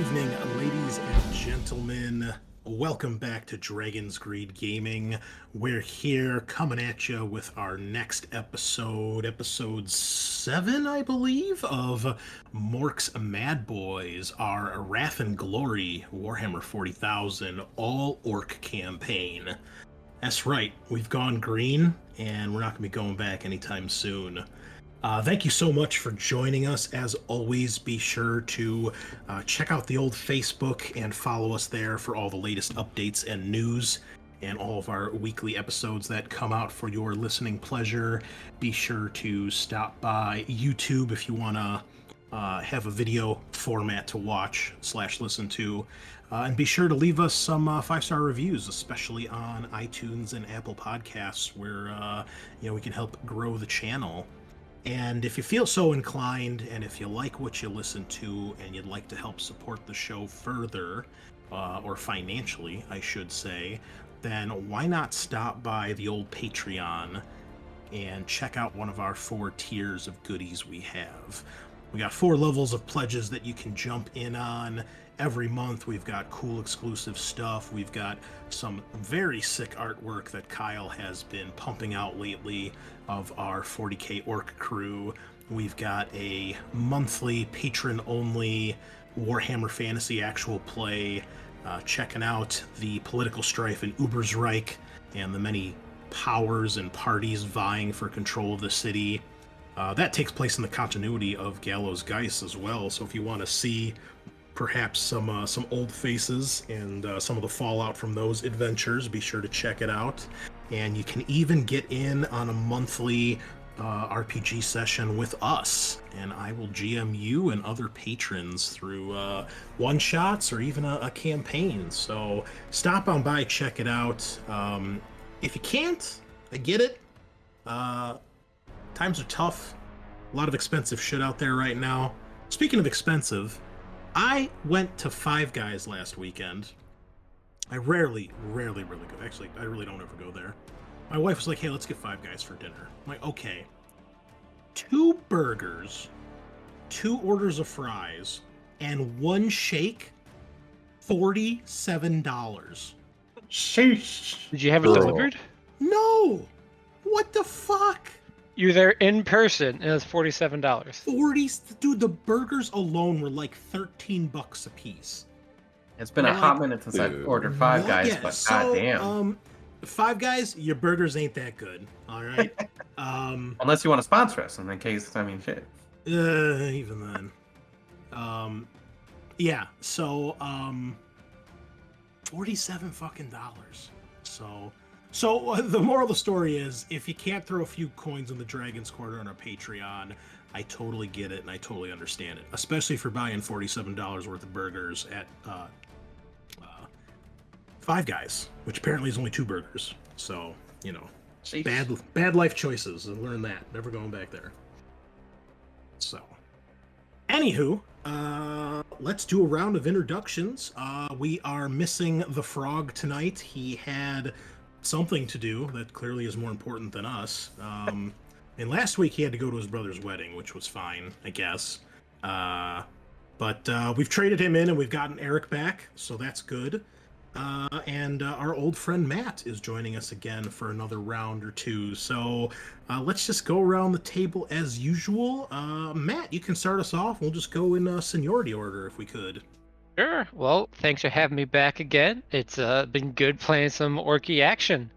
evening, ladies and gentlemen. Welcome back to Dragon's Greed Gaming. We're here coming at you with our next episode 7, I believe, of Mork's Madboyz, our Wrath and Glory Warhammer 40,000 all-orc campaign. That's right, we've gone green, and we're not going to be going back anytime soon. Thank you so much for joining us. As always, be sure to check out the old Facebook and follow us there for all the latest updates and news and all of our weekly episodes that come out for your listening pleasure. Be sure to stop by YouTube if you want to have a video format to watch / listen to. And be sure to leave us some 5-star reviews, especially on iTunes and Apple Podcasts, where we can help grow the channel. And if you feel so inclined, and if you like what you listen to, and you'd like to help support the show further, or financially, I should say, then why not stop by the old Patreon and check out one of our 4 tiers of goodies we have. We got 4 levels of pledges that you can jump in on. Every month we've got cool exclusive stuff. We've got some very sick artwork that Kyle has been pumping out lately of our 40k orc crew. We've got a monthly patron-only Warhammer Fantasy actual play, checking out the political strife in Ubersreich and the many powers and parties vying for control of the city. That takes place in the continuity of Gallows Geist as well, so if you want to see perhaps some old faces and some of the fallout from those adventures, be sure to check it out. And you can even get in on a monthly RPG session with us, and I will GM you and other patrons through one-shots or even a campaign. So stop on by, check it out. If you can't, I get it. Times are tough. A lot of expensive shit out there right now. Speaking of expensive, I went to Five Guys last weekend. I rarely go. Actually, I really don't ever go there. My wife was like, hey, let's get Five Guys for dinner. I'm like, okay. 2 burgers, 2 orders of fries, and 1 shake, $47. Sheesh. Did you have it delivered? No! What the fuck? You were there in person, and it was $47. Dude, the burgers alone were like $13 a piece. It's been a hot minute since I ordered Five Guys, Yeah, but so, goddamn. Five Guys, your burgers ain't that good, all right? Unless you want to sponsor us, in that case, I mean, shit. Even then. Yeah, so, 47 fucking dollars. So the moral of the story is, if you can't throw a few coins in the Dragon's Quarter on our Patreon, I totally get it and I totally understand it. Especially for buying $47 worth of burgers at Five Guys, which apparently is only 2 burgers. So, Sheesh. bad life choices. I learned that. Never going back there. So, anywho, let's do a round of introductions. We are missing the frog tonight. He had something to do that clearly is more important than us. And last week he had to go to his brother's wedding, which was fine, I guess. But we've traded him in and we've gotten Eric back, so that's good. And our old friend Matt is joining us again for another round or 2. So let's just go around the table as usual. Matt, you can start us off. We'll just go in seniority order if we could. Sure. Well, thanks for having me back again. It's been good playing some orky action.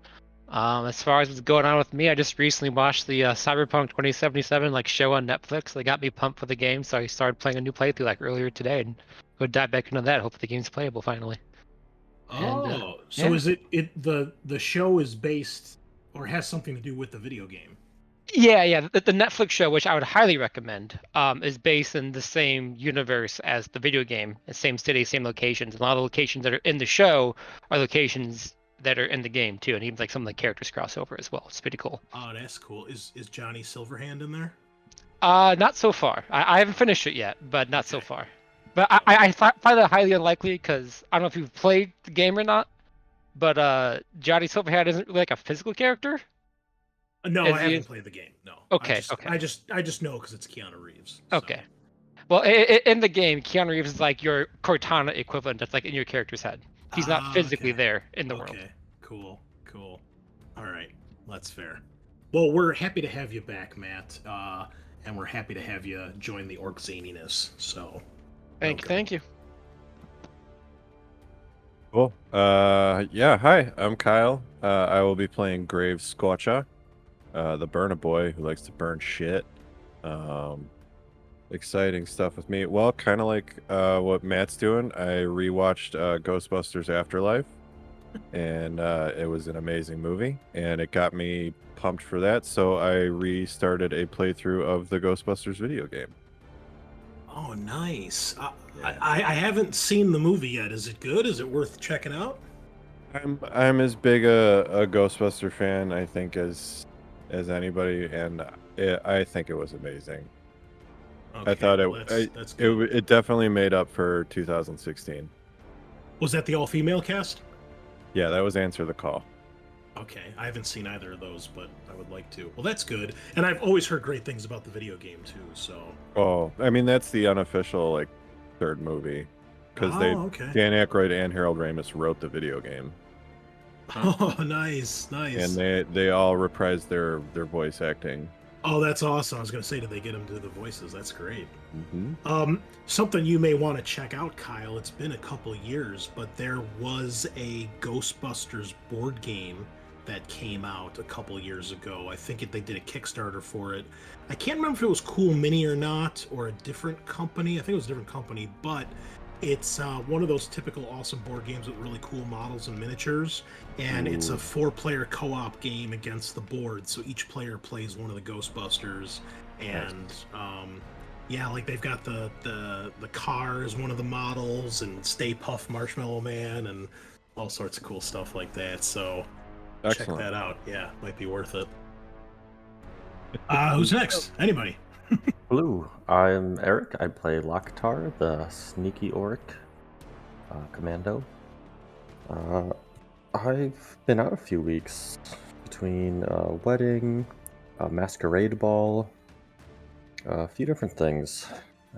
As far as what's going on with me, I just recently watched the Cyberpunk 2077 show on Netflix. They got me pumped for the game, so I started playing a new playthrough earlier today, and go dive back into that. Hopefully the game's playable finally. So is it the show is based or has something to do with the video game? Yeah. The Netflix show, which I would highly recommend, is based in the same universe as the video game. The same city, same locations. A lot of the locations that are in the show are locations that are in the game too, and even some of the characters cross over as well. It's pretty cool. Oh, that's cool. Is Johnny Silverhand in there? Not so far. I haven't finished it yet, but not so far. But I find that highly unlikely because I don't know if you've played the game or not, but Johnny Silverhand isn't really a physical character. No, I haven't played the game. No. Okay. I just know because it's Keanu Reeves. Okay. Well, in the game, Keanu Reeves is like your Cortana equivalent. That's like in your character's head. He's not physically Okay. there in the world. Okay. Cool. All right. That's fair. Well, we're happy to have you back, Matt. And we're happy to have you join the Orc Zaniness. So, Thank you. Cool. Yeah, hi, I'm Kyle. I will be playing Grave Squatcha, the burner boy who likes to burn shit. Exciting stuff with me. Well, kind of like what Matt's doing. I rewatched Ghostbusters Afterlife, and it was an amazing movie, and it got me pumped for that. So I restarted a playthrough of the Ghostbusters video game. Oh, nice. Yeah. I haven't seen the movie yet. Is it good? Is it worth checking out? I'm as big a Ghostbuster fan, I think, as anybody, and I think it was amazing. Okay, I thought well, that's good. it definitely made up for 2016. Was that the all-female cast? Yeah, that was Answer the Call. Okay, I haven't seen either of those, but I would like to. Well, that's good. And I've always heard great things about the video game too. So. Oh, I mean that's the unofficial like third movie because okay. Dan Aykroyd and Harold Ramis wrote the video game, Oh, nice. and they all reprised their voice acting. Oh, that's awesome. I was going to say, did they get them to do the voices? That's great. Mm-hmm. Something you may want to check out, Kyle. It's been a couple years, but there was a Ghostbusters board game that came out a couple years ago. I think they did a Kickstarter for it. I can't remember if it was Cool Mini or not, or a different company. I think it was a different company, but it's one of those typical awesome board games with really cool models and miniatures, and it's a 4-player co-op game against the board. So each player plays one of the Ghostbusters, and yeah, like they've got the car as one of the models, and Stay Puft Marshmallow Man, and all sorts of cool stuff like that. So Excellent. check that out. Yeah, might be worth it. Who's next? Anybody? Hello, I'm Eric. I play Loktar, the sneaky orc commando. I've been out a few weeks between a wedding, a masquerade ball, a few different things.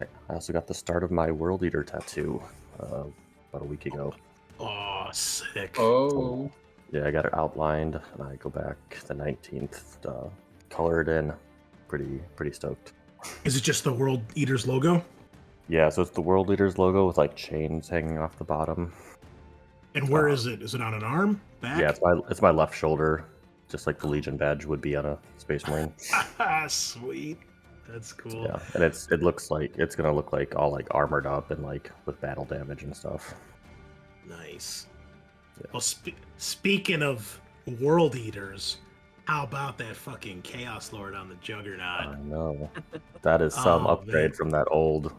I also got the start of my World Eater tattoo about a week ago. Oh, sick. Oh. Yeah, I got it outlined, and I go back the 19th to color it in. Pretty stoked. Is it just the World Eaters logo? Yeah, so it's the World Leaders logo with like chains hanging off the bottom. And where is it? Is it on an arm? Back? Yeah, it's my left shoulder, just like the Legion badge would be on a Space Marine. Sweet. That's cool. Yeah, and it looks like it's gonna look like all like armored up and like with battle damage and stuff. Nice. Yeah. Well, speaking of World Eaters, how about that fucking Chaos Lord on the Juggernaut? I know. That is some Oh, upgrade man. from that old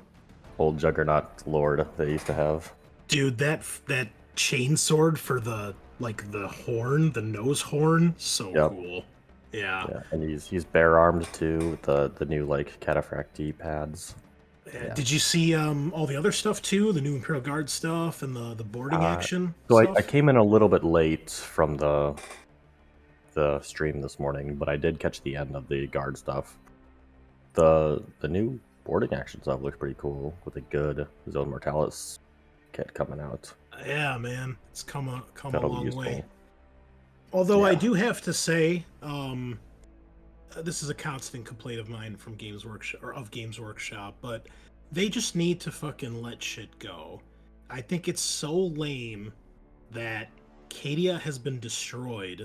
Juggernaut Lord they used to have. Dude, that chain sword for the horn, the nose horn, so Yep. cool. Yeah. Yeah, and he's bare armed too with the new like cataphracty pads. Yeah. Did you see all the other stuff too? The new Imperial Guard stuff and the boarding action? So stuff? I came in a little bit late from the stream this morning, but I did catch the end of the guard stuff. The new boarding action stuff looks pretty cool with a good Zone Mortalis kit coming out. Yeah, man, it's come a That'll be long useful. way. Although I Yeah. do have to say, this is a constant complaint of mine from Games Workshop, but they just need to fucking let shit go. I think it's so lame that Cadia has been destroyed,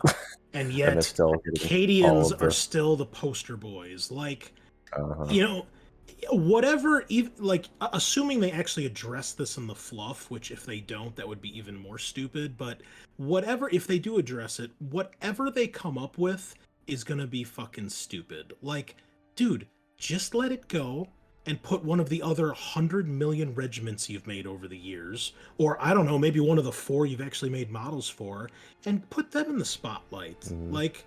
and yet And it's still getting all Cadians of the- are still the poster boys. Like, Uh-huh. you know, whatever, like, assuming they actually address this in the fluff, which if they don't, that would be even more stupid, but whatever, if they do address it, whatever they come up with is gonna be fucking stupid. Like, dude, just let it go and put one of the other 100 million regiments you've made over the years, or I don't know, maybe one of the 4 you've actually made models for, and put them in the spotlight. Mhm. Like,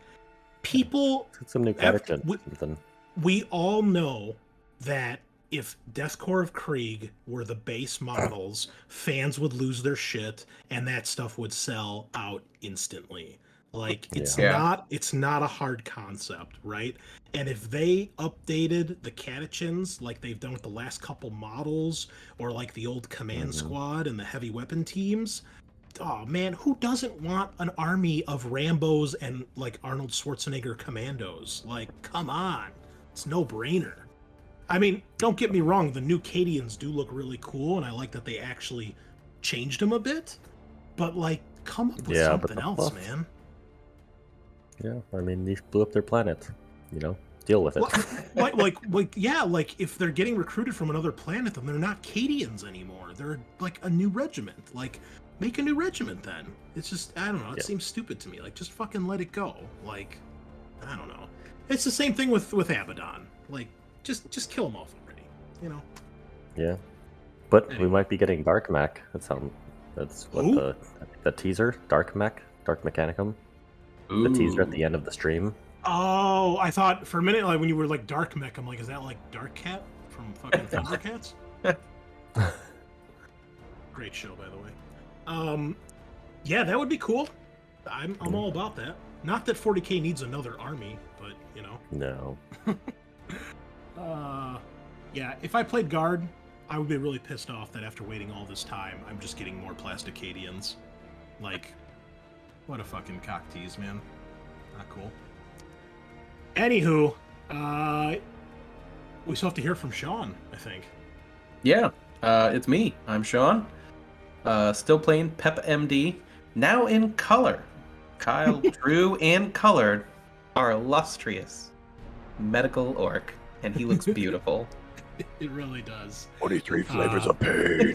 people, Get some new character. Something. we all know that if Death Corps of Krieg were the base models, fans would lose their shit, and that stuff would sell out instantly. Like Yeah. it's not a hard concept, right? And if they updated the catechins like they've done with the last couple models, or like the old command Mhm. squad and the heavy weapon teams, oh man, who doesn't want an army of Rambos and like Arnold Schwarzenegger commandos? Like, come on. It's no brainer. I mean, don't get me wrong, the new Cadians do look really cool, and I like that they actually changed them a bit. But like, come up with Yeah, but something the else, buff- man. Yeah, I mean, they blew up their planet. You know, deal with it. Yeah, like if they're getting recruited from another planet, then they're not Cadians anymore. They're like a new regiment. Like, make a new regiment then. It's just, I don't know. It Yeah. seems stupid to me. Like, just fucking let it go. Like, I don't know. It's the same thing with Abaddon. Like, just kill them off already. You know. Yeah, but we Anyway. might be getting Dark Mech. That's what Who? the teaser, Dark Mechanicum. The teaser at the end of the stream. Oh, I thought for a minute, like when you were like Dark Mech, I'm like, is that like Dark Cat from fucking Thundercats? Great show, by the way. Yeah, that would be cool. I'm all about that. Not that 40k needs another army, but you know. No. Yeah, if I played guard, I would be really pissed off that after waiting all this time, I'm just getting more Plasticadians. Like, what a fucking cock tease, man. Not cool. Anywho, we still have to hear from Sean, I think. Yeah, it's me. I'm Sean. Still playing Pep MD. Now in color. Kyle drew and colored our illustrious medical orc, and he looks beautiful. It really does. 23 flavors of pain.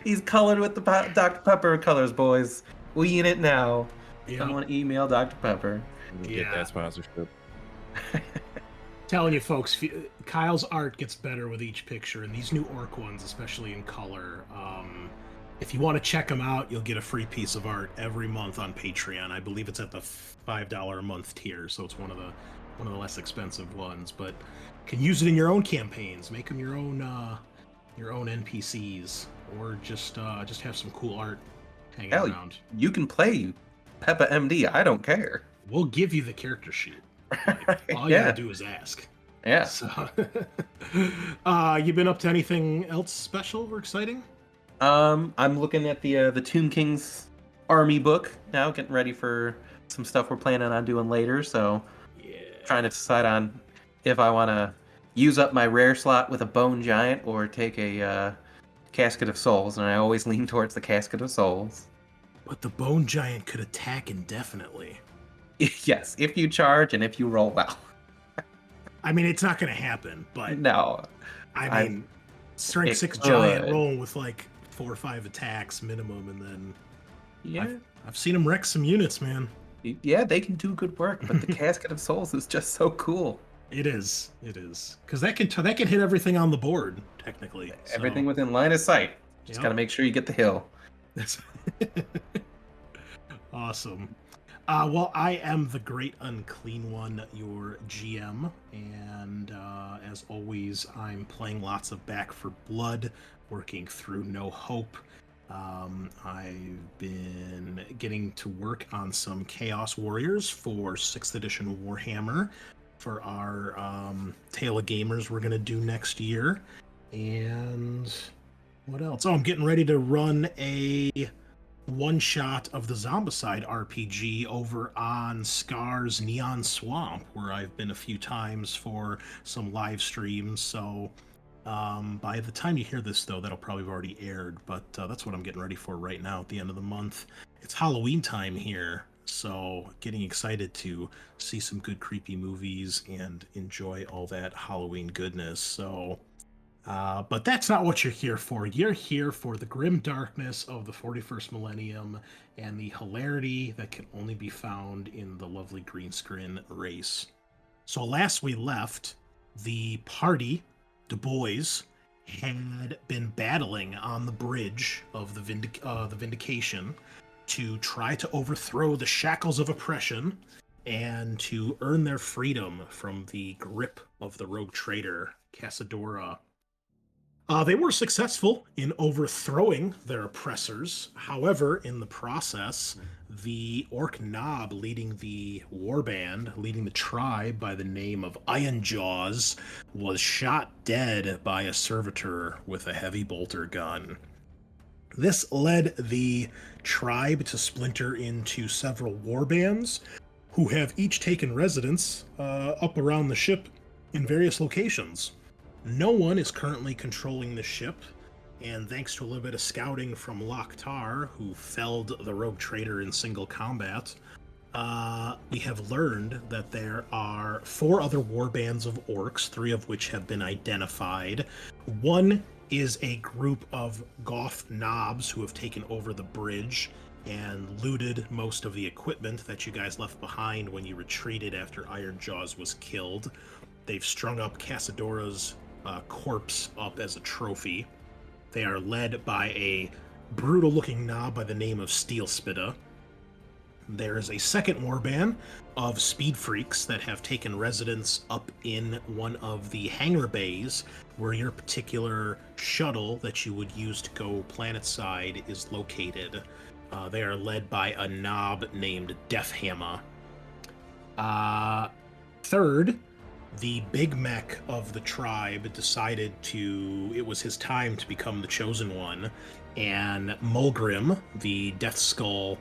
He's colored with the Dr. Pepper colors, boys. We in it now. Yeah, Someone email Dr. Pepper. Get Yeah. that sponsorship. telling you folks, Kyle's art gets better with each picture, and these new orc ones, especially in color. If you want to check them out, you'll get a free piece of art every month on Patreon. I believe it's at the $5 a month tier, so it's one of the less expensive ones. But you can use it in your own campaigns, make them your own NPCs, or just have some cool art hanging Hell, around. you can play Peppa MD. I don't care. We'll give you the character sheet. Like, all you Yeah. gotta do is ask. Yeah. So, you been up to anything else special or exciting? I'm looking at the Tomb King's army book now, getting ready for some stuff we're planning on doing later. So, Yeah. trying to decide on if I want to use up my rare slot with a Bone Giant or take a Casket of Souls, and I always lean towards the Casket of Souls. But the Bone Giant could attack indefinitely. Yes, if you charge and if you roll well. I mean, it's not going to happen, but No. I mean, Strength it 6 Giant could. rolling with like 4 or 5 attacks minimum, and then Yeah. I've seen him wreck some units, man. Yeah, they can do good work, but the Casket of Souls is just so cool. It is, because that can hit everything on the board technically. so- Everything within line of sight. Just Yep. gotta make sure you get the hill. That's awesome. Well, I am the Great Unclean One, your GM, and as always, I'm playing lots of Back for Blood, working through No Hope. I've been getting to work on some Chaos Warriors for 6th edition Warhammer for our Tale of Gamers we're going to do next year. And what else? Oh, I'm getting ready to run a one-shot of the Zombicide RPG over on Scar's Neon Swamp, where I've been a few times for some live streams. So by the time you hear this, though, that'll probably have already aired. But that's what I'm getting ready for right now at the end of the month. It's Halloween time here, so getting excited to see some good creepy movies and enjoy all that Halloween goodness. So but that's not what you're here for. You're here for the grim darkness of the 41st millennium and the hilarity that can only be found in the lovely green screen race. So last we left, the party, the boyz, had been battling on the bridge of the Vindication to try to overthrow the shackles of oppression and to earn their freedom from the grip of the rogue trader, Casadora. They were successful in overthrowing their oppressors. However, in the process, the orc knob leading the warband, leading the tribe by the name of Iron Jaws, was shot dead by a servitor with a heavy bolter gun. This led the tribe to splinter into several warbands, who have each taken residence up around the ship in various locations. No one is currently controlling the ship, and thanks to a little bit of scouting from Loktar, who felled the rogue trader in single combat, we have learned that there are 4 other warbands of orcs, 3 of which have been identified. One is a group of Goth knobs who have taken over the bridge and looted most of the equipment that you guys left behind when you retreated after Iron Jaws was killed. They've strung up Casidora's corpse up as a trophy. They are led by a brutal-looking knob by the name of Steel Spitta. There is a second warband of speed freaks that have taken residence up in one of the hangar bays where your particular shuttle that you would use to go planetside is located. They are led by a knob named Deathhammer. Third, the big mech of the tribe decided it was his time to become the chosen one, and Mulgrim, the Death Skull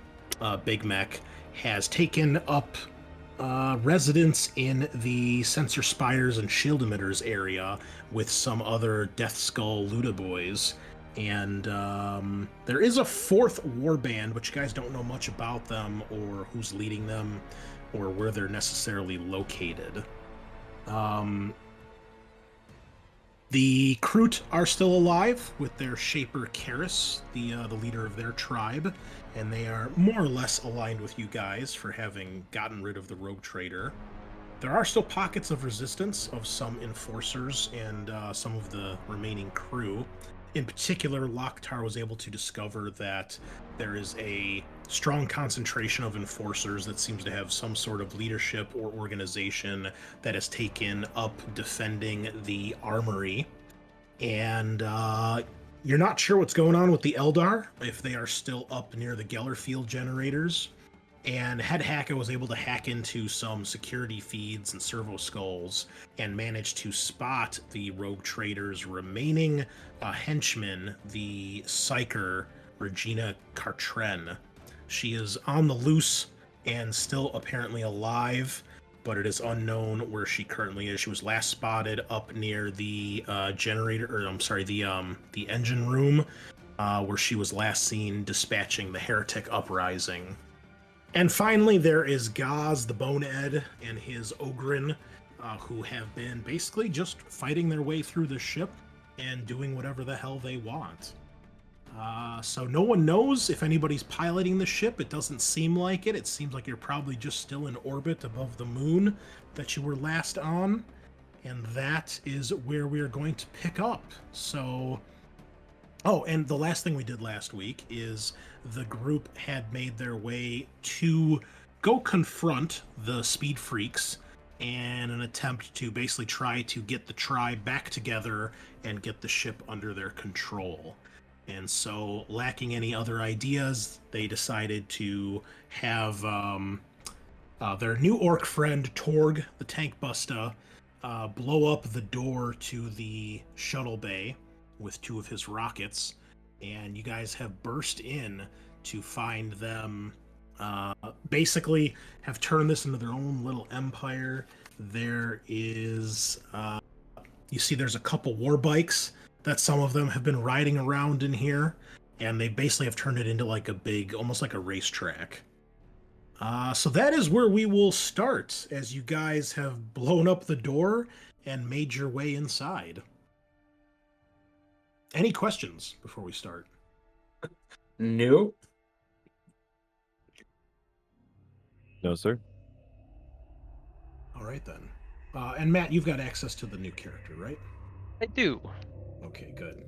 big mech, has taken up residence in the sensor spires and shield emitters area with some other Death Skull Luda boys. And there is a 4th warband, but you guys don't know much about them or who's leading them or where they're necessarily located. The Kroot are still alive with their shaper Karis, the leader of their tribe, and they are more or less aligned with you guys for having gotten rid of the rogue trader. There are still pockets of resistance of some enforcers and some of the remaining crew. In particular, Loktar was able to discover that there is a strong concentration of enforcers that seems to have some sort of leadership or organization that has taken up defending the armory. And you're not sure what's going on with the Eldar, if they are still up near the Gellerfield generators. And Head Hacker was able to hack into some security feeds and servo skulls and managed to spot the rogue trader's remaining henchman, the psyker Regina Cartren. She is on the loose and still apparently alive, but it is unknown where she currently is. She was last spotted up near the the engine room, where she was last seen dispatching the heretic uprising. And finally, there is Gaz the Bonehead and his Ogren, who have been basically just fighting their way through the ship and doing whatever the hell they want. So no one knows if anybody's piloting the ship. It doesn't seem like it. It seems like you're probably just still in orbit above the moon that you were last on. And that is where we're going to pick up. So... Oh, and the last thing we did last week is the group had made their way to go confront the speed freaks in an attempt to basically try to get the tribe back together and get the ship under their control. And so, lacking any other ideas, they decided to have their new orc friend, Torg, the tank buster, blow up the door to the shuttle bay with 2 of his rockets, and you guys have burst in to find them basically have turned this into their own little empire. There is you see there's a couple war bikes that some of them have been riding around in here, and they basically have turned it into like a big, almost like a racetrack. So that is where we will start, as you guys have blown up the door and made your way inside. Any questions before we start? Nope. No, sir. All right, then. And Matt, you've got access to the new character, right? I do. Okay, good.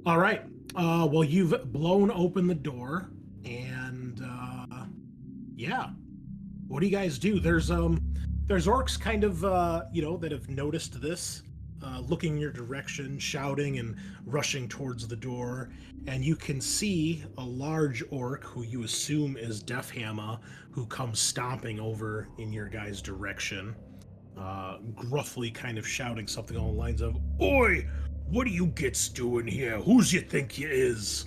All right. Well, you've blown open the door, and yeah. What do you guys do? There's orcs kind of that have noticed this. looking your direction, shouting and rushing towards the door, and you can see a large orc who you assume is Death Hammer, who comes stomping over in your guys' direction, gruffly kind of shouting something along the lines of, "Oi! What are you gits doing here? Who's you think you is?"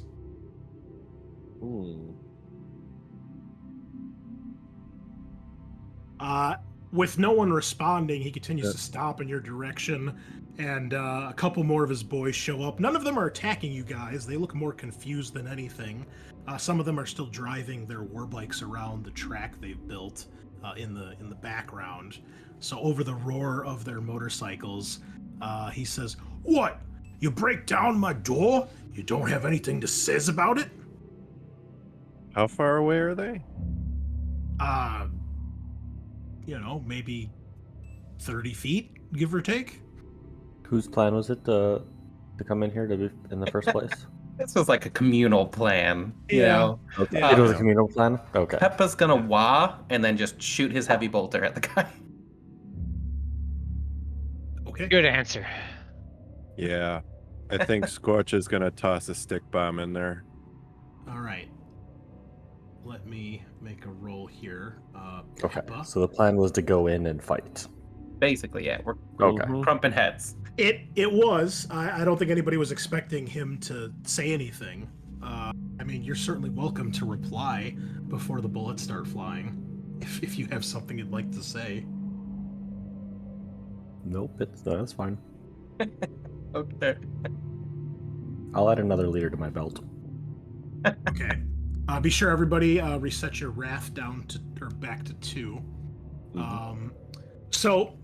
With no one responding, he continues to stomp in your direction, and a couple more of his boys show up. None of them are attacking you guys. They look more confused than anything. Some of them are still driving their war bikes around the track they've built in the background. So over the roar of their motorcycles, he says, "What? You break down my door? You don't have anything to say about it?" How far away are they? Maybe 30 feet, give or take. Whose plan was it to come in here to be in the first place? This was like a communal plan. You Yeah. know? Okay. Yeah. It was a communal plan? Okay. Peppa's gonna wah and then just shoot his heavy bolter at the guy. Okay. Good answer. Yeah. I think Scorch is going to toss a stick bomb in there. All right. Let me make a roll here. Okay. Peppa. So the plan was to go in and fight. Basically, yeah, we're Okay. crumping heads. It was. I don't think anybody was expecting him to say anything. I mean, you're certainly welcome to reply before the bullets start flying, if you have something you'd like to say. Nope, that's fine. Okay. I'll add another leader to my belt. Okay. Be sure everybody reset your wrath down to or back to 2. So,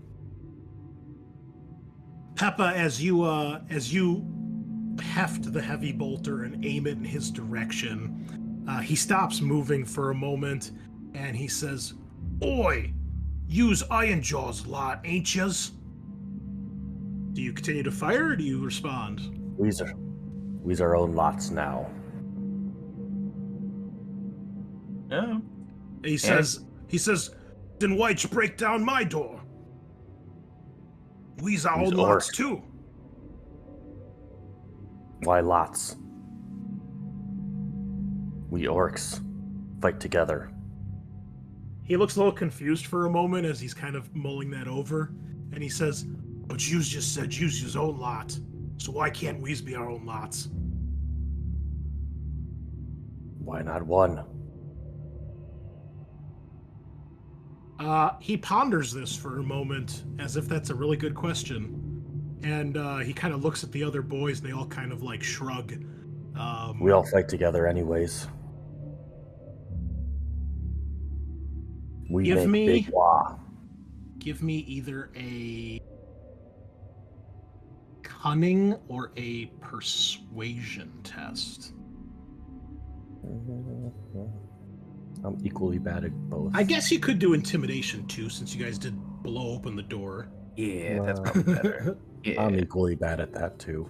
Peppa, as you heft the heavy bolter and aim it in his direction, he stops moving for a moment, and he says, "Oi, you's Iron Jaws lot, ain't yas?" Do you continue to fire, or do you respond? We's our own lots now. Oh. He says, "Then why'd you break down my door? We's our We's own lots orc. too." Why lots? We orcs fight together. He looks a little confused for a moment as he's kind of mulling that over, and he says, "But yous just said yous your own lot, so why can't we's be our own lots?" Why not one? He ponders this for a moment, as if that's a really good question, and he kind of looks at the other boys, and they all kind of like shrug. We all fight together anyways. We Give make me- big wah. Give me either a cunning or a persuasion test. I'm equally bad at both. I guess you could do intimidation too, since you guys did blow open the door. Yeah, that's probably better. Yeah. I'm equally bad at that too.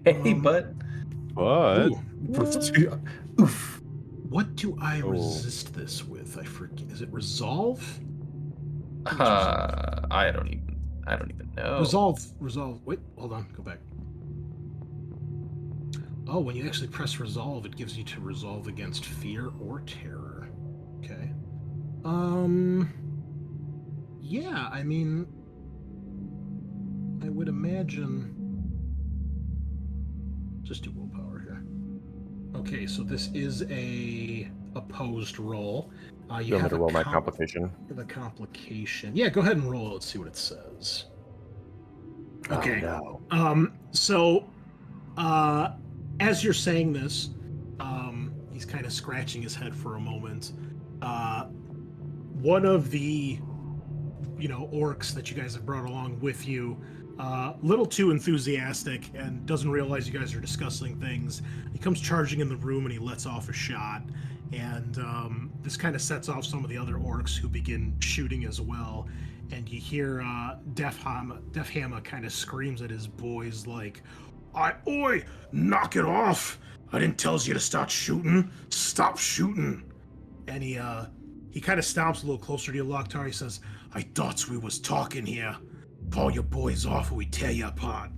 Hey, bud. What? Ooh. Oof. What do I Oh. resist this with? I forget. Is it resolve? I don't even know. Resolve. Wait, hold on. Go back. Oh, when you actually press resolve, it gives you to resolve against fear or terror. Okay. Yeah, I mean, I would imagine. Just do willpower here. Okay, so this is a opposed roll. You You want me have to a roll my complication? The complication. Yeah, go ahead and roll it. Let's see what it says. Okay. Oh, no. So, as you're saying this, he's kind of scratching his head for a moment. One of the, orcs that you guys have brought along with you, little too enthusiastic and doesn't realize you guys are discussing things. He comes charging in the room and he lets off a shot. And this kind of sets off some of the other orcs who begin shooting as well. And you hear Death Hammer kind of screams at his boys like, "Oi, knock it off! I didn't tell you to start shooting. Stop shooting!" And he he kind of stomps a little closer to you, Locktar. He says, I thought we was talking here. Call your boys off or we tear you apart.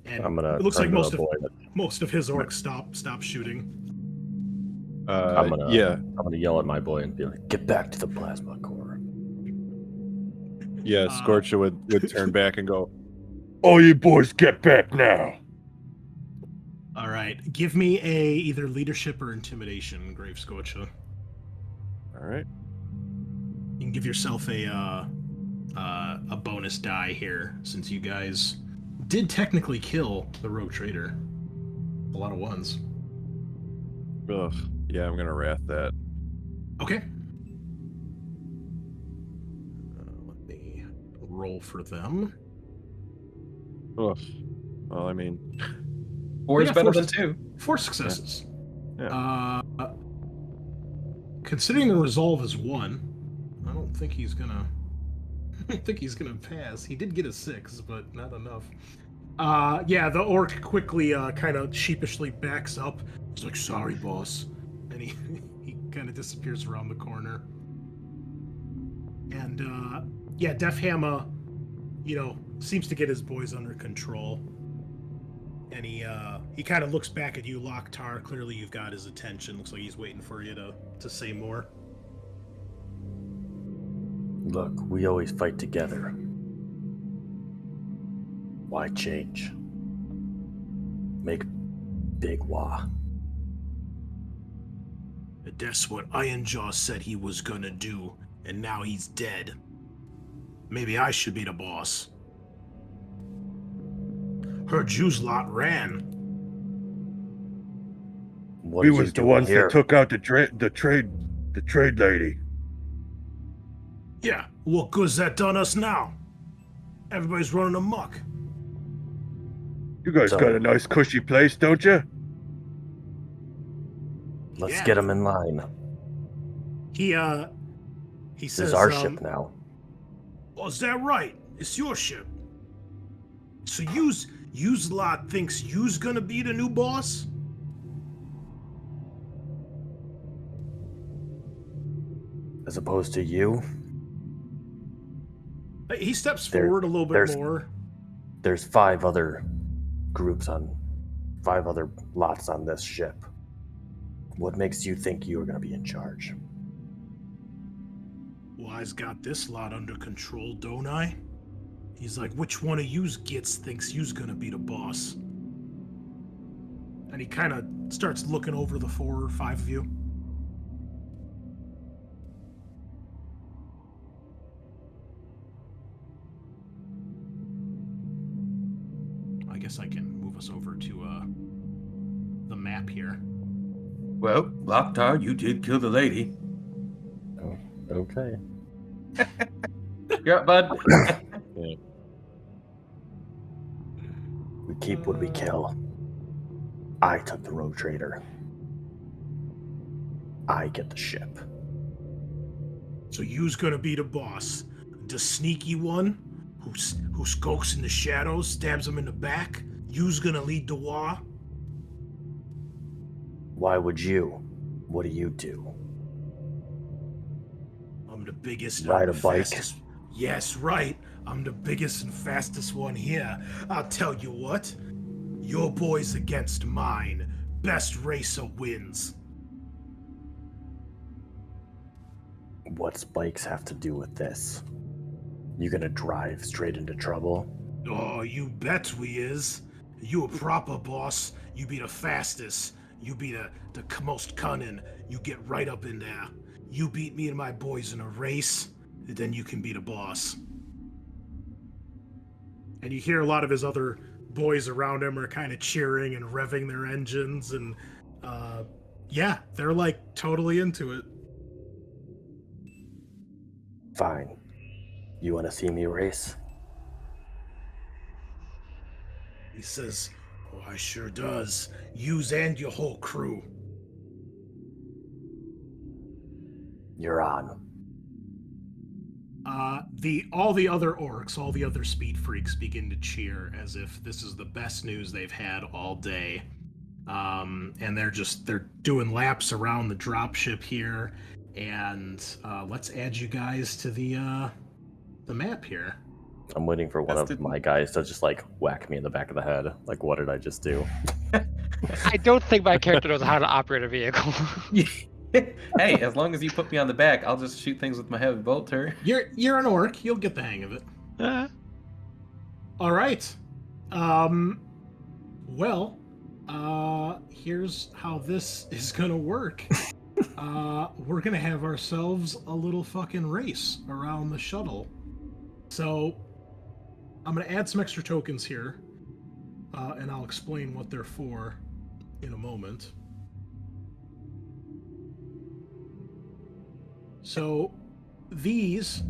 And I'm gonna it looks turn like to the boy. most of his orcs stop shooting. I'm Yeah, gonna yell at my boy and be like, "Get back to the plasma core." yeah. Scorcher would turn back and go, "All you boys, get back now!" All right, give me a either leadership or intimidation, Grave Scorcher. All right. You can give yourself a bonus die here, since you guys did technically kill the rogue trader. A lot of ones. Ugh. Yeah, I'm gonna wrath that. Okay. Let me roll for them. Ugh. Well, I mean, 4 is Yeah, better 4 than 2. 4 successes. Yeah. Considering the resolve is 1, I don't think he's gonna. I don't think he's gonna pass. He did get a 6, but not enough. Yeah, the orc quickly kind of sheepishly backs up. He's like, "Sorry, boss," and he kind of disappears around the corner. And yeah, Def Hammer, seems to get his boys under control. And he kind of looks back at you, Locktar. Clearly, you've got his attention. Looks like he's waiting for you to say more. Look, we always fight together. Why change? Make big wah. That's what Ironjaw said he was gonna do, and now he's dead. Maybe I should be the boss. Heard Jews lot ran. What We did you was the do ones here? that took out the trade lady. Yeah, what good's that done us now? Everybody's running amok. You guys So- got a nice cushy place, don't you? Let's Yeah. get him in line. He This says, is our ship now. Oh, is that right? It's your ship. So you's lot thinks you's gonna be the new boss? As opposed to you, He steps There- forward a little bit there's- more. there's 5 other lots on this ship. What makes you think you're gonna be in charge? Well, I's got this lot under control, don't I? He's like, which one of yous gits thinks you's gonna be the boss? And he kind of starts looking over the 4 or 5 of you. I guess I can move us over to the map here. Well, Locktar, you did kill the lady. Oh, okay. You're up, bud. We keep what we kill. I took the rogue trader. I get the ship. So you's gonna be the boss, the sneaky one who skulks in the shadows, stabs him in the back. You's gonna lead the war. Why would you? What do you do? I'm the biggest. and Ride I'm a the bike? fastest. Yes, right. I'm the biggest and fastest one here. I'll tell you what. Your boys against mine. Best racer wins. What's bikes have to do with this? You gonna drive straight into trouble? Oh, you bet we is. You a proper boss. You be the fastest. You be the most cunning. You get right up in there. You beat me and my boys in a race, and then you can be the boss. And you hear a lot of his other boys around him are kind of cheering and revving their engines, and yeah, they're like totally into it. Fine. You wanna see me race? He says, "Oh, I sure does. Yous and your whole crew." You're on. All the other orcs, all the other speed freaks begin to cheer as if this is the best news they've had all day. And they're doing laps around the dropship here, and let's add you guys to the map here. I'm waiting for one That's of the- my guys to just like whack me in the back of the head. Like, what did I just do? I don't think my character knows how to operate a vehicle. Hey, as long as you put me on the back, I'll just shoot things with my heavy bolter. You're an orc. You'll get the hang of it. All right. Well, here's how this is gonna work. We're gonna have ourselves a little fucking race around the shuttle. So I'm gonna add some extra tokens here, and I'll explain what they're for in a moment. So these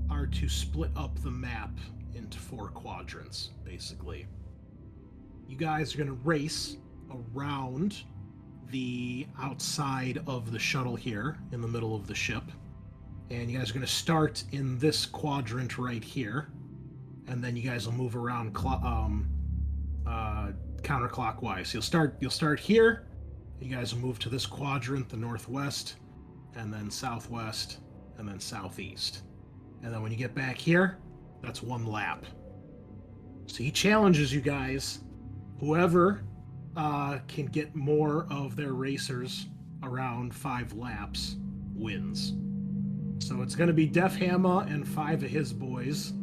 are to split up the map into 4 quadrants, basically. You guys are going to race around the outside of the shuttle here in the middle of the ship. And you guys are going to start in this quadrant right here. And then you guys will move around counterclockwise. You'll start here. You guys will move to this quadrant, the northwest, and then southwest, and then southeast. And then when you get back here, that's 1 lap. So he challenges you guys. Whoever can get more of their racers around 5 laps wins. So it's going to be Def Hammer and 5 of his boys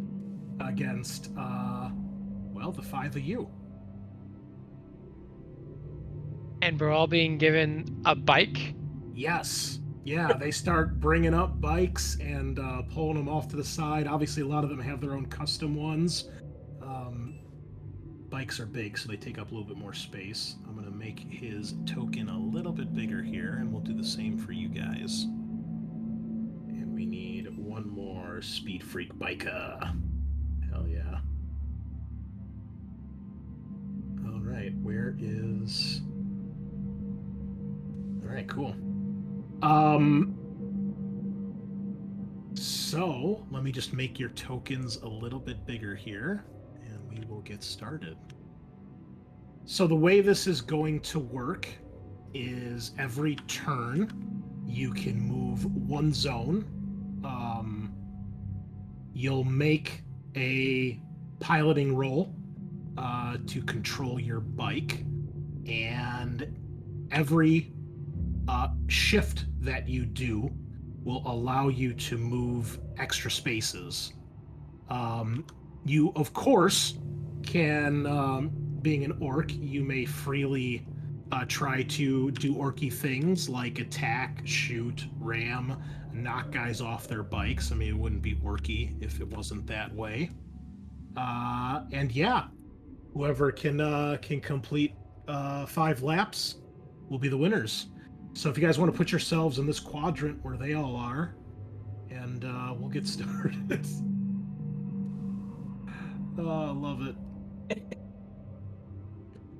against, the 5 of you. And we're all being given a bike. Yes. Yeah, they start bringing up bikes and pulling them off to the side. Obviously, a lot of them have their own custom ones. Bikes are big, so they take up a little bit more space. I'm going to make his token a little bit bigger here, and we'll do the same for you guys. And we need 1 more Speed Freak biker. Hell yeah. All right, where is... All right, cool. So let me just make your tokens a little bit bigger here, and we will get started. So the way this is going to work is every turn you can move 1 zone. You'll make a piloting roll to control your bike, and every shift that you do will allow you to move extra spaces. You, of course, can, being an orc, you may freely try to do orky things like attack, shoot, ram, knock guys off their bikes. I mean, it wouldn't be orky if it wasn't that way. And yeah, whoever can complete 5 laps will be the winners. So if you guys want to put yourselves in this quadrant where they all are, and we'll get started. Oh, I love it.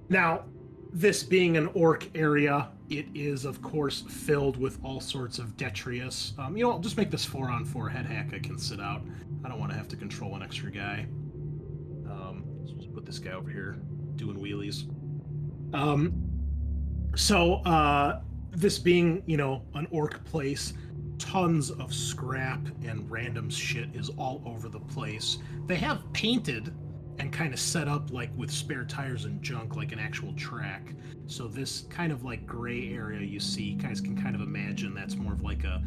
Now, this being an orc area, it is, of course, filled with all sorts of detritus. I'll just make this 4-on-4 head hack I can sit out. I don't want to have to control an extra guy. So just put this guy over here doing wheelies. This being, an orc place, tons of scrap and random shit is all over the place. They have painted and kind of set up like with spare tires and junk like an actual track. So this kind of like gray area you see, you guys can kind of imagine that's more of like a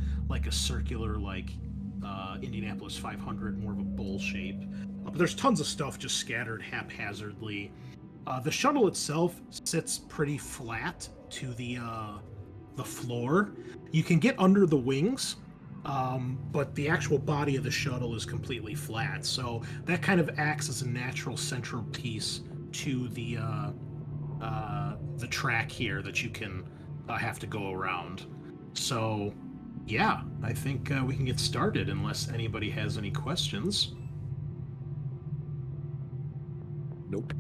circular Indianapolis 500, more of a bowl shape. But there's tons of stuff just scattered haphazardly. The shuttle itself sits pretty flat to the floor. You can get under the wings, but the actual body of the shuttle is completely flat. So that kind of acts as a natural central piece to the track here that you can have to go around. So yeah, I think we can get started unless anybody has any questions. Nope.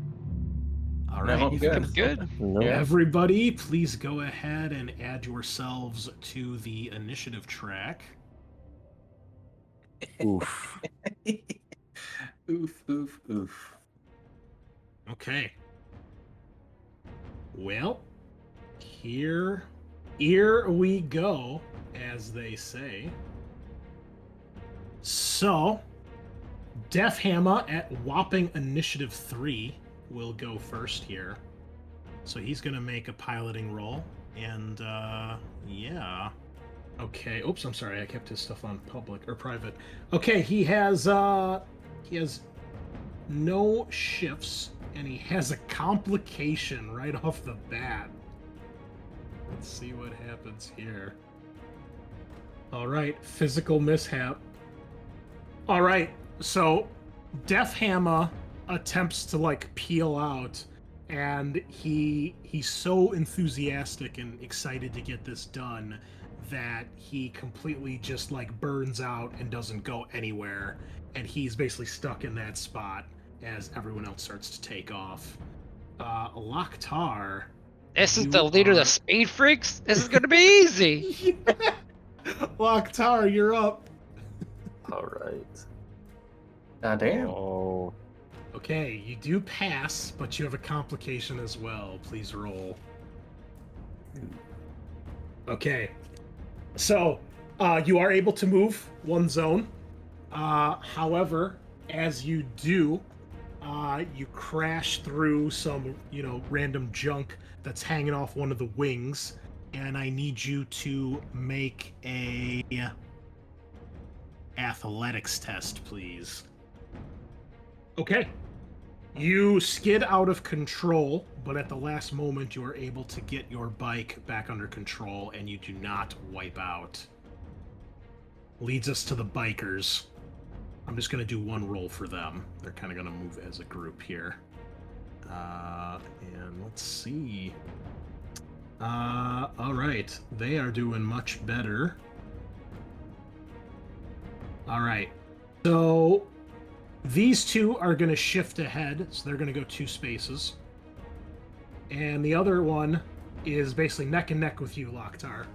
All No, right. I'm good. Seems good. No. Yeah. Everybody, please go ahead and add yourselves to the initiative track. Oof. Oof, oof, oof. Okay. Well, here we go. as they say. So, Def Hammer at whopping initiative 3 will go first here. So he's going to make a piloting roll. And, yeah. Okay. Oops, I'm sorry. I kept his stuff on public or private. Okay, he has no shifts, and he has a complication right off the bat. Let's see what happens here. All right, physical mishap. All right, so Def Hammer attempts to like peel out, and he's so enthusiastic and excited to get this done that he completely just like burns out and doesn't go anywhere, and he's basically stuck in that spot as everyone else starts to take off. Loktar. This is the leader of the Speed Freaks? This is gonna be easy! Loktar, you're up. All right. God damn. Oh, Okay, you do pass, but you have a complication as well. Please roll. Okay. So, you are able to move one zone. However, as you do, you crash through some, random junk that's hanging off one of the wings, and I need you to make a athletics test, please. Okay. You skid out of control, but at the last moment you are able to get your bike back under control, and you do not wipe out. Leads us to the bikers. I'm just going to do one roll for them. They're kind of going to move as a group here. And let's see. All right. They are doing much better. All right. So these two are going to shift ahead. So they're going to go 2 spaces. And the other one is basically neck and neck with you, Loktar.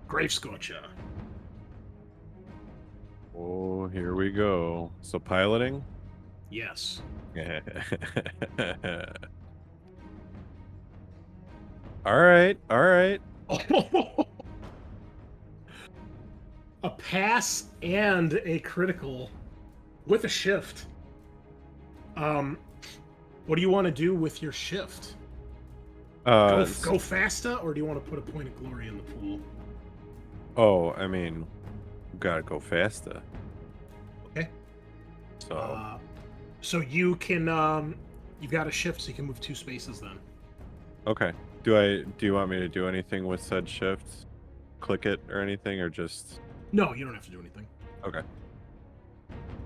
Grave Scorcher. oh, here we go. So piloting. Yes. All right, all right. A pass and a critical with a shift. What do you want to do with your shift? Go faster, or do you want to put a point of glory in the pool? Oh, I mean, gotta go faster. Okay. So So you can, you've got a shift, so you can move 2 spaces then. okay. Do you want me to do anything with said shift? Click it or anything, or just? No, you don't have to do anything. Okay.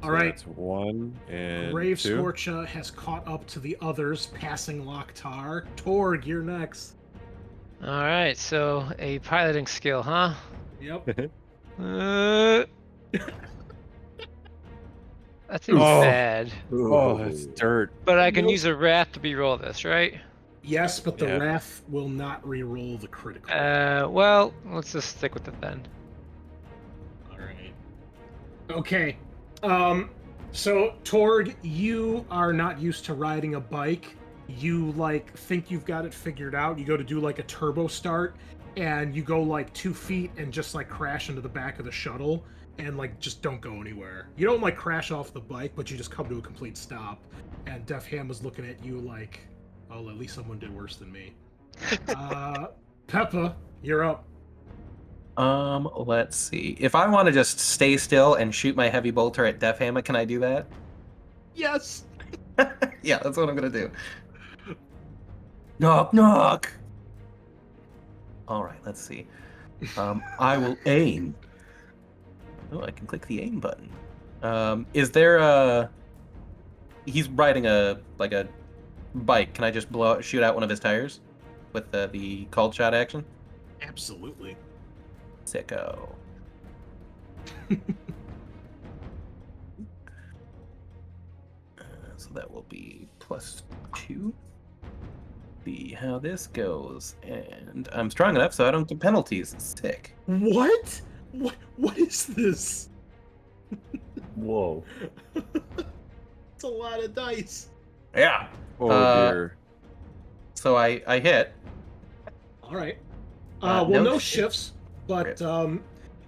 All right. That's 1 and Grave 2. Scorcha has caught up to the others, passing Loktar. Torg, you're next. Alright, so a piloting skill, huh? Yep. That seems Oh. bad. Oh, that's dirt. But I can use a wrath to re-roll this, right? Yes, but the Yeah. Wrath will not re-roll the critical. Well, let's just stick with it then. All right. Okay. So Torg, you are not used to riding a bike. You think you've got it figured out. You go to do a turbo start, and you go 2 feet and just crash into the back of the shuttle, and just don't go anywhere. You don't crash off the bike, but you just come to a complete stop. And Def Ham was looking at you oh, at least someone did worse than me. Peppa, you're up. Let's see. If I want to just stay still and shoot my heavy bolter at Def Hammer, can I do that? Yes. Yeah, that's what I'm gonna do. Knock, knock. All right, let's see. I will aim. Oh, I can click the aim button. Is there a? He's riding a bike. Can I just shoot out one of his tires with the called shot action? Absolutely. Sicko. So that will be +2. See how this goes. And I'm strong enough so I don't get penalties. Sick. What? What is this? Whoa. It's a lot of dice. Yeah. Oh dear. So I hit. All right. Well, no no shift. shifts, but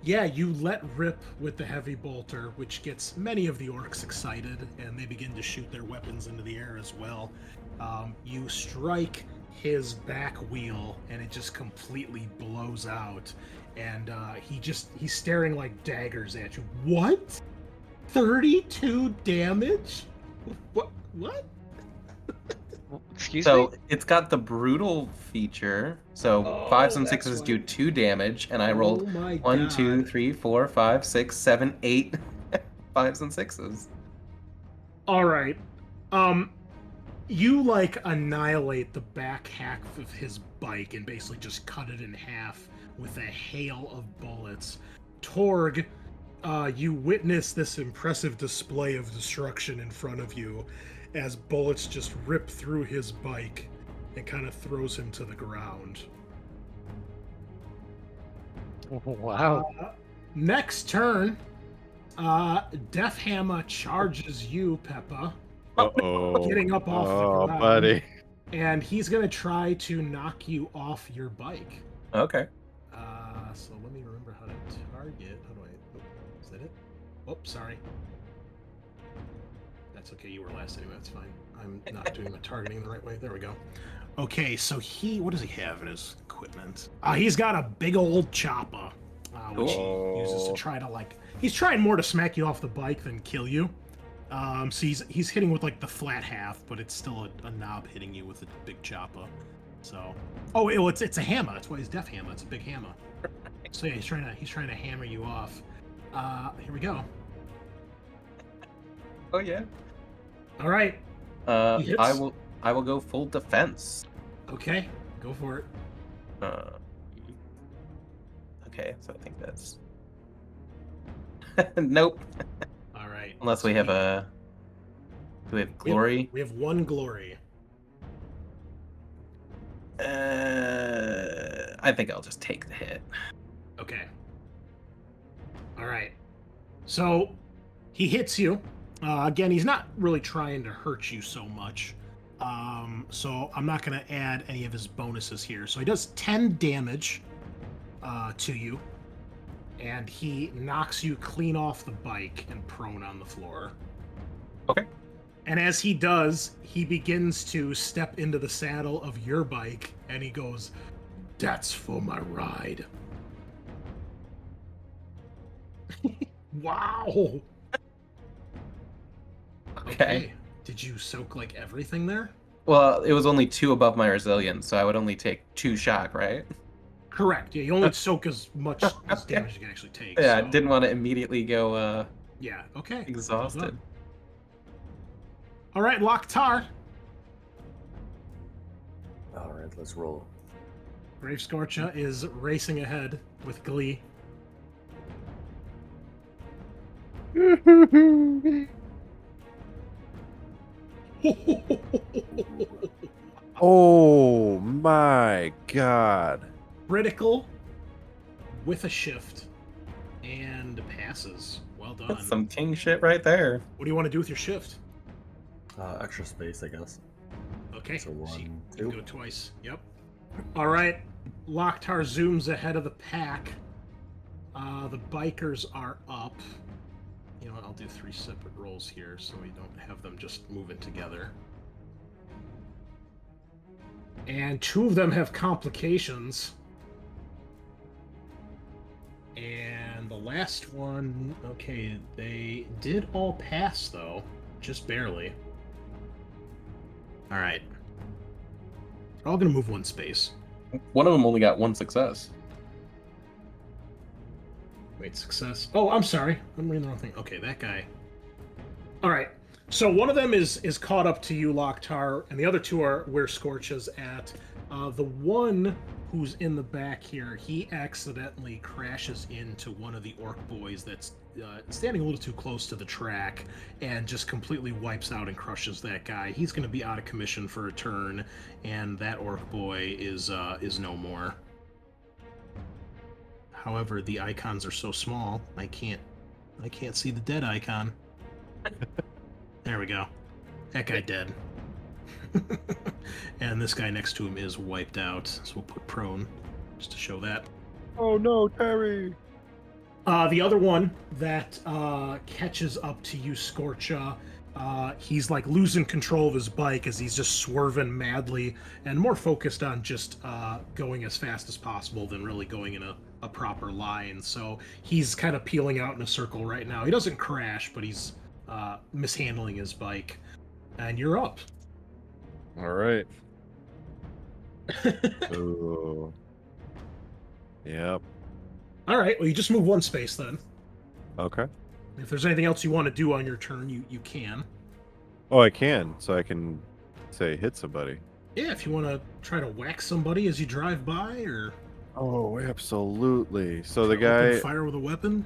yeah, you let rip with the heavy bolter, which gets many of the orcs excited, and they begin to shoot their weapons into the air as well. You strike his back wheel, and it just completely blows out, and he's staring like daggers at you. What? 32 damage? What? Excuse So me? it's got the brutal feature. So Oh, 5s and that's 6s why. do 2 damage, and I rolled Oh my 1, 2, God. 3, 4, 5, 6, 7, 8 5s and 6s. All right. You like annihilate the back half of his bike and basically just cut it in half with a hail of bullets. Torg, you witness this impressive display of destruction in front of you as bullets just rip through his bike and kind of throws him to the ground. Wow. Next turn, Death Hammer charges you, Peppa, Uh-oh. getting up off the Oh, ground. buddy. And he's going to try to knock you off your bike. Okay. So let me remember how to target. How do I... Oh, is that it? Oh, sorry. That's okay. You were last anyway. That's fine. I'm not doing the targeting the right way. There we go. Okay, so what does he have in his equipment? He's got a big old chopper, which he uses to try to, like... He's trying more to smack you off the bike than kill you. So he's hitting with, like, the flat half, but it's still a knob hitting you with a big chopper. So... Oh, it's a hammer. That's why he's Death Hammer. It's a big hammer. So yeah, he's trying to hammer you off. Here we go. Oh yeah. All right. He hits. I will go full defense. Okay, go for it. Okay, so I think that's nope. All right. Unless we have a do we have glory? We have one glory. I think I'll just take the hit. Okay. All right. So he hits you. Again, he's not really trying to hurt you so much. So I'm not going to add any of his bonuses here. So he does 10 damage to you. And he knocks you clean off the bike and prone on the floor. Okay. And as he does, he begins to step into the saddle of your bike, and he goes, "That's for my ride." Wow. Okay. Did you soak like everything there? Well, it was only 2 above my resilience, so I would only take 2 shock, right? Correct. Yeah, you only soak as much as damage as you can actually take. Yeah, I so- didn't want to immediately go Yeah. Okay. exhausted. All right, Loktar. All right, let's roll. Brave Scorcha is racing ahead with glee. Oh my god. Critical with a shift and passes. Well done. That's some king shit right there. What do you want to do with your shift? Extra space, I guess. Okay, So you 1, can 2. do it twice. Yep. All right. Loktar zooms ahead of the pack. The bikers are up. You know what? I'll do 3 separate rolls here so we don't have them just moving together. And 2 of them have complications. And the last one, okay, they did all pass though, just barely. All right. We're all gonna move 1 space. One of them only got 1 success. Wait, success. Oh, I'm sorry. I'm reading the wrong thing. Okay, that guy. All right. So one of them is caught up to you, Loktar, and the other 2 are where Scorch is at. The one who's in the back here, he accidentally crashes into one of the orc boys that's standing a little too close to the track and just completely wipes out and crushes that guy. He's going to be out of commission for a turn, and that orc boy is no more. However, the icons are so small, I can't see the dead icon. There we go. That guy dead. And this guy next to him is wiped out, so we'll put prone. just to show that. Oh no, Terry! The other one that catches up to you, Scorcha, he's like losing control of his bike as he's just swerving madly and more focused on just going as fast as possible than really going in a proper line. So he's kind of peeling out in a circle right now. He doesn't crash, but he's mishandling his bike. And you're up. All right. Ooh. Yep. All right, well, you just move one space then. Okay. If there's anything else you want to do on your turn, you can. Oh, I can. So I can say hit somebody. Yeah, if you want to try to whack somebody as you drive by, or Oh, absolutely. So the open guy, fire with a weapon.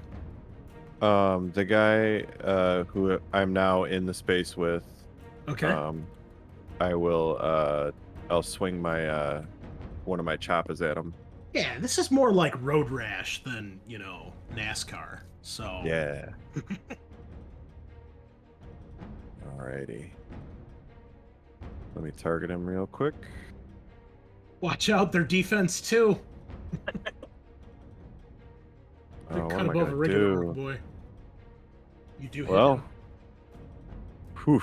the guy who I'm now in the space with, Okay. I will I'll swing my one of my choppas at him. Yeah, this is more like road rash than, NASCAR. So Yeah. Alrighty. Let me target him real quick. watch out, their defense too. They're Oh, what cut am I above a gonna regular do? boy. You do hit Well, him. whew.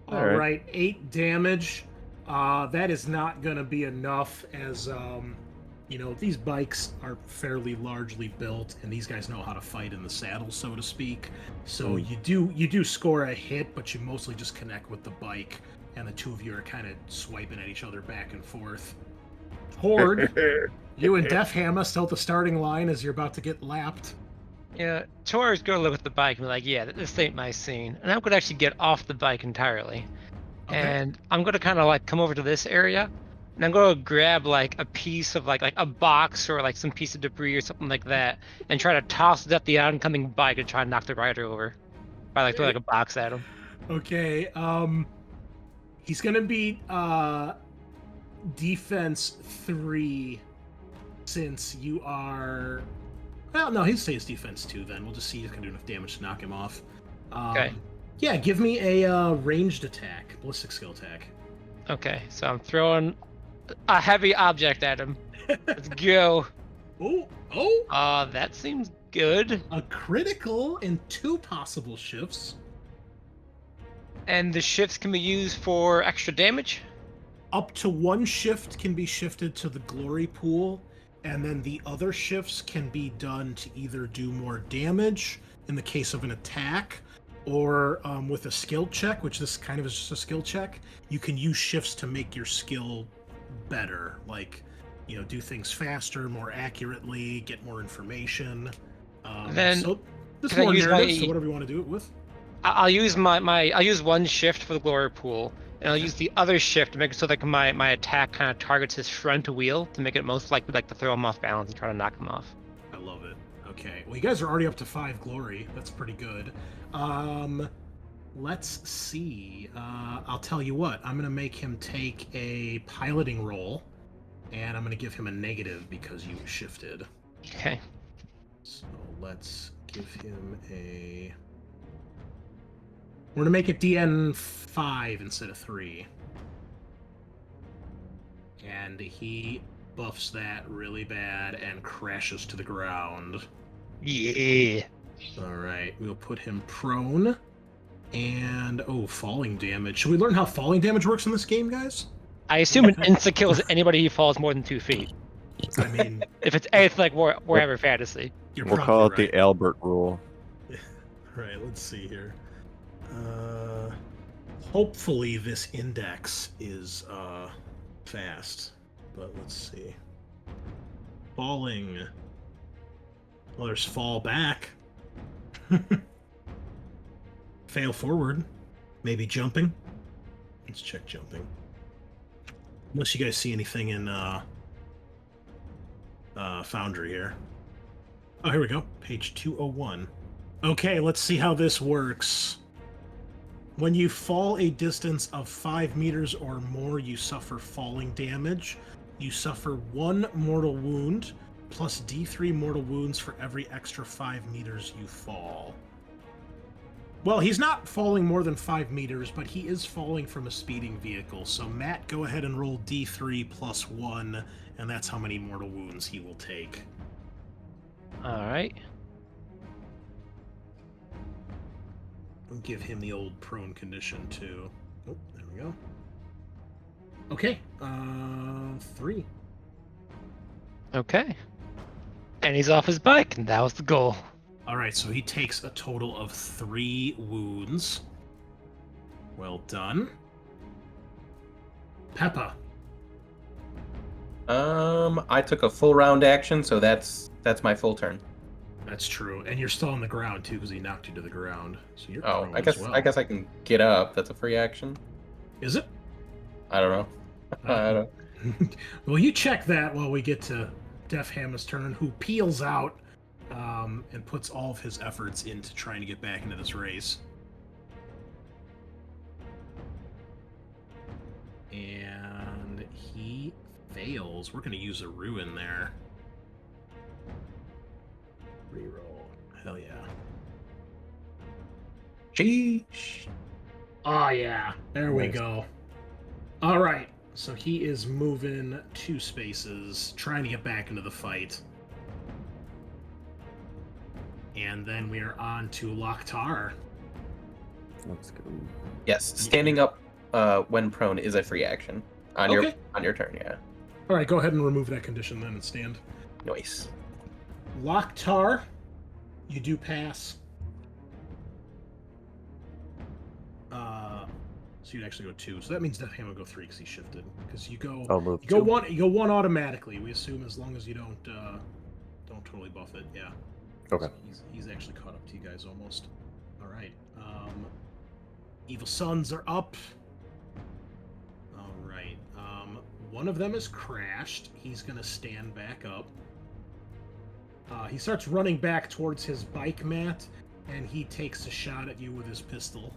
All alright. right, 8 damage. That is not going to be enough as, these bikes are fairly largely built, and these guys know how to fight in the saddle, so to speak. So you do score a hit, but you mostly just connect with the bike, and the two of you are kind of swiping at each other back and forth. Horde, you and Def Hammer still at the starting line as you're about to get lapped. Yeah, Tor's gonna look at the bike and be like, yeah, this ain't my scene. And I'm gonna actually get off the bike entirely. Okay. And I'm gonna kind of like come over to this area, and I'm gonna grab like a piece of like a box or like some piece of debris or something like that, and try to toss it at the oncoming bike and try and knock the rider over. By like throw like a box at him. Okay, he's gonna be defense 3 since you are. Well, no, he stays defense 2 then. We'll just see if he can do enough damage to knock him off. Okay. Yeah, give me a ranged attack, ballistic skill attack. Okay, so I'm throwing a heavy object at him. Let's go. Oh! That seems good. A critical and 2 possible shifts. And the shifts can be used for extra damage? Up to 1 shift can be shifted to the glory pool, and then the other shifts can be done to either do more damage in the case of an attack, or with a skill check, which this kind of is just a skill check. You can use shifts to make your skill better, like, do things faster, more accurately, get more information. Then so this is can I more use narrative, so my- whatever you want to do it with. I'll use I'll use 1 shift for the glory pool, and I'll use the other shift to make it so that my attack kind of targets his front wheel to make it most likely like to throw him off balance and try to knock him off. I love it. Okay, well, you guys are already up to 5 glory. That's pretty good. Let's see. I'll tell you what. I'm gonna make him take a piloting roll, and I'm gonna give him a negative because you shifted. Okay. So let's give him a. We're gonna make it DN 5 instead of 3. And he buffs that really bad and crashes to the ground. Yeah. Alright, we'll put him prone. And, falling damage. Should we learn how falling damage works in this game, guys? I assume it insta kills anybody who falls more than 2 feet. I mean, If it's anything like Warhammer Fantasy. you're We'll probably call it right. the Albert rule. Right, let's see here. Hopefully this index is fast, but let's see. Falling. Well, there's fall back. Fail forward. Maybe jumping. Let's check jumping. Unless you guys see anything in Foundry here. Oh, here we go. Page 201. Okay, let's see how this works. When you fall a distance of 5 meters or more, you suffer falling damage. You suffer 1 mortal wound, plus D3 mortal wounds for every extra 5 meters you fall. Well, he's not falling more than 5 meters, but he is falling from a speeding vehicle. So, Matt, go ahead and roll D3 plus 1, and that's how many mortal wounds he will take. All right. We'll give him the old prone condition, too. Oh, there we go. Okay, 3. Okay. And he's off his bike, and that was the goal. All right, so he takes a total of 3 wounds. Well done. Peppa. I took a full round action, so that's my full turn. That's true, and you're still on the ground too, because he knocked you to the ground. So you're Oh, prone I guess as well. I guess I can get up. That's a free action. Is it? I don't know. I don't. Well, you check that while we get to Def Hammer's turn, who peels out and puts all of his efforts into trying to get back into this race. And he fails. We're going to use a ruin there. Reroll. Hell yeah. Sheesh. Oh, yeah. There we Nice. go. All right. So he is moving 2 spaces, trying to get back into the fight. And then we are on to Loktar. Let's go. Yes, standing up when prone is a free action on Okay. your turn. Yeah. All right, go ahead and remove that condition then and stand. Nice. Loktar, you do pass. So you'd actually go 2. So that means Death Hammer go 3 because he shifted. Because you go, I'll move you go 2. 1, you go 1 automatically. We assume as long as you don't totally buff it. Yeah. Okay. So he's actually caught up to you guys almost. All right. Evil Sons are up. All right. One of them is crashed. He's gonna stand back up. He starts running back towards his bike, Matt, and he takes a shot at you with his pistol.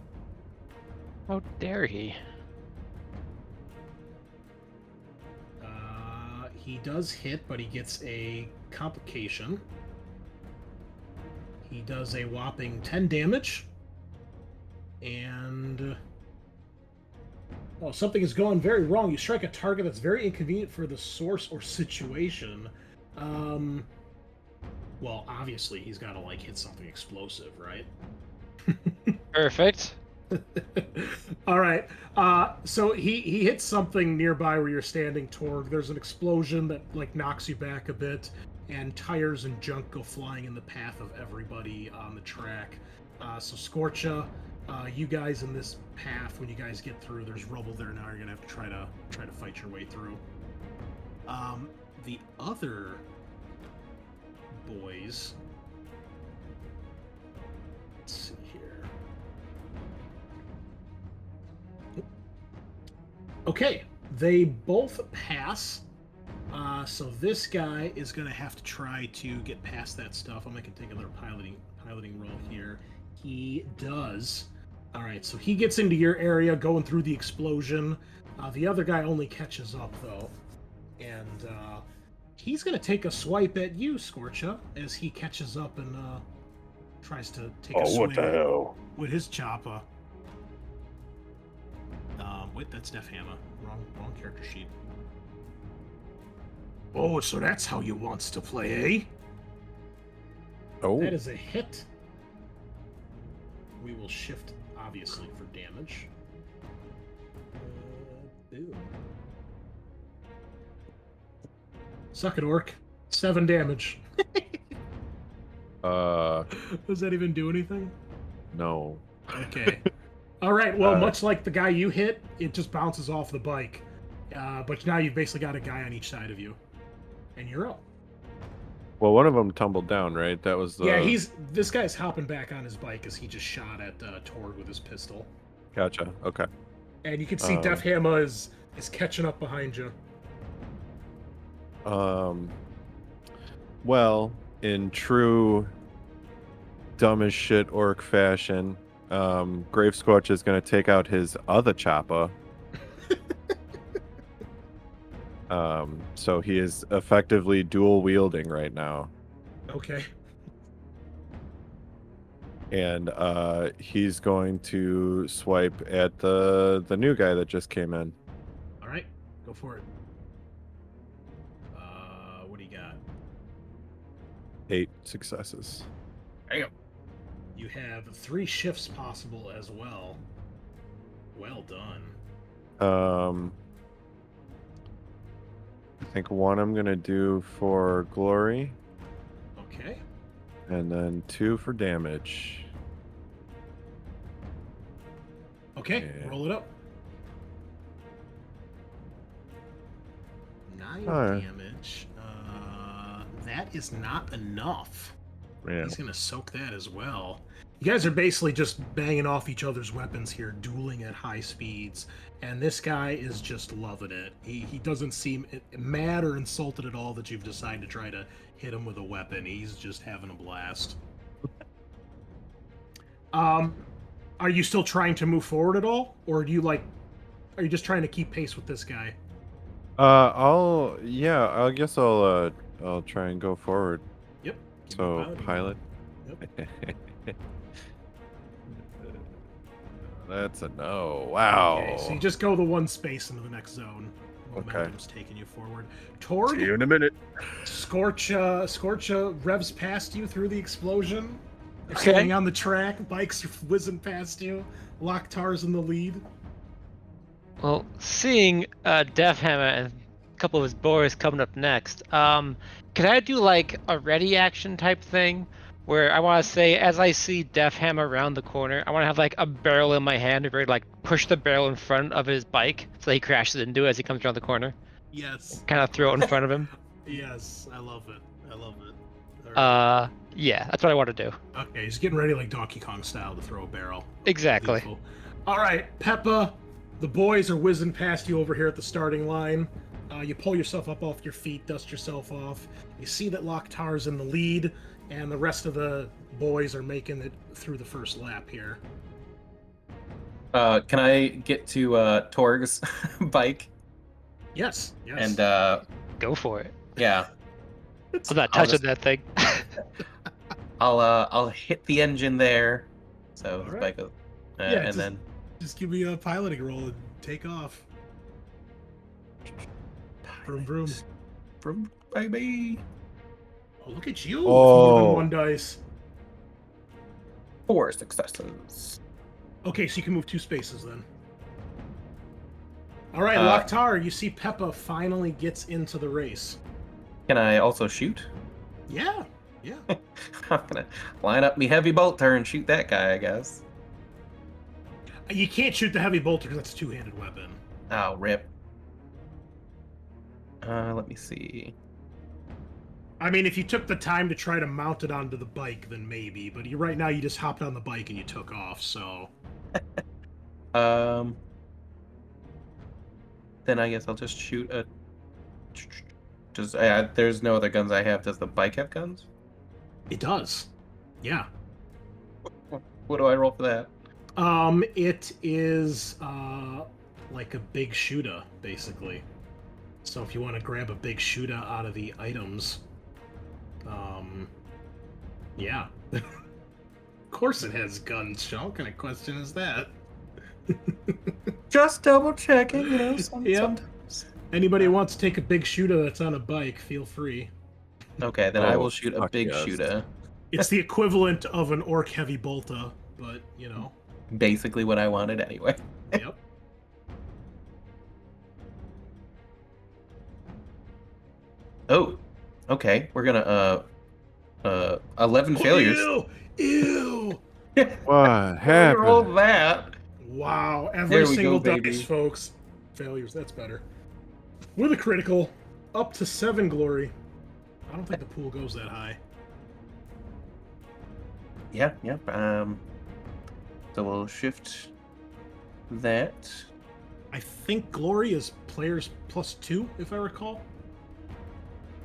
How dare he? He does hit, but he gets a complication. He does a whopping 10 damage. And... oh, something has gone very wrong. You strike a target that's very inconvenient for the source or situation. Well, obviously, he's got to, like, hit something explosive, right? Perfect. All right. So he hits something nearby where you're standing, Torg. There's an explosion that like knocks you back a bit, and tires and junk go flying in the path of everybody on the track. So Scorcha, you guys in this path, when you guys get through, there's rubble there now. You're gonna have to try to fight your way through. The other boys. Let's see here. Okay, they both pass. So this guy is going to have to try to get past that stuff. I'm going to take another piloting roll here. He does. All right, so he gets into your area going through the explosion. The other guy only catches up, though. And he's going to take a swipe at you, Scorcha, as he catches up and tries to take a Oh, swing what the hell? with his chopper. Wait, that's Def Hammer. Wrong character sheet. Oh, so that's how you wants to play, eh? Oh, That is a hit. We will shift, obviously, for damage. Boom. Suck it, Orc. 7 damage. Does that even do anything? no. Okay. All right, well, Uh, much like the guy you hit, it just bounces off the bike. But now you've basically got a guy on each side of you. And you're up. Well, one of them tumbled down, right? That was the. Yeah, this guy's hopping back on his bike as he just shot at Torg with his pistol. Gotcha. Okay. And you can see Um, Def Hammer is catching up behind you. Well, in true dumb as shit orc fashion, Grave Squatch is going to take out his other chopper. So he is effectively dual wielding right now. Okay. and he's going to swipe at the new guy that just came in. All right, go for it. What do you got? 8 successes. Damn. You have 3 shifts possible as well. Well done. I think 1 I'm gonna do for glory, Okay. and then 2 for damage. Okay, Yeah. roll it up. 9 Alright. damage. That is not enough. Yeah. He's gonna soak that as well. You guys are basically just banging off each other's weapons here, dueling at high speeds, and this guy is just loving it. He doesn't seem mad or insulted at all that you've decided to try to hit him with a weapon. He's just having a blast. Are you still trying to move forward at all, or are you just trying to keep pace with this guy? I guess I'll try and go forward. Yep. So pilot. Yep. That's a no. Wow. Okay, so you just go the 1 space into the next zone. Okay. Momentum's taking you forward. Toward See you in a minute. Scorch revs past you through the explosion. They're Okay. staying on the track. Bikes are whizzing past you. Locktar's in the lead. Well, seeing Deathhammer and a couple of his boys coming up next, could I do like a ready action type thing? Where I want to say, as I see Deathhammer around the corner, I want to have like a barrel in my hand, or like push the barrel in front of his bike so he crashes into it as he comes around the corner. Yes. Kind of throw it in front of him. Yes, I love it. I love it. All right. Yeah, that's what I want to do. Okay, he's getting ready like Donkey Kong style to throw a barrel. Exactly. Beautiful. All right, Peppa, the boys are whizzing past you over here at the starting line. You pull yourself up off your feet, dust yourself off. You see that Locktar's in the lead, and the rest of the boys are making it through the first lap here. Can I get to Torg's bike? Yes, yes. And Go for it. yeah, I'm not I'll touching just- that thing. I'll hit the engine there. So his Alright. bike goes, Yeah, and just- then Just give me a piloting roll and take off. Vroom, vroom. Vroom, baby. Oh, look at you with Oh. more than 1 dice. 4 successes. Okay, so you can move 2 spaces then. All right, Uh, Locktar, you see Peppa finally gets into the race. Can I also shoot? Yeah, yeah. I'm gonna line up me heavy bolter and shoot that guy, I guess. You can't shoot the heavy bolter because that's a 2-handed weapon. Oh, rip. Let me see. I mean, if you took the time to try to mount it onto the bike, then maybe. But right now, you just hopped on the bike and you took off. So Then I guess I'll just shoot a. Does there's no other guns I have. Does the bike have guns? it does. Yeah. What do I roll for that? It is like a big shooter, basically. So if you want to grab a big shooter out of the items, yeah. Of course it has guns, Sean. What kind of question is that? Just double checking, you know. Yep. Sometimes. Anybody who wants to take a big shooter that's on a bike, feel free. Okay, then I Oh, will shoot a fuck big yes. shooter. It's the equivalent of an orc heavy bolter, but you know. Basically what I wanted anyway. Yep. Oh, okay. We're gonna 11 failures. Ew! What Roll happened? that. Wow, There every we single go, dice, baby. folks. Failures, that's better. With a critical, up to 7 glory. I don't think the pool goes that high. Yeah, yep. So we'll shift that. I think glory is players +2, if I recall.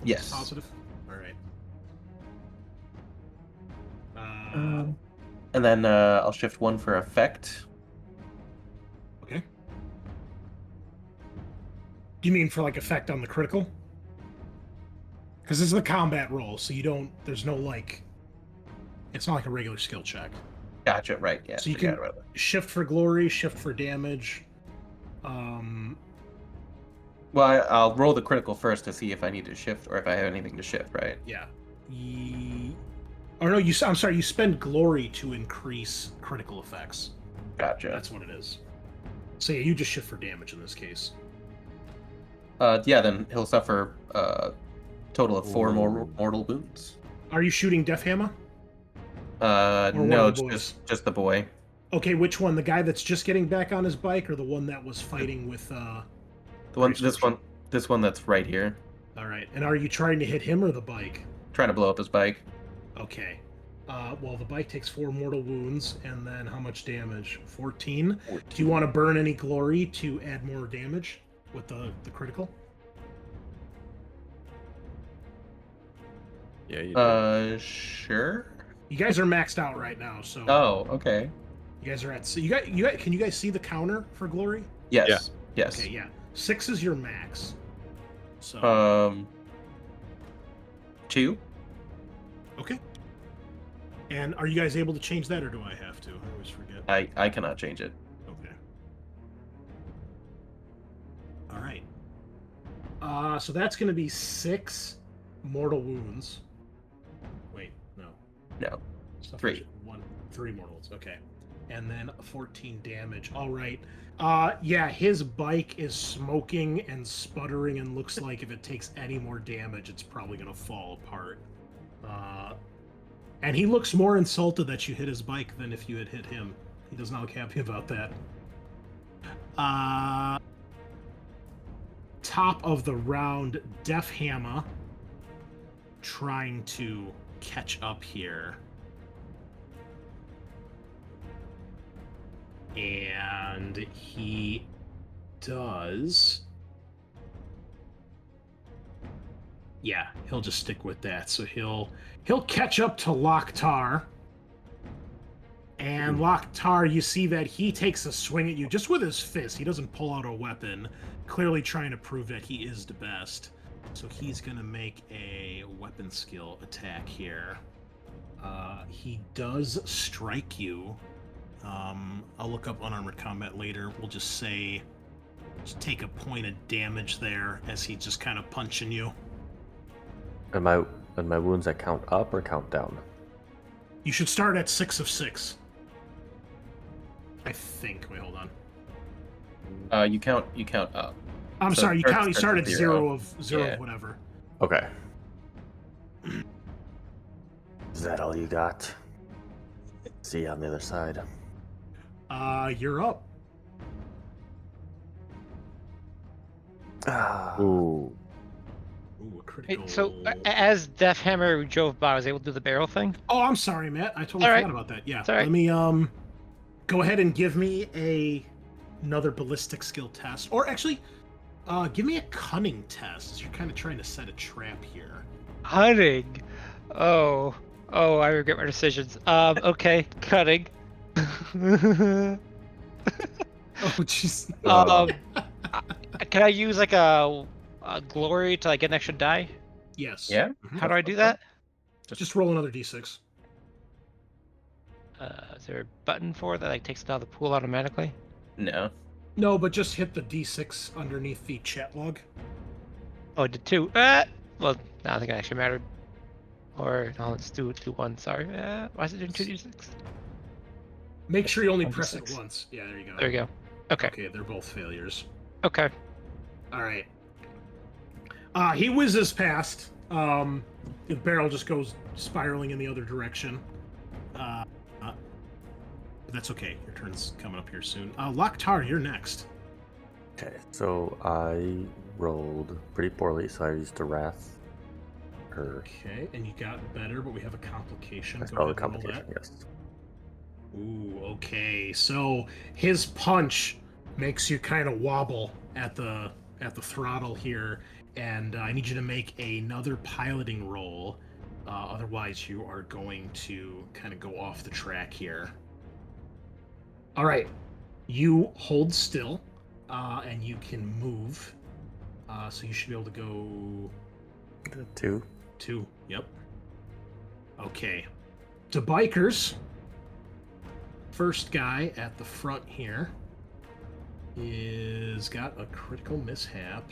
Yes. Positive. All right. And then I'll shift 1 for effect. Okay. Do you mean for like effect on the critical? Because this is a combat roll, so you don't. There's no like. It's not like a regular skill check. Gotcha. Right. Yeah. So you forgot can about that. shift for glory, shift for damage. Well, I'll roll the critical first to see if I need to shift or if I have anything to shift. Right. Yeah. Or no, I'm sorry. You spend glory to increase critical effects. Gotcha. That's what it is. So yeah, you just shift for damage in this case. Yeah. Then he'll suffer total of 4 more Ooh. mortal wounds. Are you shooting Death Hammer? one No, of the it's boys? just the boy. Okay, which one? The guy that's just getting back on his bike, or the one that was fighting with? The one. This one that's right here. All right. And are you trying to hit him or the bike? Trying to blow up his bike. Okay. Well, the bike takes 4 mortal wounds, and then how much damage? 14. Do you want to burn any glory to add more damage with the critical? Yeah, you do. Sure. You guys are maxed out right now, so Oh, okay. you guys are at. So can you guys see the counter for glory? Yes. Yeah. Yes. Okay, yeah. 6 is your max. So 2. okay. And are you guys able to change that, or do I have to? I always forget. I cannot change it. Okay. All right. So that's going to be 6 mortal wounds. Wait, no. No. Stuff 3. 3 mortal wounds. Okay. And then 14 damage. All right. Yeah, his bike is smoking and sputtering, and looks like if it takes any more damage, it's probably going to fall apart. And he looks more insulted that you hit his bike than if you had hit him. He does not look happy about that. Top of the round, Def Hammer trying to catch up here. And he does. Yeah, he'll just stick with that. So he'll catch up to Loktar. And Loktar, you see that he takes a swing at you just with his fist. He doesn't pull out a weapon, clearly trying to prove that he is the best. So he's going to make a weapon skill attack here. He does strike you. I'll look up unarmored combat later. We'll just say, just take a point of damage there as he's just kind of punching you. And my wounds that count up or count down? You should start at 6 of 6. I think. Wait, hold on. You count up. I'm So sorry. You starts start at at 0. 0 Yeah. of whatever. Okay. Is that all you got? See you on the other side. You're up. Ooh. Ooh, a critical. Hey, so as Death Hammer drove by, I was able to do the barrel thing. Oh, I'm sorry, Matt. I totally All right. forgot about that. Yeah. It's all right. Let me go ahead and give me another ballistic skill test, or actually, give me a cunning test. You're kind of trying to set a trap here. Cutting. Oh, I regret my decisions. Okay, cutting. Oh, jeez. Can I use like a glory to like get an extra die? Yes. Yeah. Mhm. How do I do that? Just roll another d6. Is there a button for it that like takes it out of the pool automatically? No. No, but just hit the d6 underneath the chat log. Oh, I did 2. Well, I don't think it actually mattered. Or no, let's do 1. Sorry. Why is it doing 2d6? Make sure you only 1d6. press it once. Yeah, there you go. There you go. Okay. Okay, they're both failures. Okay. All right. He whizzes past. The barrel just goes spiraling in the other direction. But that's okay. Your turn's coming up here soon. Loktar, you're next. Okay, so I rolled pretty poorly, so I used a wrath. Okay, and you got better, but we have a complication. That's Go probably ahead and roll complication, that. yes. Ooh, okay. So his punch makes you kind of wobble at the throttle here, and I need you to make another piloting roll. Otherwise, you are going to kind of go off the track here. All right. You hold still, and you can move. So you should be able to go 2. 2. Yep. Okay. To bikers. first guy at the front here is got a critical mishap.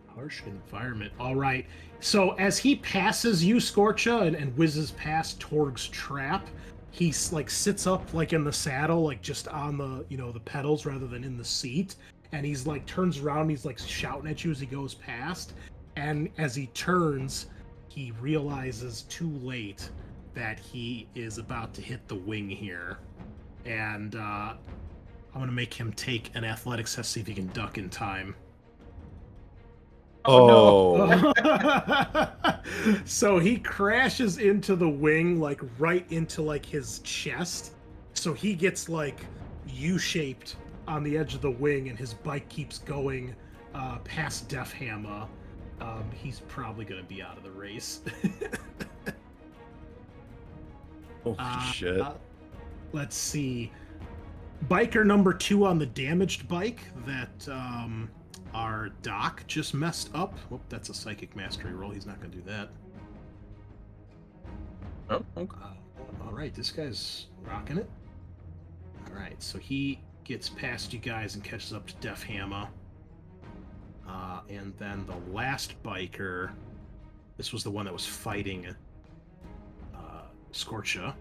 Harsh environment. All right. So as he passes you, Scorcha, and whizzes past Torg's trap, he's like sits up like in the saddle, like just on the the pedals rather than in the seat, and he's like turns around, and he's like shouting at you as he goes past, and as he turns, he realizes too late that he is about to hit the wing here, and I'm gonna make him take an athletics test, see if he can duck in time. Oh, No. So he crashes into the wing, like right into like his chest. So he gets like U-shaped on the edge of the wing, and his bike keeps going past Def Hammer. He's probably gonna be out of the race. holy shit. Let's see. Biker number 2 on the damaged bike that our Doc just messed up. Whoop, that's a psychic mastery roll. He's not going to do that. Oh, okay. All right, this guy's rocking it. All right, so he gets past you guys and catches up to Def Hammer. And then the last biker, this was the one that was fighting Scorcha.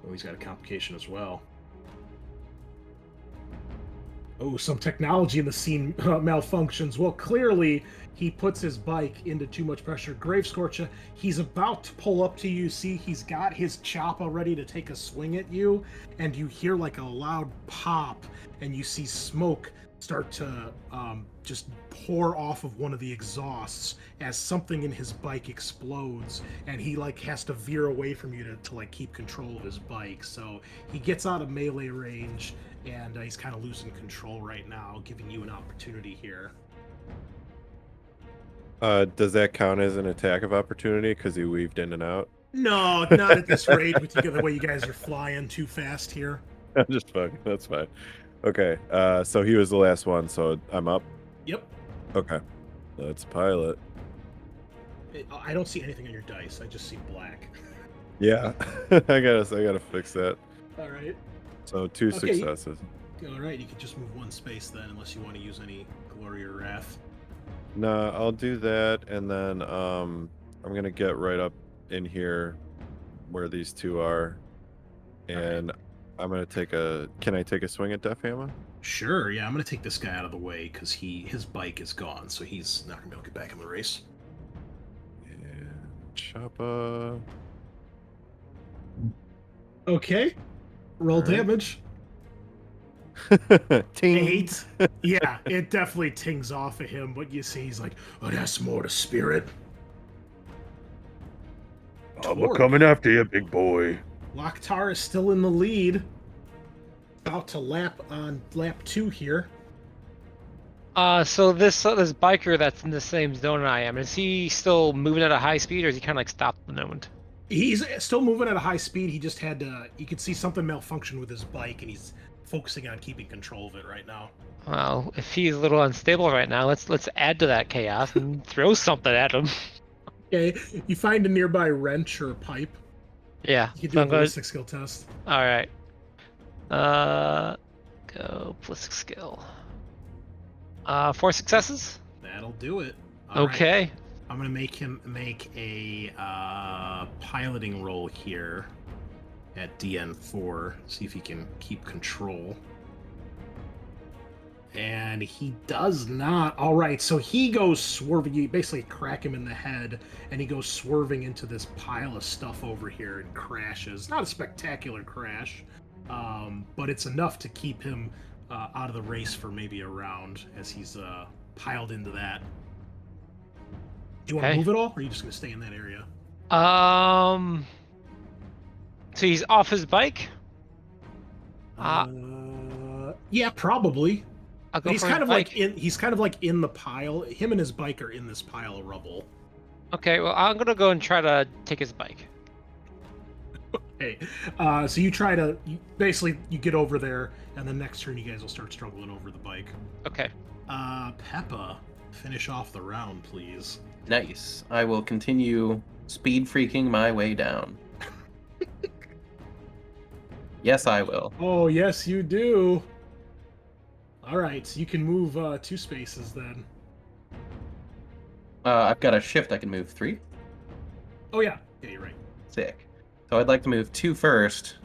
Oh, he's got a complication as well. Oh, some technology in the scene malfunctions. Well, clearly he puts his bike into too much pressure. Grave Scorcha, he's about to pull up to you. See, he's got his choppa ready to take a swing at you, and you hear like a loud pop, and you see smoke start to just pour off of one of the exhausts as something in his bike explodes, and he like has to veer away from you to like keep control of his bike. So he gets out of melee range, and he's kind of losing control right now, giving you an opportunity here. Does that count as an attack of opportunity because he weaved in and out? No, not at this rate with the way you guys are flying too fast here. I'm just fucking. That's fine. Okay. So he was the last one, so I'm up. Yep. Okay. Let's pilot. I don't see anything on your dice. I just see black. Yeah. I gotta fix that. All right. So 2 Okay. successes. All right. You can just move one space then, unless you want to use any glory or wrath. No, I'll do that, and then I'm gonna get right up in here where these two are, and I'm gonna take a. Can I take a swing at Def Hammer? Sure. Yeah, I'm gonna take this guy out of the way because his bike is gone, so he's not gonna be able to get back in the race. And Choppa. Okay. Roll All right. damage. Ting. 8. Yeah, it definitely tings off of him, but you see he's like, oh, that's more to spirit. I'm coming after you, big boy. Loktar is still in the lead. About to lap 2 here. So this biker that's in the same zone I am, is he still moving at a high speed, or is he kind of like stopped at the moment? He's still moving at a high speed. He just had to. You could see something malfunction with his bike, and he's focusing on keeping control of it right now. Well, if he's a little unstable right now, let's add to that chaos and throw something at him. Okay, you find a nearby wrench or a pipe. Yeah. You can do so a I'm gonna- ballistic skill test. All right. Go ballistic skill. 4 successes. That'll do it. All right. Okay. I'm gonna make him make a piloting roll here at DN4. See if he can keep control. And he does not. All right, so he goes swerving. You basically crack him in the head, and he goes swerving into this pile of stuff over here and crashes. Not a spectacular crash, but it's enough to keep him out of the race for maybe a round as he's piled into that. Do you want to Okay. move at all, or are you just going to stay in that area? So he's off his bike. Yeah, probably. I'll go He's for kind his of bike. like in the pile. Him and his bike are in this pile of rubble. Okay, well I'm gonna go and try to take his bike. Hey, so you try to basically you get over there, and the next turn you guys will start struggling over the bike. Okay. Peppa, finish off the round, please. Nice. I will continue speed freaking my way down. Yes, I will. Oh, yes, you do. All right, so you can move 2 spaces then. I've got a shift. I can move 3. Oh, yeah. Yeah, you're right. Sick. So I'd like to move 2 first.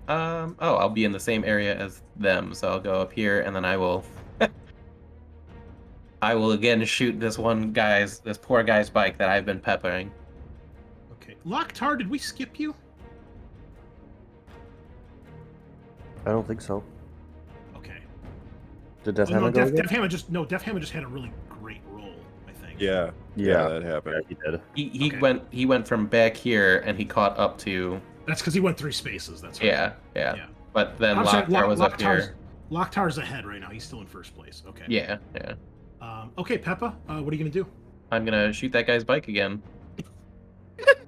Oh, I'll be in the same area as them, so I'll go up here, and then I will... I will again shoot this poor guy's bike that I've been peppering. Okay. Locktar, did we skip you? I don't think so. Okay. Did Death Oh, no, Hammer go again? Def Hammer just had a really great roll, I think. Yeah, Yeah. that Yeah, happened. he did. He Okay. went from back here, and he caught up to... That's because he went 3 spaces. That's right. Yeah. Yeah. But then I'm sorry, Locktar was up here. Locktar's ahead right now. He's still in first place. Okay. Yeah. Okay, Peppa, what are you gonna do? I'm gonna shoot that guy's bike again.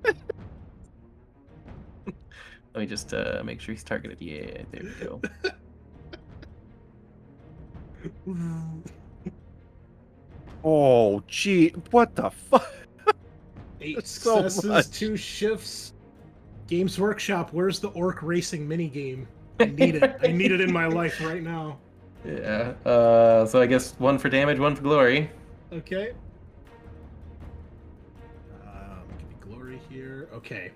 Let me just make sure he's targeted. Yeah, there we go. Oh, gee, what the fuck? 8 That's so successes, much. 2 shifts. Games Workshop, where's the orc racing minigame? I need it. I need it in my life right now. Yeah. So I guess 1 for damage, 1 for glory. Okay. Give me glory here. Okay.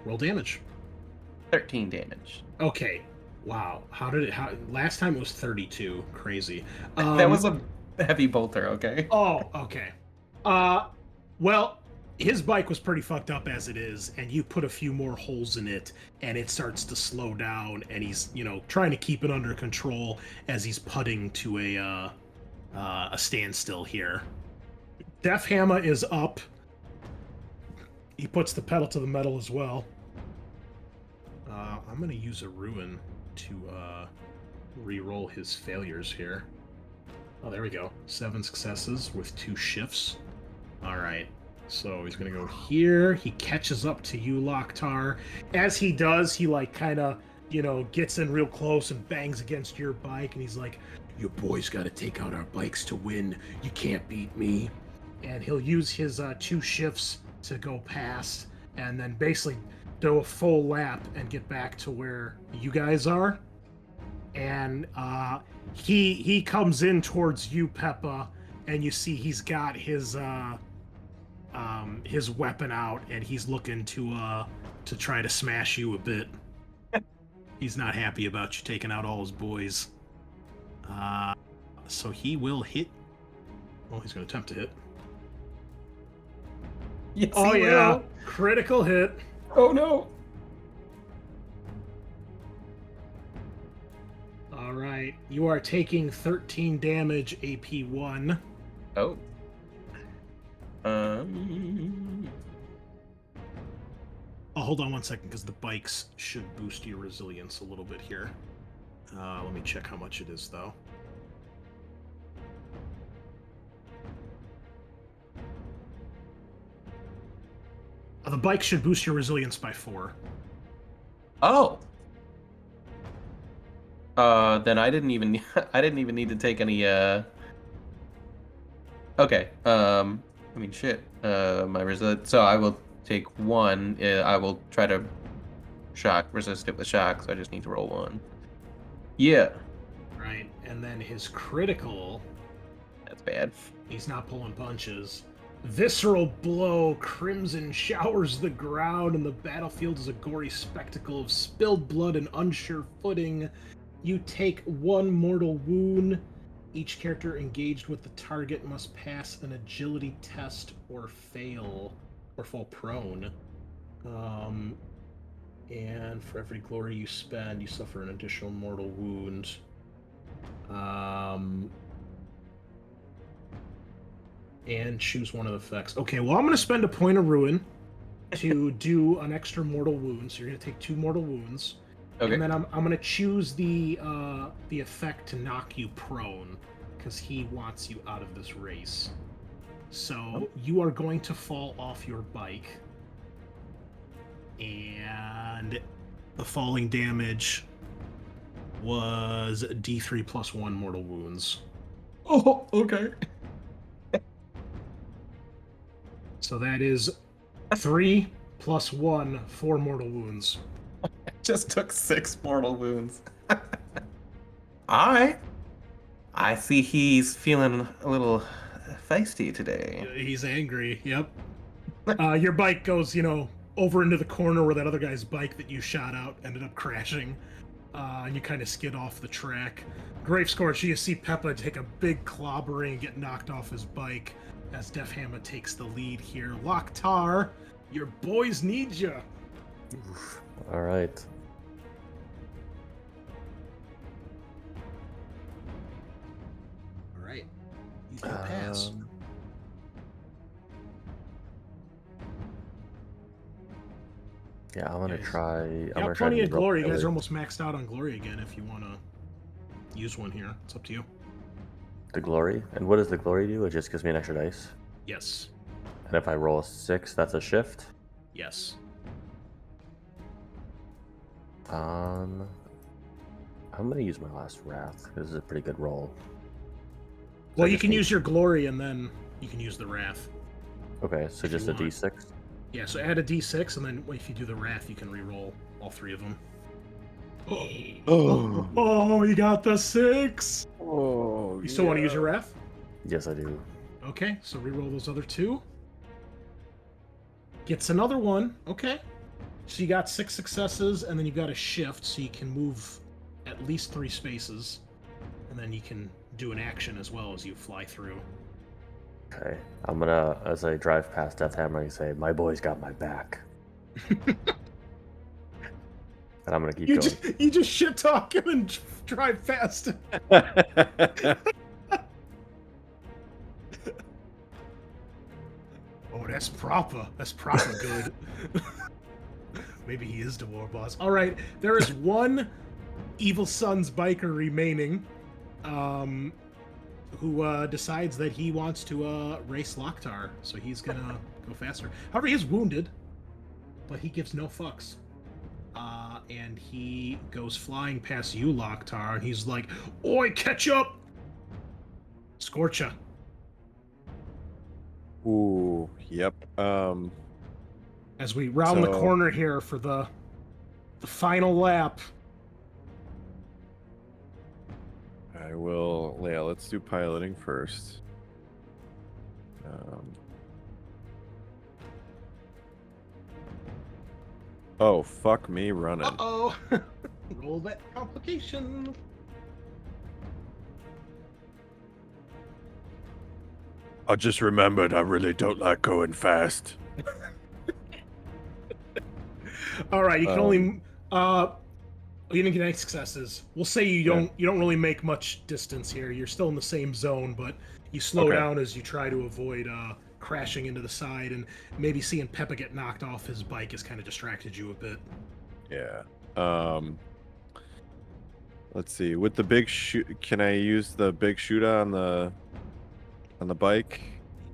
Roll damage. 13 damage. Okay. Wow. Last time it was 32. Crazy. That was a heavy bolter, okay? Oh, okay. Well, his bike was pretty fucked up as it is, and you put a few more holes in it, and it starts to slow down, and he's, trying to keep it under control as he's putting to a standstill here. Def Hammer is up. He puts the pedal to the metal as well. I'm gonna use a ruin to re-roll his failures here. Oh, there we go. 7 successes with 2 shifts. All right. So he's gonna go here. He catches up to you, Locktar. As he does, he kind of, gets in real close and bangs against your bike, and he's like, "Your boys got to take out our bikes to win. You can't beat me." And he'll use his 2 shifts to go past, and then basically do a full lap and get back to where you guys are. And he comes in towards you, Peppa, and you see he's got his weapon out, and he's looking to try to smash you a bit. He's not happy about you taking out all his boys. So he will hit. Well, he's going to attempt to hit. Yes, Oh he yeah, will. critical hit. Oh no. All right, you are taking 13 damage, AP 1. Oh. Oh, hold on 1 second, because the bikes should boost your resilience a little bit here. Let me check how much it is, though. The bike should boost your resilience by 4. Oh. Then I didn't even need to take any Okay. I mean shit. My resist, so I will take 1. I will try to resist it with shock, so I just need to roll 1. Yeah. Right, and then his critical, That's bad. he's not pulling punches. Visceral blow, crimson showers the ground, and the battlefield is a gory spectacle of spilled blood and unsure footing. You take 1 mortal wound. Each character engaged with the target must pass an agility test or fail, or fall prone. And for every glory you spend, you suffer an additional mortal wound. And choose one of the effects. Okay, well, I'm going to spend a point of ruin to do an extra mortal wound. So you're going to take 2 mortal wounds. Okay. And then I'm going to choose the effect to knock you prone, because he wants you out of this race. So you are going to fall off your bike. And the falling damage was D3 plus 1 mortal wounds. Oh, okay. So that is 3 plus 1, 4 mortal wounds. Just took 6 mortal wounds. Alright. I see he's feeling a little feisty today. He's angry. Yep. Your bike goes, over into the corner where that other guy's bike that you shot out ended up crashing. And you kind of skid off the track. Gravescorch, you see Peppa take a big clobbering and get knocked off his bike as Def Hammer takes the lead here. Loktar, your boys need you. All right. All right. He's gonna pass. Yeah, I'm gonna try. I'm You gonna got try plenty to of use rope glory. You guys failure. are almost maxed out on glory again if you want to use one here. It's up to you. The glory, and what does the glory do? It just gives me an extra dice. Yes. And if I roll a 6, that's a shift. Yes. I'm gonna use my last wrath. This is a pretty good roll. Well, I you just can need- use your glory and then you can use the wrath. Okay, so if just you a want. D6. Yeah, so add a d6 and then if you do the wrath, you can re-roll all 3 of them. Oh, you got the 6. Oh, You still want to use your wrath? Yes, I do. Okay, so re-roll those other 2. Gets another 1. Okay. So you got 6 successes, and then you've got a shift, so you can move at least 3 spaces. And then you can do an action as well as you fly through. Okay, I'm gonna, as I drive past Death Hammer, I say, "My boy's got my back," and I'm gonna keep going. You just shit talk him and drive fast. Oh, that's proper. That's proper good. Maybe he is the war boss. All right, there is one Evil Sun's biker remaining, who decides that he wants to race Loktar, so he's gonna go faster. However, he is wounded, but he gives no fucks. And he goes flying past you, Loktar, and he's like, "Oi, catch up!" Scorcha. Ooh, yep. As we round the So- corner here for the final lap. I will. Yeah, let's do piloting first. Oh, fuck me running. Uh-oh. Roll that complication. I just remembered I really don't like going fast. All right, you can Um, only you didn't get any successes. We'll say you don't really make much distance here. You're still in the same zone, but you slow Okay. down as you try to avoid crashing into the side, and maybe seeing Peppa get knocked off his bike has kind of distracted you a bit. Yeah. Let's see. With the big shoot, can I use the big shooter on the bike?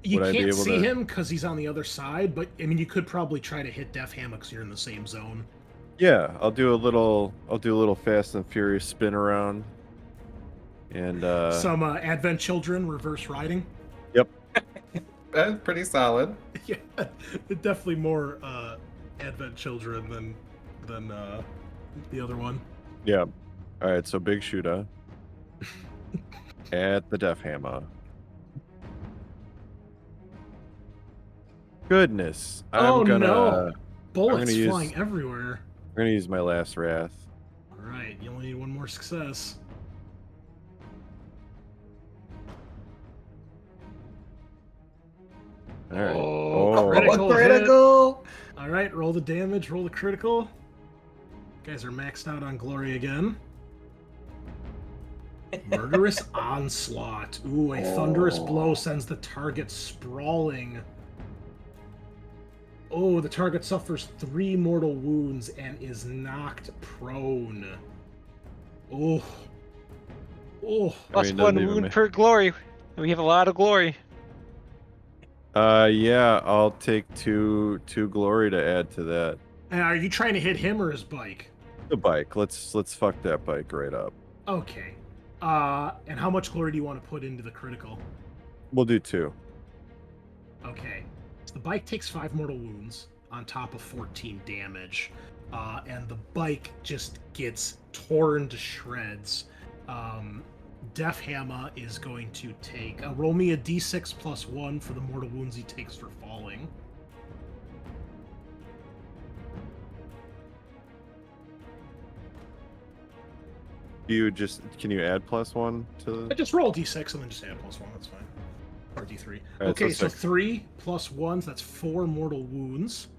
You Would I be can't able see to- him because he's on the other side, but I mean, you could probably try to hit Def Hammer because you're in the same zone. Yeah, I'll do a little Fast and Furious spin around. And Some Advent Children reverse riding. That's pretty solid. Yeah, definitely more Advent Children than the other one. yeah. All right, so big shooter at the Def Hammer. Goodness, Oh, I'm gonna no. Bullets use- flying everywhere. I'm gonna use my last wrath. All right, you only need one more success. All right. Oh, critical hit. Critical! All right, roll the damage, roll the critical. Guys are maxed out on glory again. Murderous onslaught. Ooh, a thunderous blow sends the target sprawling. Oh, the target suffers 3 mortal wounds and is knocked prone. Oh. Oh. Plus mean, doesn't one even wound ma- per glory. We have a lot of glory. Yeah, I'll take two glory to add to that. And are you trying to hit him or his bike? The bike. Let's fuck that bike right up. Okay. And how much glory do you want to put into the critical? We'll do 2. Okay. So the bike takes 5 mortal wounds on top of 14 damage. and the bike just gets torn to shreds. Def Hammer is going to take... roll me a d6 plus 1 for the mortal wounds he takes for falling. Can you add +1 to? Just roll d6 and then just add +1, that's fine. Or d3. Right, Okay, so so 3 plus 1, that's 4 mortal wounds.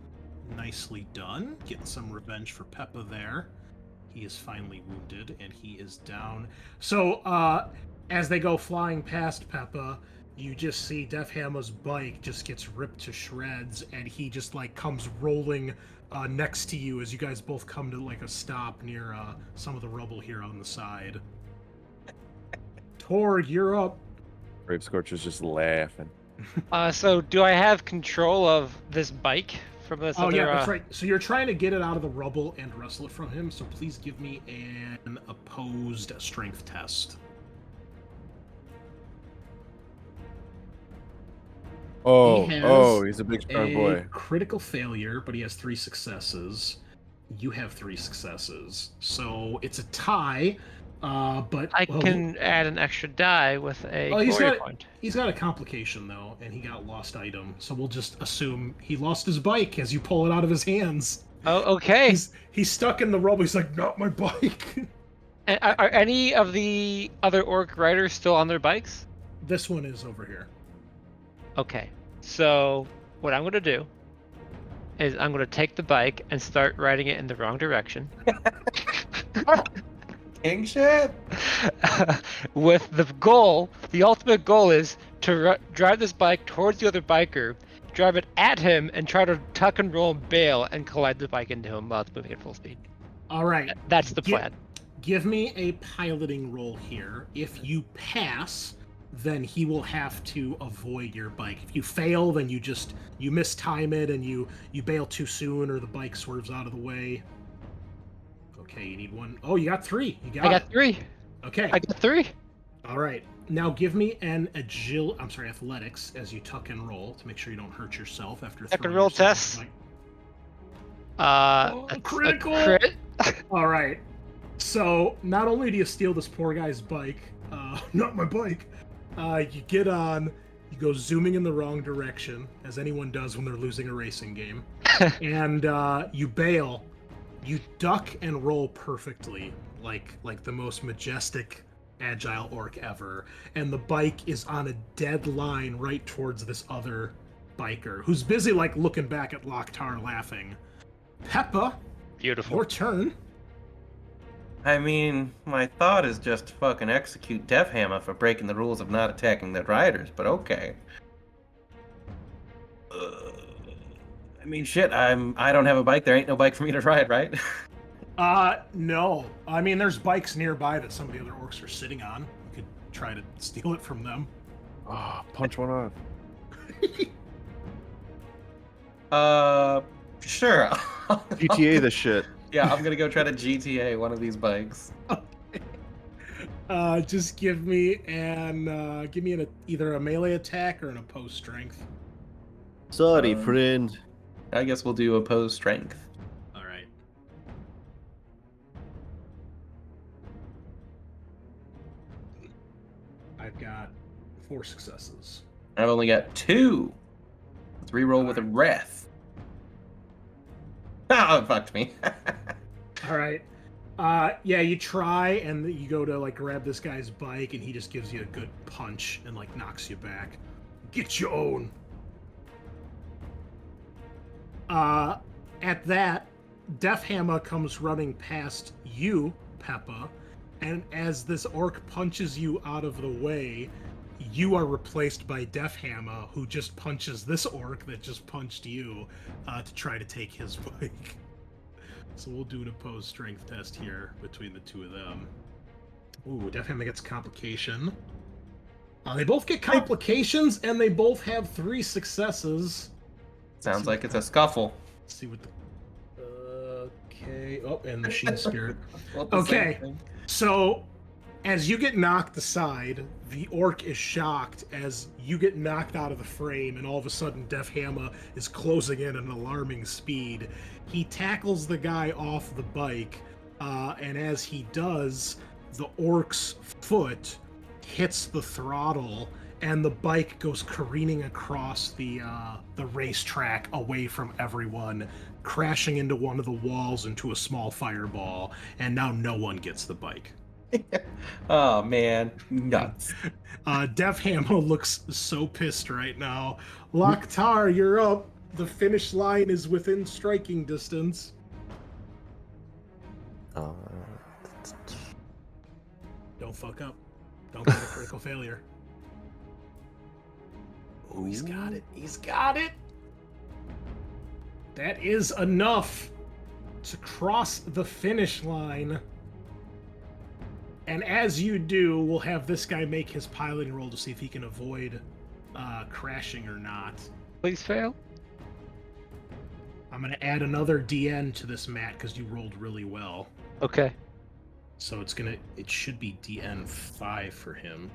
Nicely done. Getting some revenge for Peppa there. He is finally wounded, and he is down. So, as they go flying past Peppa, you just see Def Hammer's bike just gets ripped to shreds, and he just, like, comes rolling next to you as you guys both come to, like, a stop near some of the rubble here on the side. Torg, you're up. Brave Scorcher's just laughing. So do I have control of this bike from this other... Yeah, that's right. So you're trying to get it out of the rubble and wrestle it from him, so please give me an opposed strength test. He's a big strong boy. Critical failure, but he has 3 successes. You have 3 successes. So it's a tie, but... I can add an extra die with a glory point. He's got a complication, though, and he got lost item. So we'll just assume he lost his bike as you pull it out of his hands. Oh, okay. He's stuck in the rubble. He's like, not my bike. Are any of the other orc riders still on their bikes? This one is over here. Okay, so what I'm going to do is I'm going to take the bike and start riding it in the wrong direction. King shit? With the ultimate goal is to drive this bike towards the other biker, drive it at him, and try to tuck and roll and bail and collide the bike into him while it's moving at full speed. All right. That's the plan. Give me a piloting roll here. If you pass, then he will have to avoid your bike. If you fail, then you mistime it and you bail too soon, or the bike swerves out of the way. Okay, you need 1. Oh, you got 3. I got 3. Okay. I got 3. All right. Now give me an athletics as you tuck and roll to make sure you don't hurt yourself after Tuck and throwing roll yourself test. off the bike. Critical. Crit. All right. So not only do you steal this poor guy's bike, not my bike. You get on, you go zooming in the wrong direction, as anyone does when they're losing a racing game, and you bail. You duck and roll perfectly, like the most majestic, agile orc ever, and the bike is on a dead line right towards this other biker, who's busy, like, looking back at Lokhtar laughing. Peppa, Beautiful. your turn. I mean, my thought is just to fucking execute Def Hammer for breaking the rules of not attacking the riders, but okay. I mean, shit, I don't have a bike. There ain't no bike for me to ride, right? No. I mean, there's bikes nearby that some of the other orcs are sitting on. You could try to steal it from them. Punch one off. Sure. GTA the shit. Yeah, I'm gonna go try to GTA one of these bikes. Just give me either a melee attack or an opposed strength. Sorry, friend. I guess we'll do opposed strength. All right. I've got 4 successes. I've only got 2. Let's reroll with a wrath. Oh, it fucked me. All right. Yeah, you try and you go to, like, grab this guy's bike, and he just gives you a good punch and, like, knocks you back. Get your own. At that, Def Hammer comes running past you, Peppa, and as this orc punches you out of the way, you are replaced by Def Hammer, who just punches this orc that just punched you to try to take his bike. So we'll do an opposed strength test here between the two of them. Ooh, Def Hammer gets complication. They both get complications, and they both have 3 successes. Sounds like it's a scuffle. Let's see what the... Okay. Oh, and Machine Spirit. Well, the same Okay. thing. So, As you get knocked aside, the orc is shocked as you get knocked out of the frame, and all of a sudden Def Hammer is closing in at an alarming speed. He tackles the guy off the bike, and as he does, the orc's foot hits the throttle, and the bike goes careening across the racetrack away from everyone, crashing into one of the walls into a small fireball, and now no one gets the bike. Oh man, nuts. Def Hammer looks so pissed right now. Loktar, you're up. The finish line is within striking distance. Don't fuck up. Don't get a critical failure. Oh, he's got it. He's got it. That is enough to cross the finish line. And as you do, we'll have this guy make his piloting roll to see if he can avoid crashing or not. Please fail. I'm going to add another DN to this, Matt, because you rolled really well. Okay. So it should be DN5 for him.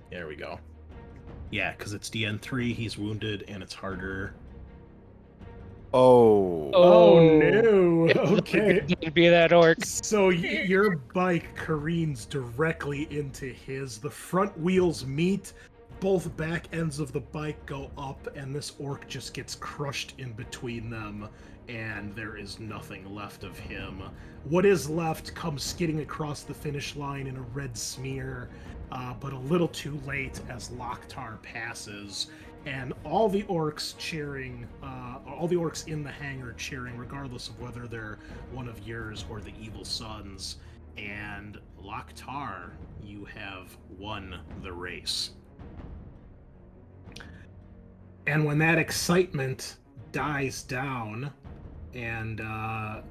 There we go. Yeah, because it's DN3, he's wounded, and it's harder. Oh. Oh no. Okay. It'd be that orc. So your bike careens directly into his. The front wheels meet, both back ends of the bike go up, and this orc just gets crushed in between them, and there is nothing left of him. What is left comes skidding across the finish line in a red smear, but a little too late as Loktar passes. And all the orcs cheering, all the orcs in the hangar cheering, regardless of whether they're one of yours or the evil sons. And Loktar, you have won the race. And when that excitement dies down and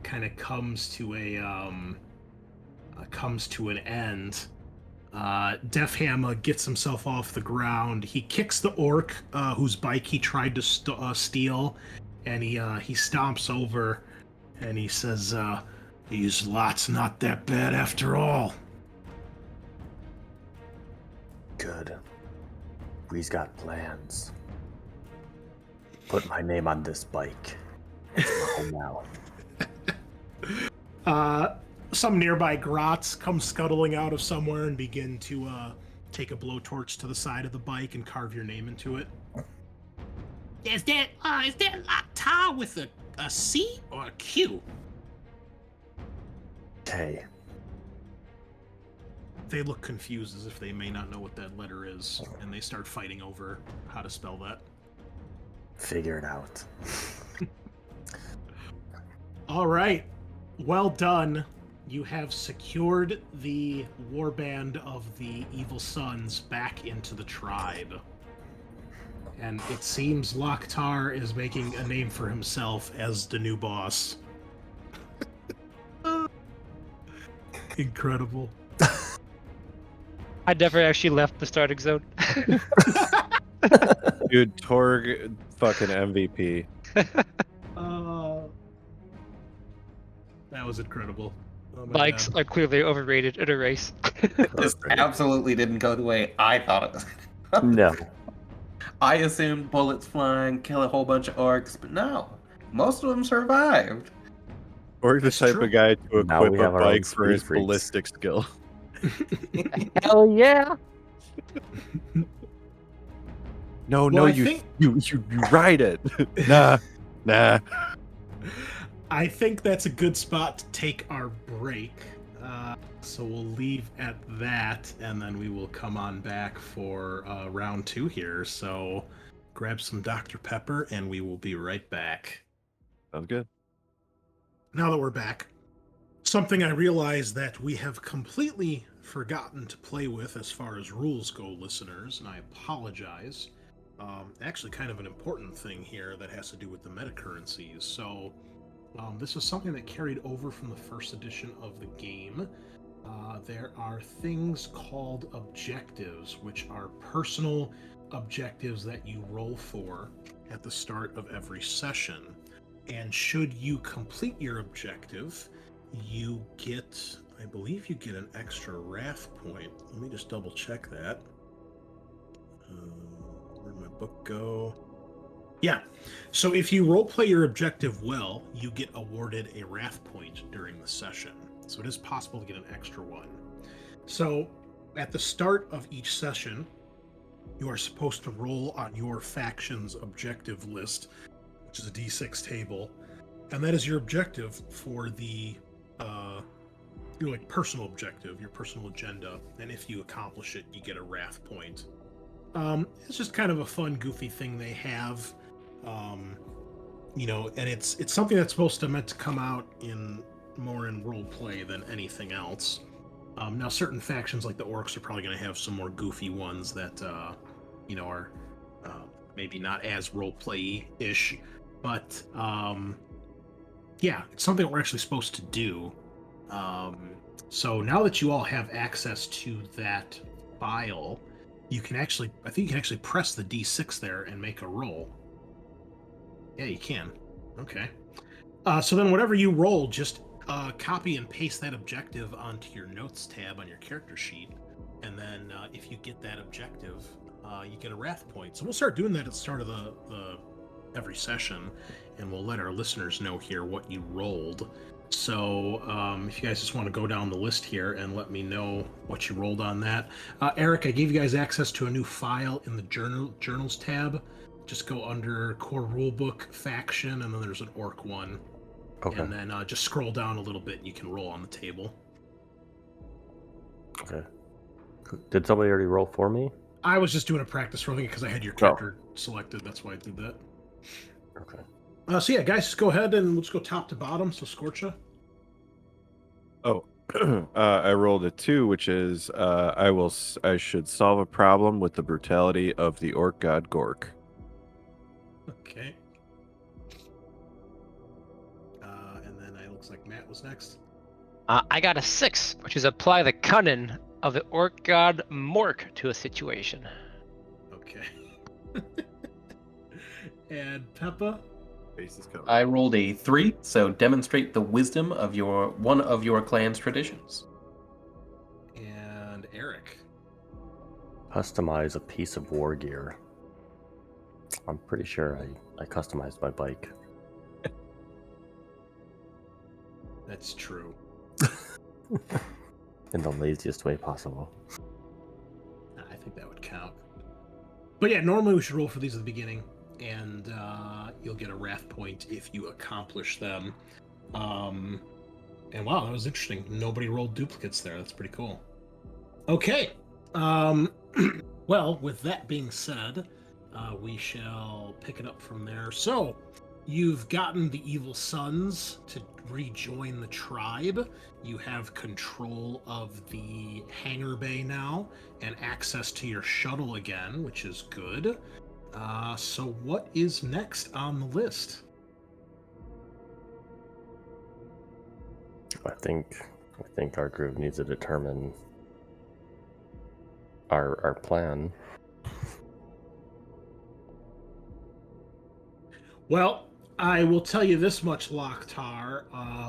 kind of comes to an end, Def Hammer gets himself off the ground. He kicks the orc whose bike he tried to steal, and he stomps over, and he says, "These lots not that bad after all." Good. We's got plans. Put my name on this bike. It's my home now. Some nearby grots come scuttling out of somewhere and begin to take a blowtorch to the side of the bike and carve your name into it. Is that Loktar with a C or a Q? K. They look confused as if they may not know what that letter is, and they start fighting over how to spell that. Figure it out. All right. Well done. You have secured the warband of the Evil Sons back into the tribe. And it seems Loktar is making a name for himself as the new boss. Incredible. I never actually left the starting zone. Dude, Torg, fucking MVP. That was incredible. Oh my Bikes God. are clearly overrated in a race. This absolutely didn't go the way I thought it was. No. I assumed bullets flying, kill a whole bunch of orcs, but no. Most of them survived. Torg, the It's type true. of guy to Now we equip a have our own bike for his speed freaks. ballistic skill. Hell yeah! No, Well, I you think- you ride it. Nah. I think that's a good spot to take our break. So we'll leave at that, and then we will come on back for round 2 here. So grab some Dr. Pepper, and we will be right back. Sounds good. Now that we're back, something I realize that we have completely forgotten to play with as far as rules go, listeners, and I apologize. Actually, kind of an important thing here that has to do with the meta currencies. So this is something that carried over from the first edition of the game. There are things called objectives, which are personal objectives that you roll for at the start of every session. And should you complete your objective, you get I believe you get an extra wrath point. Let me just double check that. Where'd my book go? Yeah. So if you roleplay your objective well, you get awarded a wrath point during the session. So it is possible to get an extra one. So at the start of each session, you are supposed to roll on your faction's objective list, which is a D6 table, and that is your objective for the your like personal objective, your personal agenda. And if you accomplish it, you get a wrath point. It's just kind of a fun, goofy thing they have, you know, and it's something that's meant to come out more in role play than anything else. Now, certain factions like the orcs are probably going to have some more goofy ones that, you know, are maybe not as role play-ish, but yeah, it's something we're actually supposed to do. So now that you all have access to that file, I think you can actually press the D6 there and make a roll. Yeah, you can. Okay. So then whatever you roll, just copy and paste that objective onto your notes tab on your character sheet. And then if you get that objective, you get a wrath point. So we'll start doing that at the start of the every session, and we'll let our listeners know here what you rolled. So if you guys just want to go down the list here and let me know what you rolled on that. Eric, I gave you guys access to a new file in the journals tab. Just go under core rulebook faction, and then there's an orc one. Okay. And then just scroll down a little bit and you can roll on the table. Okay. Did somebody already roll for me? I was just doing a practice rolling because I had your character selected. That's why I did that. Okay. So yeah, guys, just go ahead and let's go top to bottom. So Scorcha. Oh, I rolled a 2, which is I should solve a problem with the brutality of the orc god Gork. Okay. And then it looks like Matt was next. I got a 6, which is apply the cunning of the orc god Mork to a situation. Okay. And Peppa. Faces covered. I rolled a 3, so demonstrate the wisdom of one of your clan's traditions. And Eric. Customize a piece of war gear. I'm pretty sure I customized my bike. That's true. In the laziest way possible. I think that would count. But yeah, normally we should roll for these at the beginning, and you'll get a wrath point if you accomplish them. And wow, that was interesting. Nobody rolled duplicates there. That's pretty cool. Okay. Well, with that being said, we shall pick it up from there. So, you've gotten the evil sons to rejoin the tribe. You have control of the hangar bay now and access to your shuttle again, which is good. So what is next on the list? I think our group needs to determine our plan. Well, I will tell you this much, Lokhtar.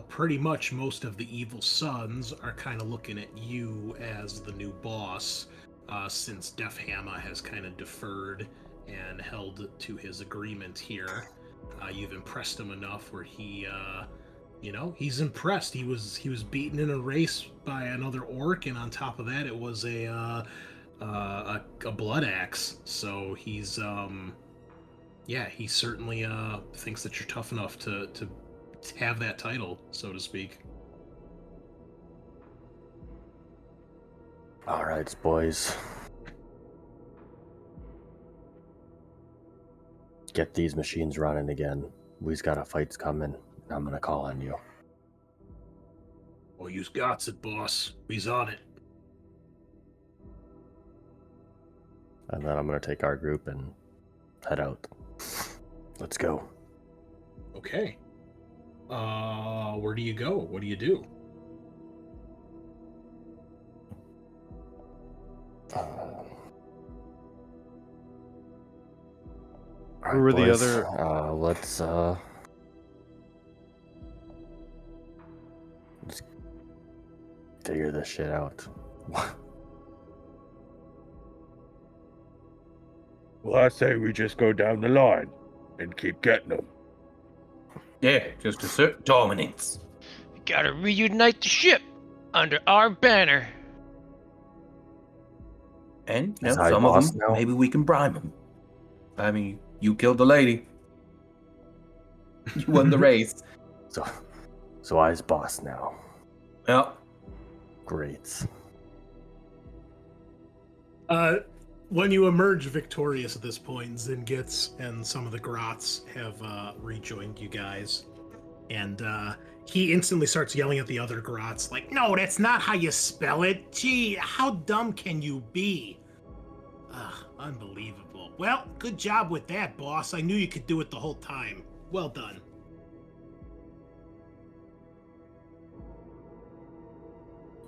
Pretty much most of the evil sons are kind of looking at you as the new boss, since Def Hamma has kind of deferred and held to his agreement here. You've impressed him enough where he, he's impressed. He was beaten in a race by another orc, and on top of that, it was a blood axe. So he's he certainly thinks that you're tough enough to have that title, so to speak. All right, boys. Get these machines running again. We've got a fight's coming. I'm gonna call on you. Well, you's got it, boss. We's on it. And then I'm gonna take our group and head out. Let's go. Okay. Where do you go? What do you do? Who were the other? Let's figure this shit out. Well, I say we just go down the line and keep getting them. Yeah, just assert dominance. We gotta reunite the ship under our banner. And, Is I some of boss them, now? maybe we can bribe them. I mean, you killed the lady. You won the race. So I's boss now. Well, Great. When you emerge victorious at this point, Zingitz and some of the Grots have rejoined you guys. And he instantly starts yelling at the other Grots, like, no, that's not how you spell it. Gee, how dumb can you be? Unbelievable. Well, good job with that, boss. I knew you could do it the whole time. Well done.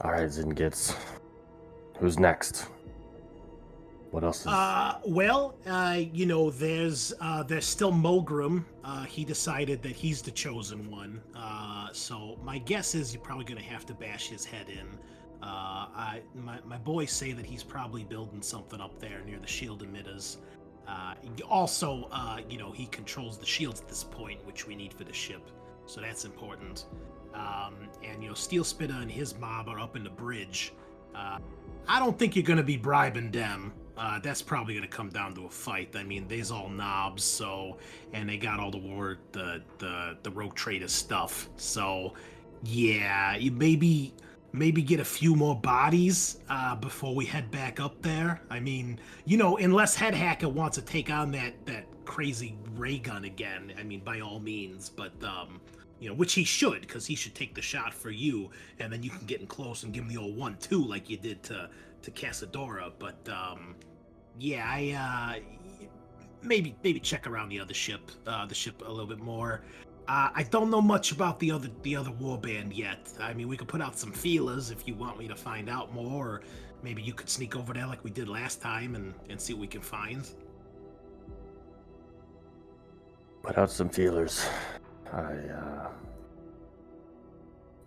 All right, Zingitz. Who's next? What else is... There's still Mulgrim. He decided that he's the chosen one. So my guess is you're probably going to have to bash his head in. My boys say that he's probably building something up there near the shield emitters. He controls the shields at this point, which we need for the ship. So that's important. Steel Spitter and his mob are up in the bridge. I don't think you're going to be bribing them. That's probably going to come down to a fight. I mean, they's all knobs, and they got all the rogue trader stuff. So, yeah, you maybe get a few more bodies before we head back up there. I mean, unless Head Hacker wants to take on that crazy ray gun again. I mean, by all means, but which he should, because he should take the shot for you, and then you can get in close and give him the old 1-2 like you did to Casadora. But maybe check around the ship a little bit more. I don't know much about the other warband yet. I mean, we could put out some feelers if you want me to find out more, or maybe you could sneak over there like we did last time and see what we can find. Put out some feelers.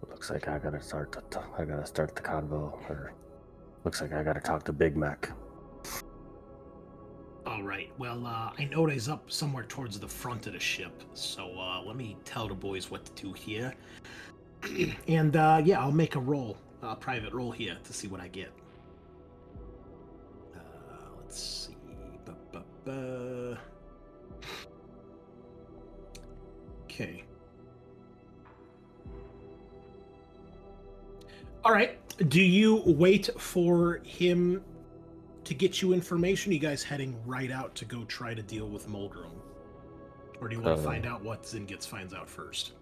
Looks like I gotta start the convo, or looks like I gotta talk to Big Mac. All right. Well, I know he's up somewhere towards the front of the ship, so let me tell the boys what to do here. And I'll make a private roll here to see what I get. Let's see. Okay. All right. Do you wait for him to get you information? Are you guys heading right out to go try to deal with Mulgrim? Or do you want to find out what Zingitz finds out first?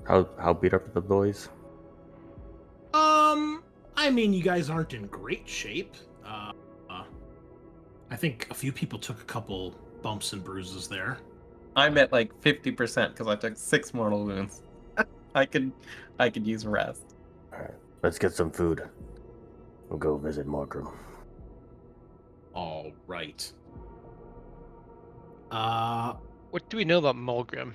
How beat up are the boys? I mean, you guys aren't in great shape. I think a few people took a couple bumps and bruises there. I'm at like 50% because I took 6 mortal wounds. I could use rest. Alright, let's get some food. We'll go visit Mork. All right. What do we know about Mulgrim?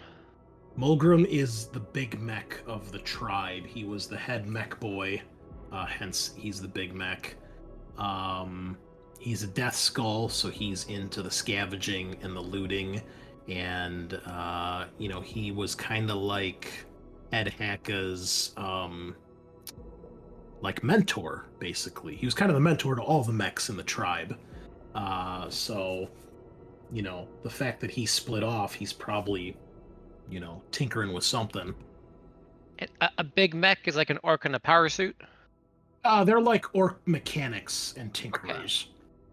Mulgrim is the big mech of the tribe. He was the head mech boy, hence he's the big mech. He's a death skull, so he's into the scavenging and the looting, and he was kind of like Ed Hacka's like mentor, basically. He was kind of the mentor to all the mechs in the tribe. So the fact that he split off, he's probably tinkering with something. A big mech is like an orc in a power suit? They're like orc mechanics and tinkerers.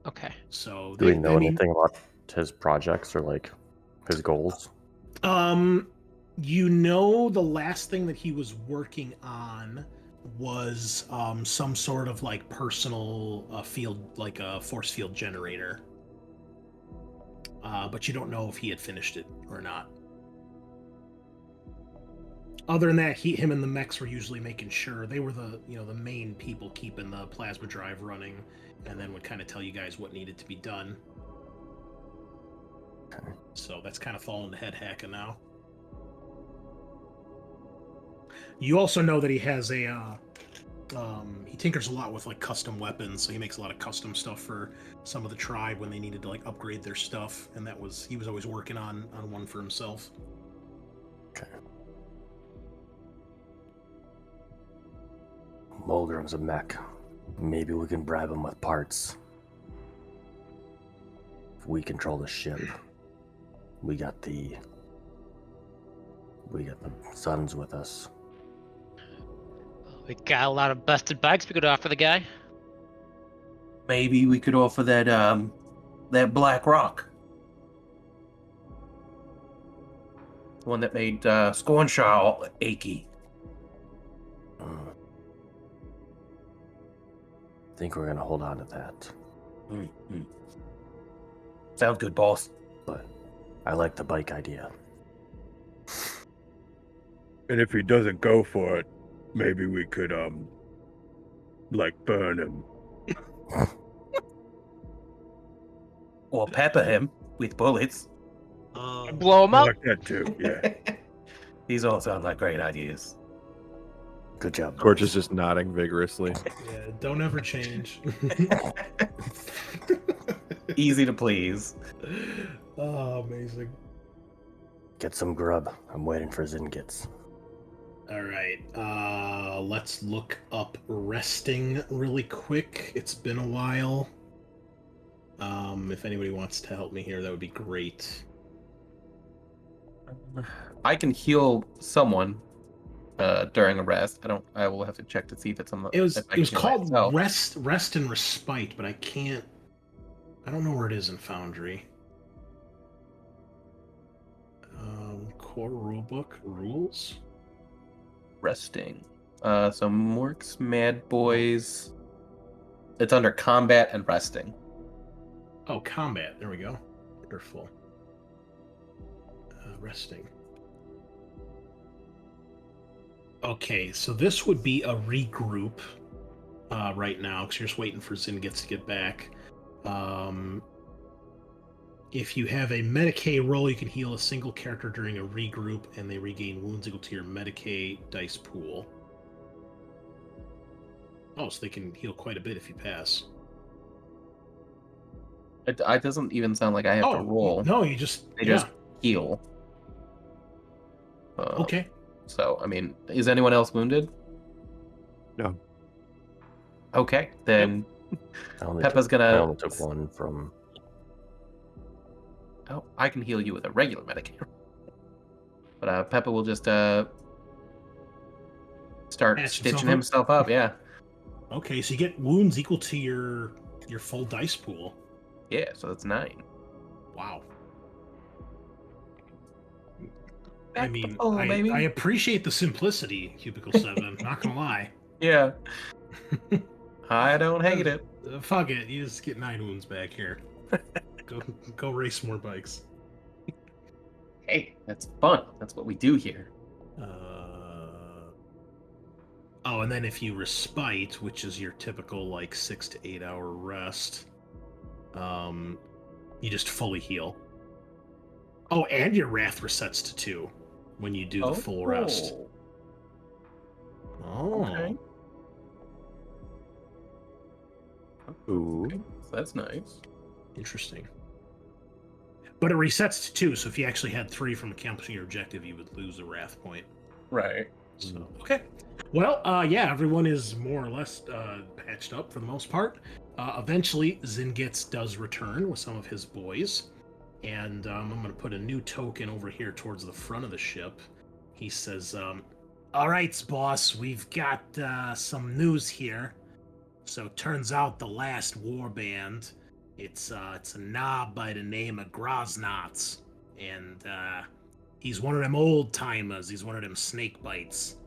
Okay. Do we know anything about his projects or like his goals? The last thing that he was working on was some sort of like personal field, like a force field generator. But you don't know if he had finished it or not. Other than that, him and the mechs were usually making sure they were the main people keeping the plasma drive running, and then would kind of tell you guys what needed to be done. Okay. So that's kind of fallen to Head Hacker now. You also know that he has a he tinkers a lot with like custom weapons, so he makes a lot of custom stuff for some of the tribe when they needed to like upgrade their stuff, and he was always working on one for himself. Okay. Mulgrim's a mech. Maybe we can bribe him with parts. If we control the ship, we got the sons with us. We got a lot of busted bikes we could offer the guy. Maybe we could offer that Black Rock. The one that made Scornshaw all achy. I think we're gonna hold on to that. Mm-hmm. Sounds good, boss. But I like the bike idea. And if he doesn't go for it, maybe we could, like, burn him. Or pepper him with bullets. Blow him I up. like that too, yeah. These all sound like great ideas. Good job. Gorge is just nodding vigorously. Yeah, don't ever change. Easy to please. Oh, amazing. Get some grub. I'm waiting for Zingits. All right, let's look up resting really quick. It's been a while. If anybody wants to help me here, that would be great. I can heal someone during a rest. I will have to check to see if it's on the. It was called myself. rest and respite, but I don't know where it is in Foundry. Core rulebook rules. Resting. So Mork's Madboyz. It's under combat and resting. Oh, combat. There we go. Wonderful. Resting. Okay, so this would be a regroup right now, because you're just waiting for Zingits to get back. If you have a Medicae roll, you can heal a single character during a regroup, and they regain wounds equal to your Medicae dice pool. Oh, so they can heal quite a bit if you pass. It doesn't even sound like I have to roll. No, you just... They just heal. Okay. So, I mean, is anyone else wounded? No. Okay, then I only Peppa's gonna... I only took one from... Oh, I can heal you with a regular Medicae. But Peppa will just start stitching himself up, yeah. Okay, so you get wounds equal to your full dice pool. Yeah, so that's 9. Wow. Back I mean, to full, baby. I appreciate the simplicity, Cubicle 7. Not gonna lie. Yeah. I don't hate it. Fuck it, you just get 9 wounds back here. Go race more bikes. Hey, that's fun. That's what we do here. Oh, and then if you respite, which is your typical like 6 to 8 hour rest, you just fully heal. Oh, and your wrath resets to 2 when you do the full rest. Oh. Okay. Ooh. Okay, so that's nice. Interesting. But it resets to 2, so if you actually had 3 from accomplishing your objective, you would lose a wrath point. Right. So, okay. Well, yeah, everyone is more or less patched up for the most part. Eventually, Zingits does return with some of his boys. And I'm going to put a new token over here towards the front of the ship. He says, all right, boss, we've got some news here. So it turns out the last warband, it's a knob by the name of Groznotz. And he's one of them old timers. He's one of them snake bites.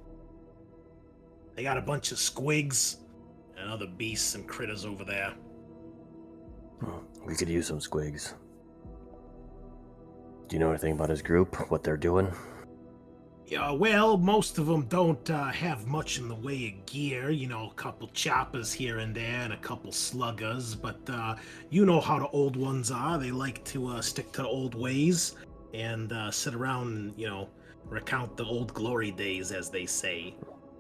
They got a bunch of squigs and other beasts and critters over there. We could use some squigs. Do you know anything about his group? What they're doing? Yeah, well, most of them don't have much in the way of gear. You know, a couple choppers here and there and a couple sluggers. But you know how the old ones are. They like to stick to the old ways and sit around and, you know, recount the old glory days, as they say.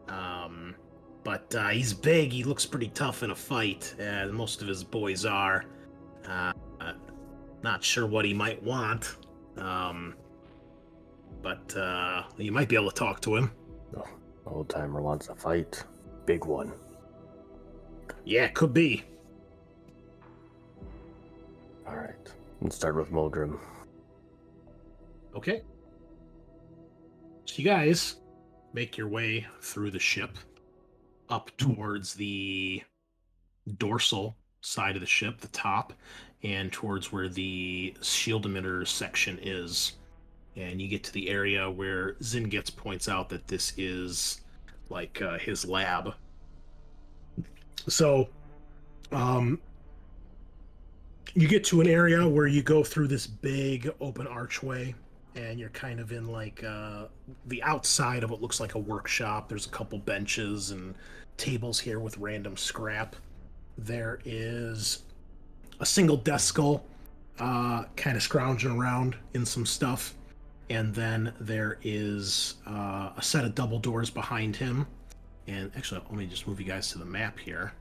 But he's big. He looks pretty tough in a fight, as most of his boys are. Not sure what he might want. But you might be able to talk to him. Old timer wants a fight. Big one. Yeah, could be. Alright. Let's start with Mulgrim. Okay. So you guys make your way through the ship up towards the dorsal side of the ship, the top, and towards where the shield emitter section is. And you get to the area where Zingets points out that this is like his lab. So, you get to an area where you go through this big open archway, and you're kind of in like the outside of what looks like a workshop. There's a couple benches and tables here with random scrap. There is a single desk skull kind of scrounging around in some stuff. And then there is a set of double doors behind him. And actually, let me just move you guys to the map here.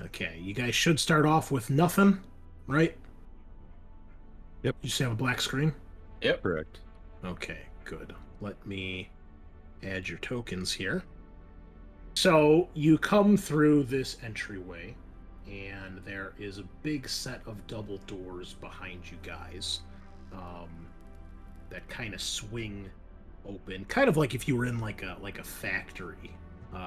Okay, you guys should start off with nothing, right? Yep. You just have a black screen? Yep. Correct. Okay, good. Let me add your tokens here. So you come through this entryway, and there is a big set of double doors behind you guys that kind of swing open, kind of like if you were in like a factory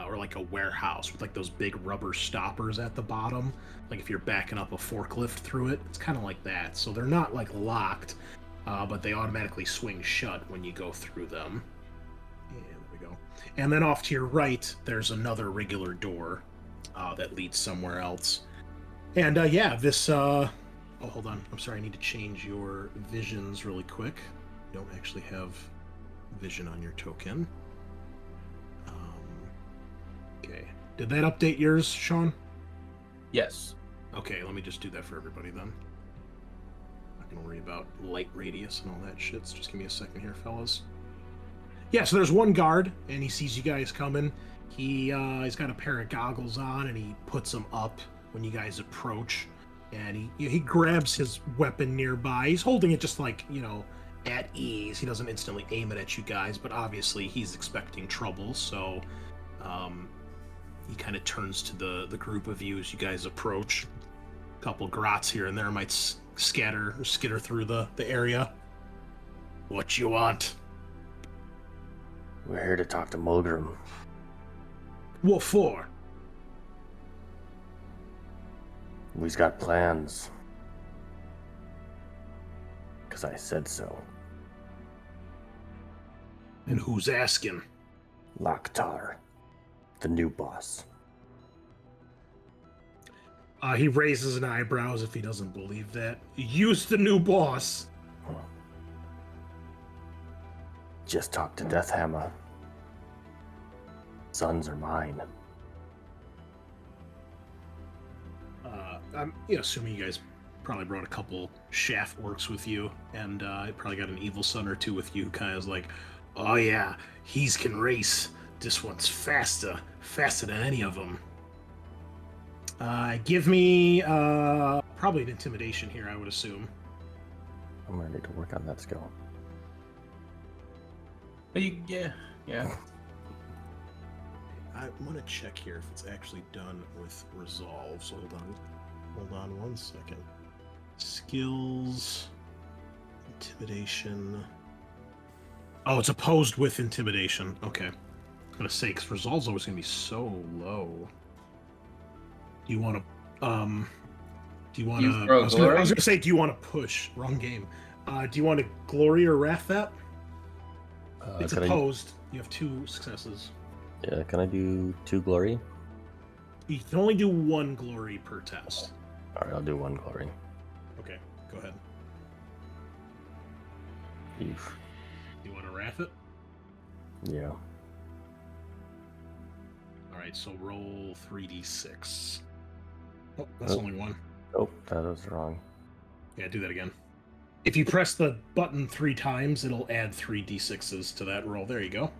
or like a warehouse with like those big rubber stoppers at the bottom. Like if you're backing up a forklift through it, it's kind of like that. So they're not like locked, but they automatically swing shut when you go through them. And there we go. And then off to your right, there's another regular door that leads somewhere else. And yeah, this. Oh, hold on. I'm sorry. I need to change your visions really quick. You don't actually have vision on your token. Okay. Did that update yours, Sean? Yes. Okay, let me just do that for everybody then. Not gonna worry about light radius and all that shit. So just give me a second here, fellas. Yeah, so there's one guard, and he sees you guys coming. He's got a pair of goggles on, and he puts them up when you guys approach. And he grabs his weapon nearby. He's holding it just like, at ease. He doesn't instantly aim it at you guys, but obviously he's expecting trouble, so he kind of turns to the group of you as you guys approach. A couple grots here and there might skitter through the area. What you want? We're here to talk to Mulgrim. What for? We've got plans. Because I said so. And who's asking? Laktar, the new boss. He raises an eyebrow as if he doesn't believe that. You's the new boss. Just talk to Deathhammer. Sons are mine. I'm assuming you guys probably brought a couple shaft orcs with you, and probably got an evil son or two with you, kind of like, oh yeah, he's can race. This one's faster than any of them. Give me probably an intimidation here, I would assume. I'm gonna need to work on that skill. Yeah. I'm gonna check here if it's actually done with resolve. So hold on one second. Skills, intimidation. Oh, it's opposed with intimidation. Okay. I'm gonna say, because resolve's always gonna be so low. Do you want to? I was gonna say, do you want to push? Wrong game. Do you want to glory or wrath that? It's opposed. You have 2 successes. Yeah, can I do 2 glory? You can only do 1 glory per test. Alright, I'll do 1 glory. Okay, go ahead. Oof. You want to wrath it? Yeah. Alright, so roll 3d6. Oh, that's only 1. Oh, that was wrong. Yeah, do that again. If you press the button 3 times, it'll add 3d6s to that roll. There you go.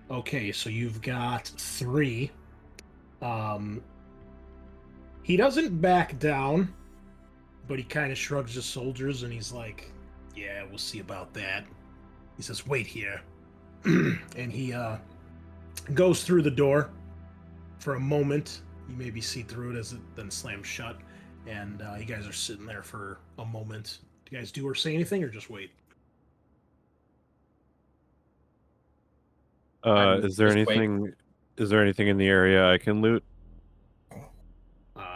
Okay, so you've got 3. He doesn't back down, but he kind of shrugs his shoulders and he's like, yeah, we'll see about that. He says, wait here. And he goes through the door for a moment. You maybe see through it as it then slams shut. And you guys are sitting there for a moment. Do you guys do or say anything or just wait? Is there Just wait. anything? Is there anything in the area I can loot?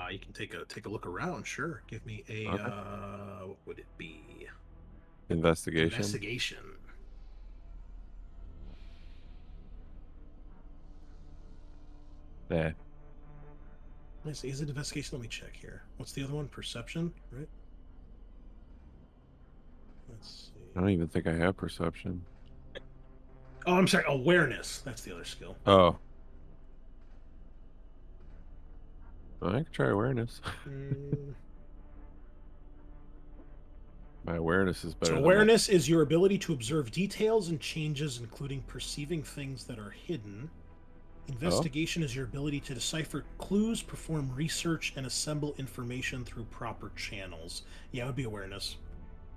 You can take a look around, sure. Give me a Okay. What would it be? Investigation. Investigation. Yeah. Is it investigation? Let me check here. What's the other one? Perception, right? Let's see. I don't even think I have perception. Oh, I'm sorry. Awareness. That's the other skill. Oh. Well, I can try awareness. My awareness is better. So awareness is your ability to observe details and changes, including perceiving things that are hidden. Investigation is your ability to decipher clues, perform research, and assemble information through proper channels. Yeah, it would be awareness.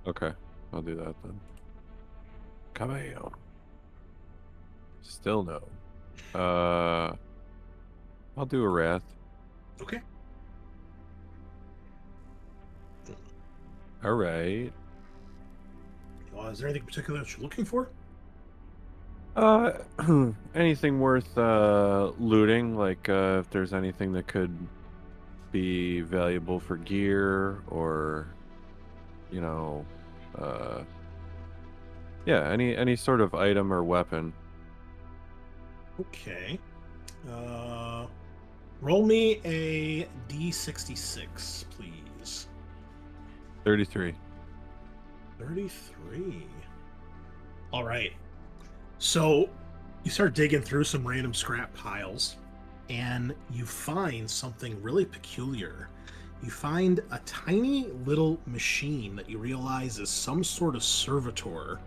Okay, I'll do that then. Come on. Still no. I'll do a wrath. Okay. All right. Well, is there anything particular that you're looking for? Anything worth looting? Like if there's anything that could be valuable for gear, or you know, yeah, any sort of item or weapon. Okay. Roll me a d66, please. 33. 33. All right. So you start digging through some random scrap piles, and you find something really peculiar. You find a tiny little machine that you realize is some sort of servitor.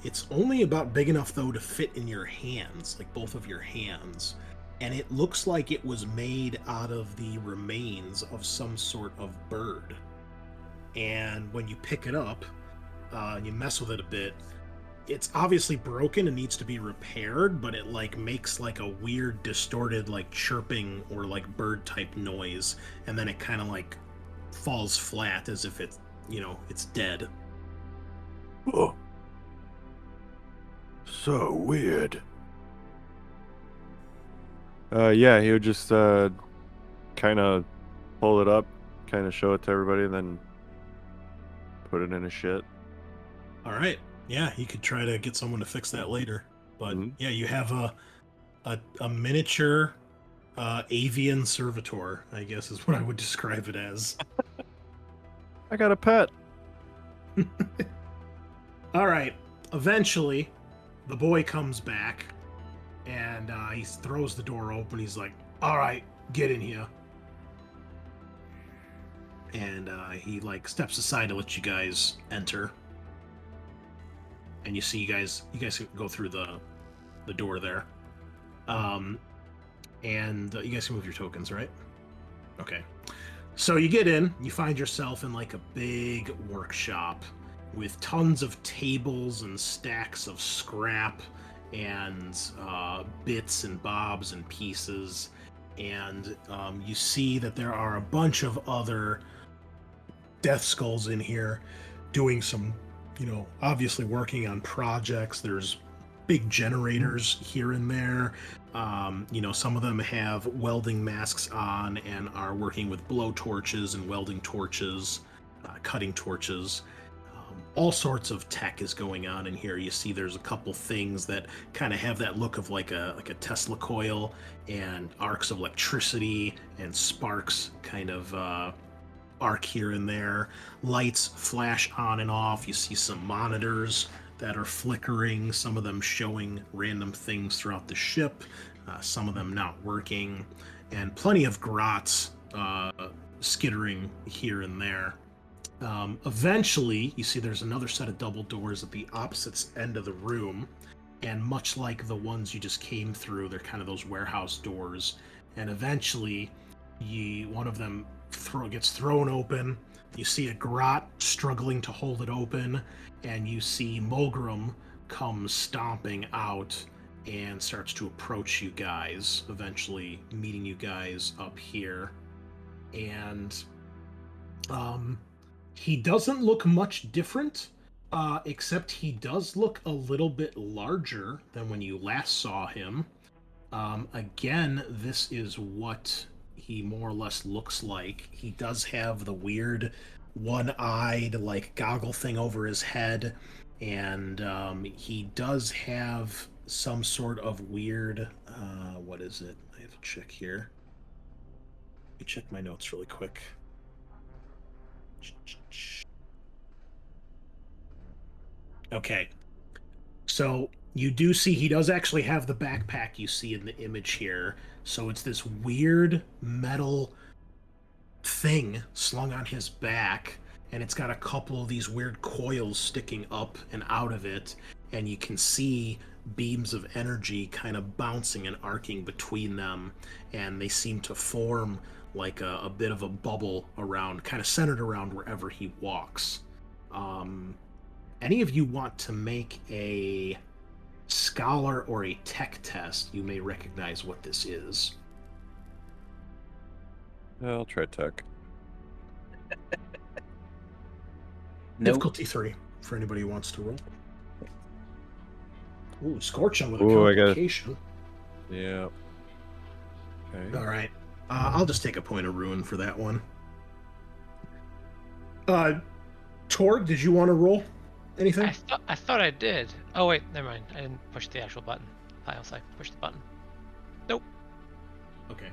It's only about big enough, though, to fit in your hands, like both of your hands. And it looks like it was made out of the remains of some sort of bird. And when you pick it up, and you mess with it a bit, it's obviously broken and needs to be repaired, but it like makes like a weird distorted like chirping or like bird type noise, and then it kind of like falls flat as if it's, you know, it's dead. Oh. So weird. Yeah, he would just kind of pull it up, kind of show it to everybody, and then put it in his shit. All right. Yeah, you could try to get someone to fix that later. But yeah, you have a miniature avian servitor, I guess is what I would describe it as. I got a pet. All right. Eventually, the boy comes back, and he throws the door open. He's like, all right, get in here. And he like steps aside to let you guys enter. And you see you guys can go through the door there. And you guys can move your tokens, right? Okay. So you get in, you find yourself in like a big workshop with tons of tables and stacks of scrap and bits and bobs and pieces. And you see that there are a bunch of other death skulls in here doing some, you know, obviously working on projects. There's big generators here and there. You know, some of them have welding masks on and are working with blow torches and welding torches, cutting torches. All sorts of tech is going on in here. You see there's a couple things that kind of have that look of like a Tesla coil, and arcs of electricity and sparks kind of arc here and there. Lights flash on and off. You see some monitors that are flickering, some of them showing random things throughout the ship, some of them not working, and plenty of grots skittering here and there. Eventually, you see there's another set of double doors at the opposite end of the room, and much like the ones you just came through, they're kind of those warehouse doors. And eventually, one of them gets thrown open. You see a Grot struggling to hold it open, and you see Mulgrim come stomping out and starts to approach you guys, eventually meeting you guys up here. And he doesn't look much different, except he does look a little bit larger than when you last saw him. Again, this is what he more or less looks like. He does have the weird one-eyed, like, goggle thing over his head, and he does have some sort of weird, what is it? I have to check here. Let me check my notes really quick. Okay. So you do see he does actually have the backpack you see in the image here. So it's this weird metal thing slung on his back, and it's got a couple of these weird coils sticking up and out of it, and you can see beams of energy kind of bouncing and arcing between them, and they seem to form like a bit of a bubble around, kind of centered around wherever he walks. Any of you want to make a scholar or a tech test, you may recognize what this is. I'll try tech. Nope. Difficulty 3 for anybody who wants to roll. Ooh, Scorching with a Ooh, I got it. complication. Yeah. Okay. All right. I'll just take a point of ruin for that one. Torg, did you want to roll anything? I thought I did. Oh wait, never mind. I didn't push the actual button. I also pushed the button. Nope. Okay.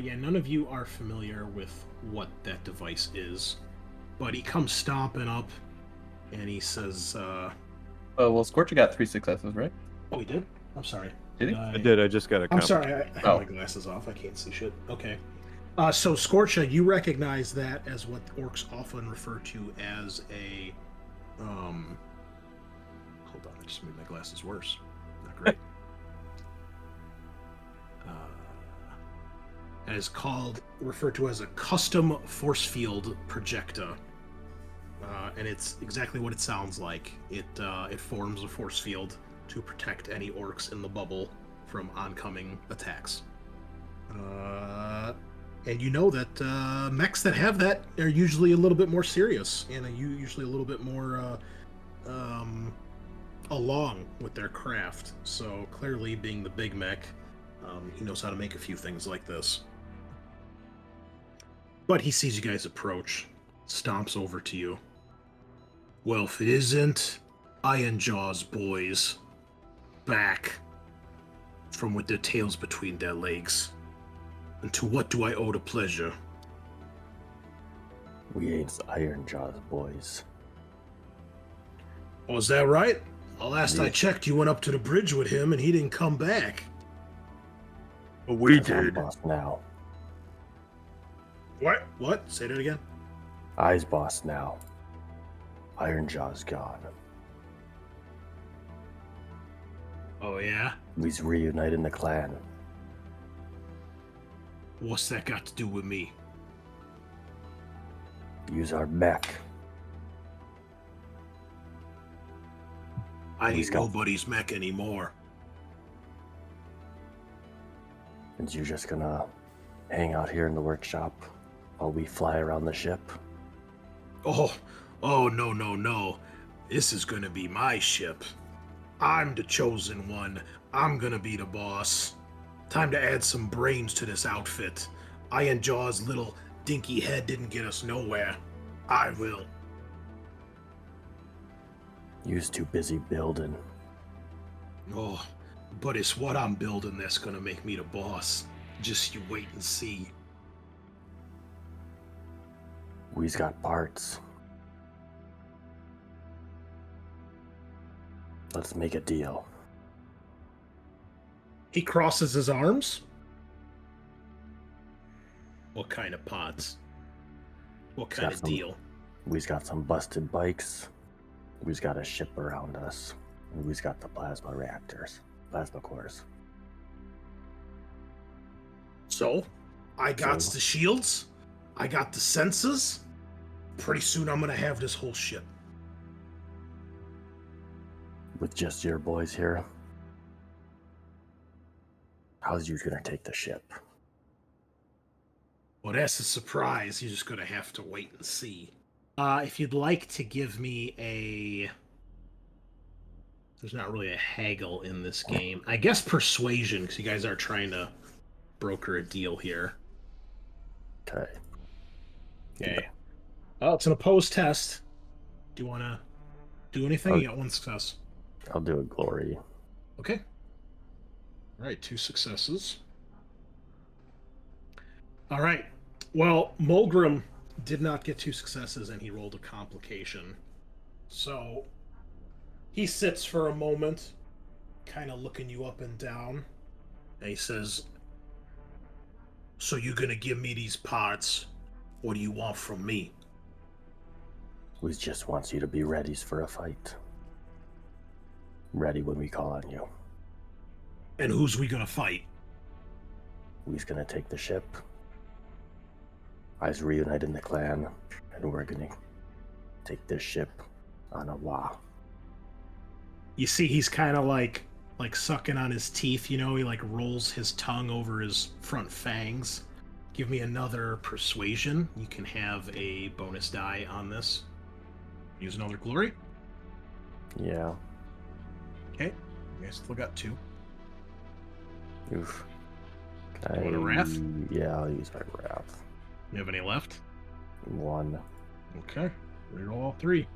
Yeah, none of you are familiar with what that device is, but he comes stomping up, and he says, Oh, well, Scorcher got 3 successes, right? "Oh, he did? I'm sorry. Did he? I did. I just got a I'm sorry. I have Oh. my glasses off. I can't see shit. Okay. So Scorcha, you recognize that as what orcs often refer to as a, hold on, I just made my glasses worse. Not great. It is referred to as a custom force field projector. And it's exactly what it sounds like. It forms a force field to protect any orcs in the bubble from oncoming attacks. And you know that mechs that have that are usually a little bit more serious, and usually a little bit more along with their craft. So clearly, being the big mech, he knows how to make a few things like this. But he sees you guys approach, stomps over to you. Well, if it isn't Ironjaw's boys, back from with their tails between their legs. And to what do I owe the pleasure? We ain't Ironjaw's boys. Oh, is that right? Last I Yeah. checked, you went up to the bridge with him and he didn't come back. But we 'Cause I'm did. boss now. What? Say that again? I's boss now. Ironjaw's gone. Oh, yeah? We's reuniting the clan. What's that got to do with me? Use our mech. I He's ain't got- nobody's mech anymore. And you're just gonna hang out here in the workshop while we fly around the ship? Oh, no. This is gonna be my ship. I'm the chosen one. I'm gonna be the boss. Time to add some brains to this outfit. Ironjaw's little dinky head didn't get us nowhere. I will. You's too busy building. Oh, but it's what I'm building that's gonna make me the boss. Just you wait and see. We's got parts. Let's make a deal. He crosses his arms. What kind of pods? What kind Got of some- deal? We've got some busted bikes. We've got a ship around us. And we've got the plasma reactors, plasma cores. So, I got So- the shields. I got the sensors. Pretty soon I'm gonna have this whole ship. With just your boys here, how's you gonna take the ship? Well, that's a surprise. You're just gonna have to wait and see. If you'd like to give me a... There's not really a haggle in this game. I guess persuasion, because you guys are trying to broker a deal here. Okay. Okay. Oh, it's an opposed test. Do you want to do anything? Oh. You got one success. I'll do a glory. Okay. All right, 2 successes. All right. Well, Mulgrim did not get 2 successes, and he rolled a complication. So he sits for a moment, kind of looking you up and down, and he says, "So you're gonna give me these parts? What do you want from me?" We just wants you to be ready for a fight. Ready when we call on you. And who's we gonna fight? We's gonna take the ship. I's reuniting the clan, and we're gonna take this ship on a wah. You see, he's kind of like sucking on his teeth. You know, he like rolls his tongue over his front fangs. Give me another persuasion. You can have a bonus die on this. Use another glory. Yeah. Okay, you guys still got 2. Oof. You want a wrath? Yeah, I'll use my wrath. You have any left? 1. Okay, reroll all 3.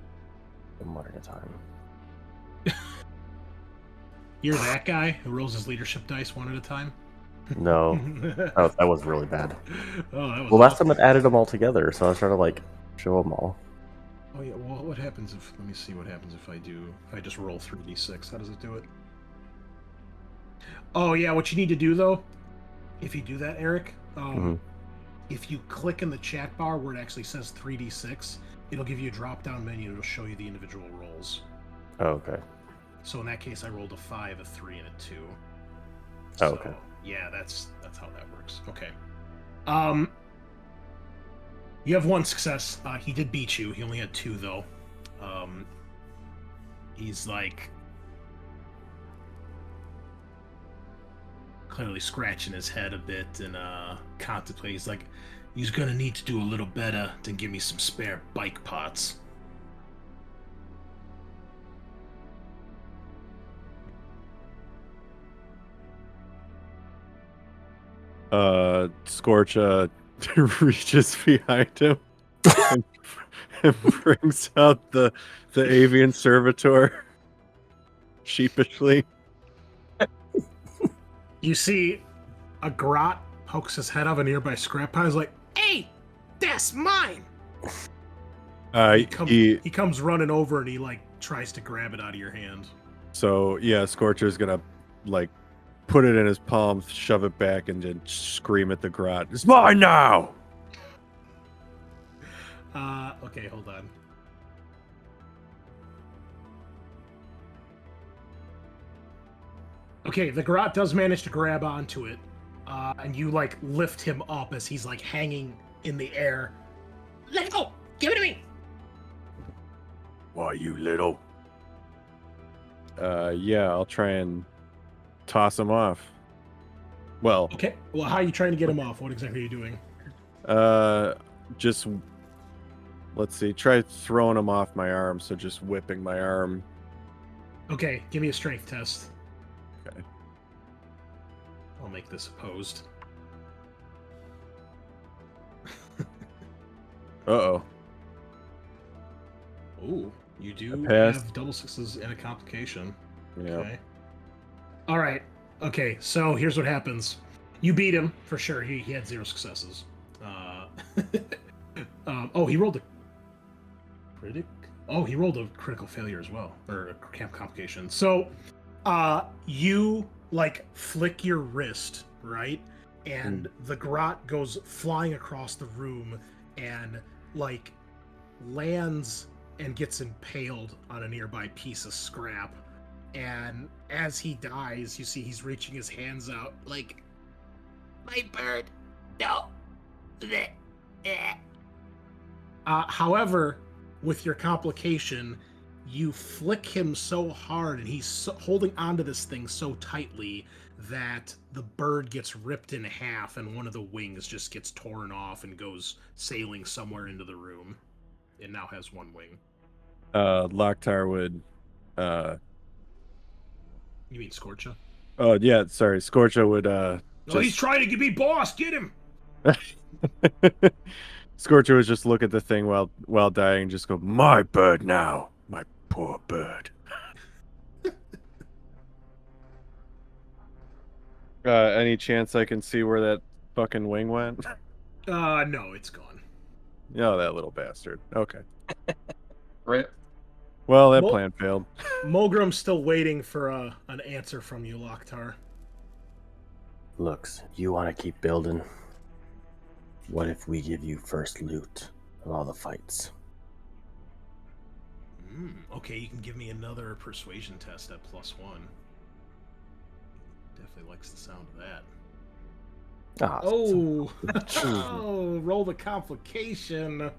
One at a time. You're that guy who rolls his leadership dice one at a time. No. Oh, that was really bad. Oh, that was Well, last awful. time it added them all together, so I was trying to like show them all. Oh yeah. Well, what happens if? Let me see what happens if I just roll 3d6. How does it do it? Oh yeah. What you need to do though, if you do that, Eric, if you click in the chat bar where it actually says 3d6, it'll give you a drop-down menu. It'll show you the individual rolls. Oh, okay. So in that case, I rolled a 5, a 3, and a 2. Oh, So, okay. Yeah, that's how that works. Okay. You have 1 success. He did beat you. He only had 2 though. He's like clearly scratching his head a bit and contemplating. He's like, he's gonna need to do a little better than give me some spare bike parts. Scorch reaches behind him and brings out the avian servitor sheepishly. You see a grot pokes his head out of a nearby scrap pile. He's like, "Hey, that's mine!" He comes running over and he like tries to grab it out of your hand. So yeah, Scorcher's gonna like put it in his palm, shove it back, and then scream at the grot. It's mine now. Okay, hold on. Okay, the grot does manage to grab onto it, and you like lift him up as he's like hanging in the air. Let it go! Give it to me! Why, you little? Yeah, I'll try and toss him off. Well, Okay, well, how are you trying to get him off? What exactly are you doing? just let's see. Try throwing him off my arm. So just whipping my arm. Okay, give me a strength test. Okay. I'll make this opposed. Uh-oh. Ooh, you do I passed. have double sixes and a complication. Yeah. Okay. All right. Okay, so here's what happens. You beat him for sure. He had 0 successes. Oh, he rolled a critic. Oh, he rolled a critical failure as well, or a camp complication. So, you like flick your wrist, right? And the grot goes flying across the room, and like lands and gets impaled on a nearby piece of scrap. And as he dies, you see he's reaching his hands out like, my bird, no. However, with your complication, you flick him so hard and he's holding onto this thing so tightly that the bird gets ripped in half and one of the wings just gets torn off and goes sailing somewhere into the room. It now has one wing. Locktar would You mean Scorcha? oh yeah, sorry. Scorcha would He's trying to be boss. Get him. Scorcher would just look at the thing while dying and just go, my bird now. My poor bird. Any chance I can see where that fucking wing went? No, it's gone. Oh, that little bastard. Okay. Rip. Well, that Well- plan failed. Mulgrim's still waiting for an answer from you, Locktar. Looks, you want to keep building? What if we give you first loot of all the fights? Okay, you can give me another persuasion test at +1. Definitely likes the sound of that. Ah, Oh, oh, roll the complication.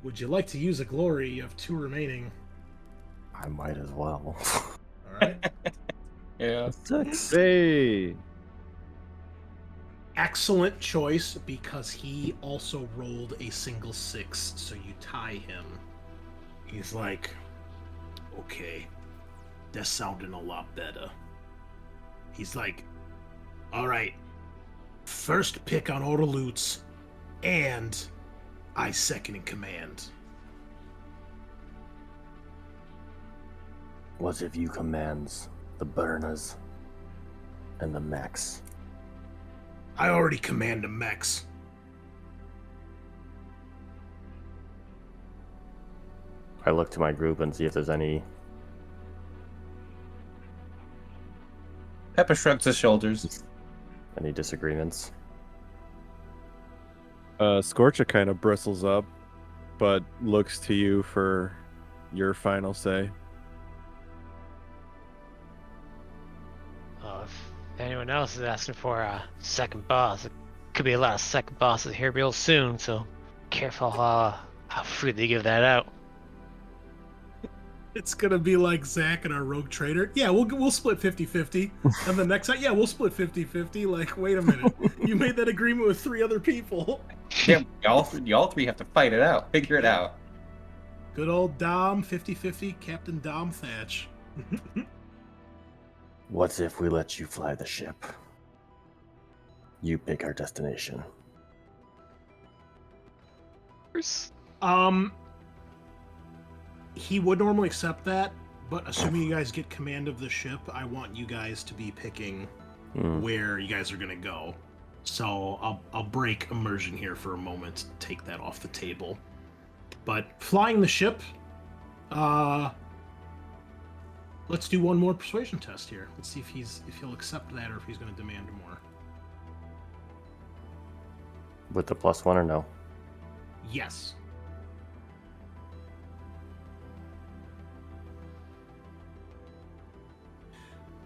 Would you like to use a glory? You have 2 remaining. I might as well. All right. Yeah. 6. Hey. Excellent choice because he also rolled a single 6, so you tie him. He's like, okay, that's sounding a lot better. He's like, all right, first pick on all the loots, and I second in command. What if you commands the burners and the mechs? I already command the mechs. I look to my group and see if there's any. Pepper shrugs his shoulders. Any disagreements. Scorcha kind of bristles up, but looks to you for your final say. If anyone else is asking for a second boss, it could be a lot of second bosses here real soon, so careful how freely you give that out. It's gonna be like Zach and our rogue trader. Yeah, we'll split 50-50. And the next time, yeah, we'll split 50-50. Like, wait a minute. You made that agreement with 3 other people. Yeah, y'all three have to fight it out. Figure it out. Good old Dom, 50-50, Captain Dom Thatch. What if we let you fly the ship? You pick our destination. He would normally accept that, but assuming you guys get command of the ship, I want you guys to be picking where you guys are gonna go. So I'll break immersion here for a moment, take that off the table. But flying the ship, let's do one more persuasion test here. Let's see if he'll accept that or if he's gonna demand more. With the +1 or no? Yes.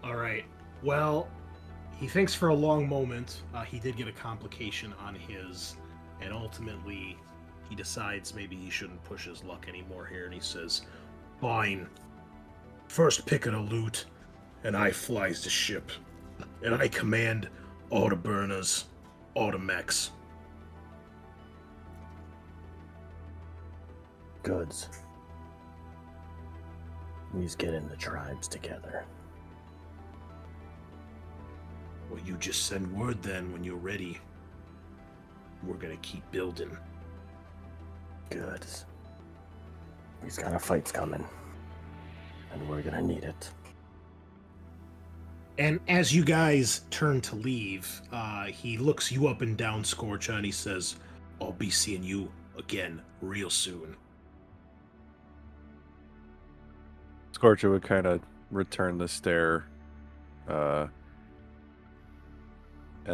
All right. Well, he thinks for a long moment. He did get a complication on his, and ultimately he decides maybe he shouldn't push his luck anymore here, and he says, fine. First pick of the loot, and I flies the ship. And I command all the burners, all the mechs. Goods. We's getting the tribes together. Well, you just send word then when you're ready. We're gonna keep building. Good. We've got a fight's coming. And we're gonna need it. And as you guys turn to leave, he looks you up and down, Scorcha, and he says, I'll be seeing you again real soon. Scorcha would kind of return the stare, and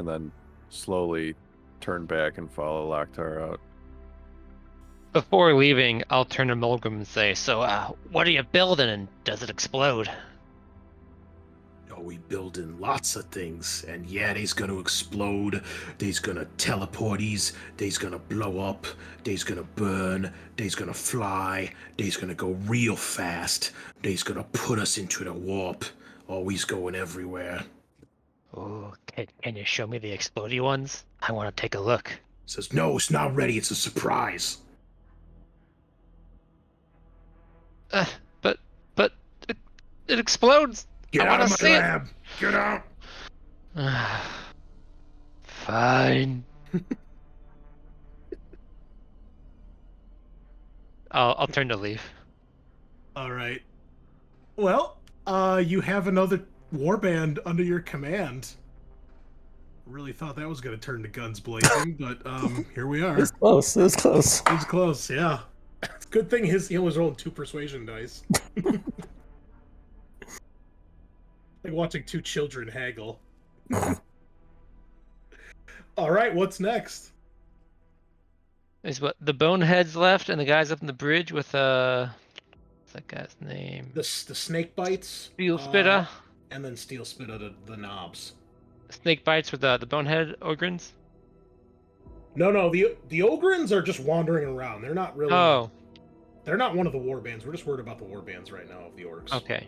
then slowly turn back and follow Locktar out. Before leaving, I'll turn to Mulgrim and say, "So, what are you building, and does it explode?" Oh, we building lots of things, and yeah, they's gonna explode, they's gonna teleport, they's gonna blow up, they's gonna burn, they's gonna fly, they's gonna go real fast, they's gonna put us into the warp, always going everywhere. Oh, can you show me the explodey ones? I want to take a look. Says, no, it's not ready, it's a surprise. But it explodes. Get I out of wanna my see it. lab! Get out! Fine. I'll turn to leave. Alright. Well, you have another warband under your command. Really thought that was gonna turn to guns blazing, but here we are. It's close. It was close. It was close, yeah. Good thing he was rolling 2 persuasion dice. Like watching 2 children haggle. Alright, what's next? Is what the boneheads left, and the guys up in the bridge with what's that guy's name? The snake bites. Steel Spitter. And then Steel Spitter, the knobs. Snake bites with the bonehead ogrins. No, the Ogrins are just wandering around. They're not really. Oh, They're not one of the warbands. We're just worried about the warbands right now of the orcs. okay.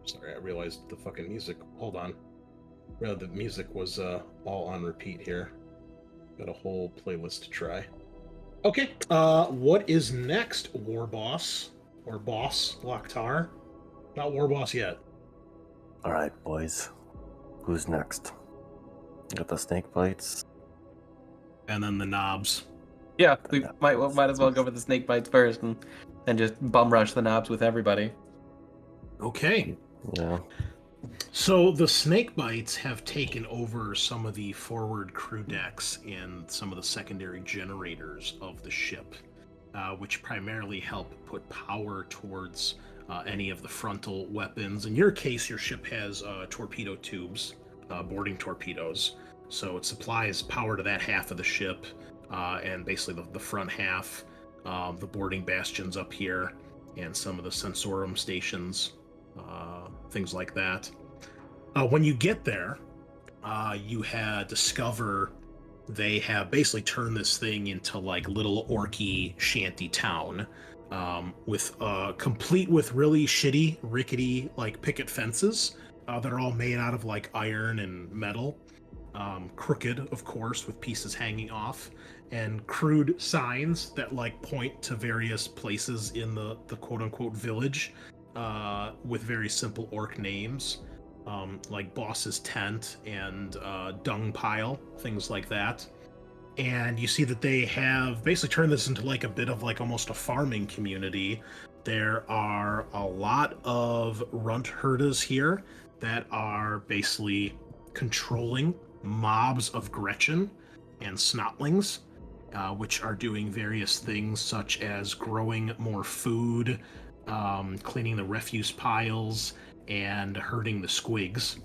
Sorry, I realized the fucking music. Hold on. The music was all on repeat here. Got a whole playlist to try. Okay. What is next, War Boss or Boss Loktar? Not War Boss yet. All right, boys. Who's next? Got the snake bites. And then the knobs. Yeah, we might as well go for the snake bites first and just bum rush the knobs with everybody. Okay. Yeah. So the snake bites have taken over some of the forward crew decks and some of the secondary generators of the ship, which primarily help put power towards any of the frontal weapons. In your case, your ship has torpedo tubes, boarding torpedoes, so it supplies power to that half of the ship, and basically the front half, the boarding bastions up here, and some of the sensorum stations, things like that. When you get there, you discover they have basically turned this thing into like little orky shanty town, with complete with really shitty, rickety like picket fences that are all made out of like iron and metal, crooked, of course, with pieces hanging off, and crude signs that like point to various places in the quote unquote village, with very simple orc names. Like Boss's Tent and Dung Pile, things like that. And you see that they have basically turned this into like a bit of like almost a farming community. There are a lot of runt herders here that are basically controlling mobs of Gretchen and Snotlings, which are doing various things such as growing more food, cleaning the refuse piles, and herding the squigs.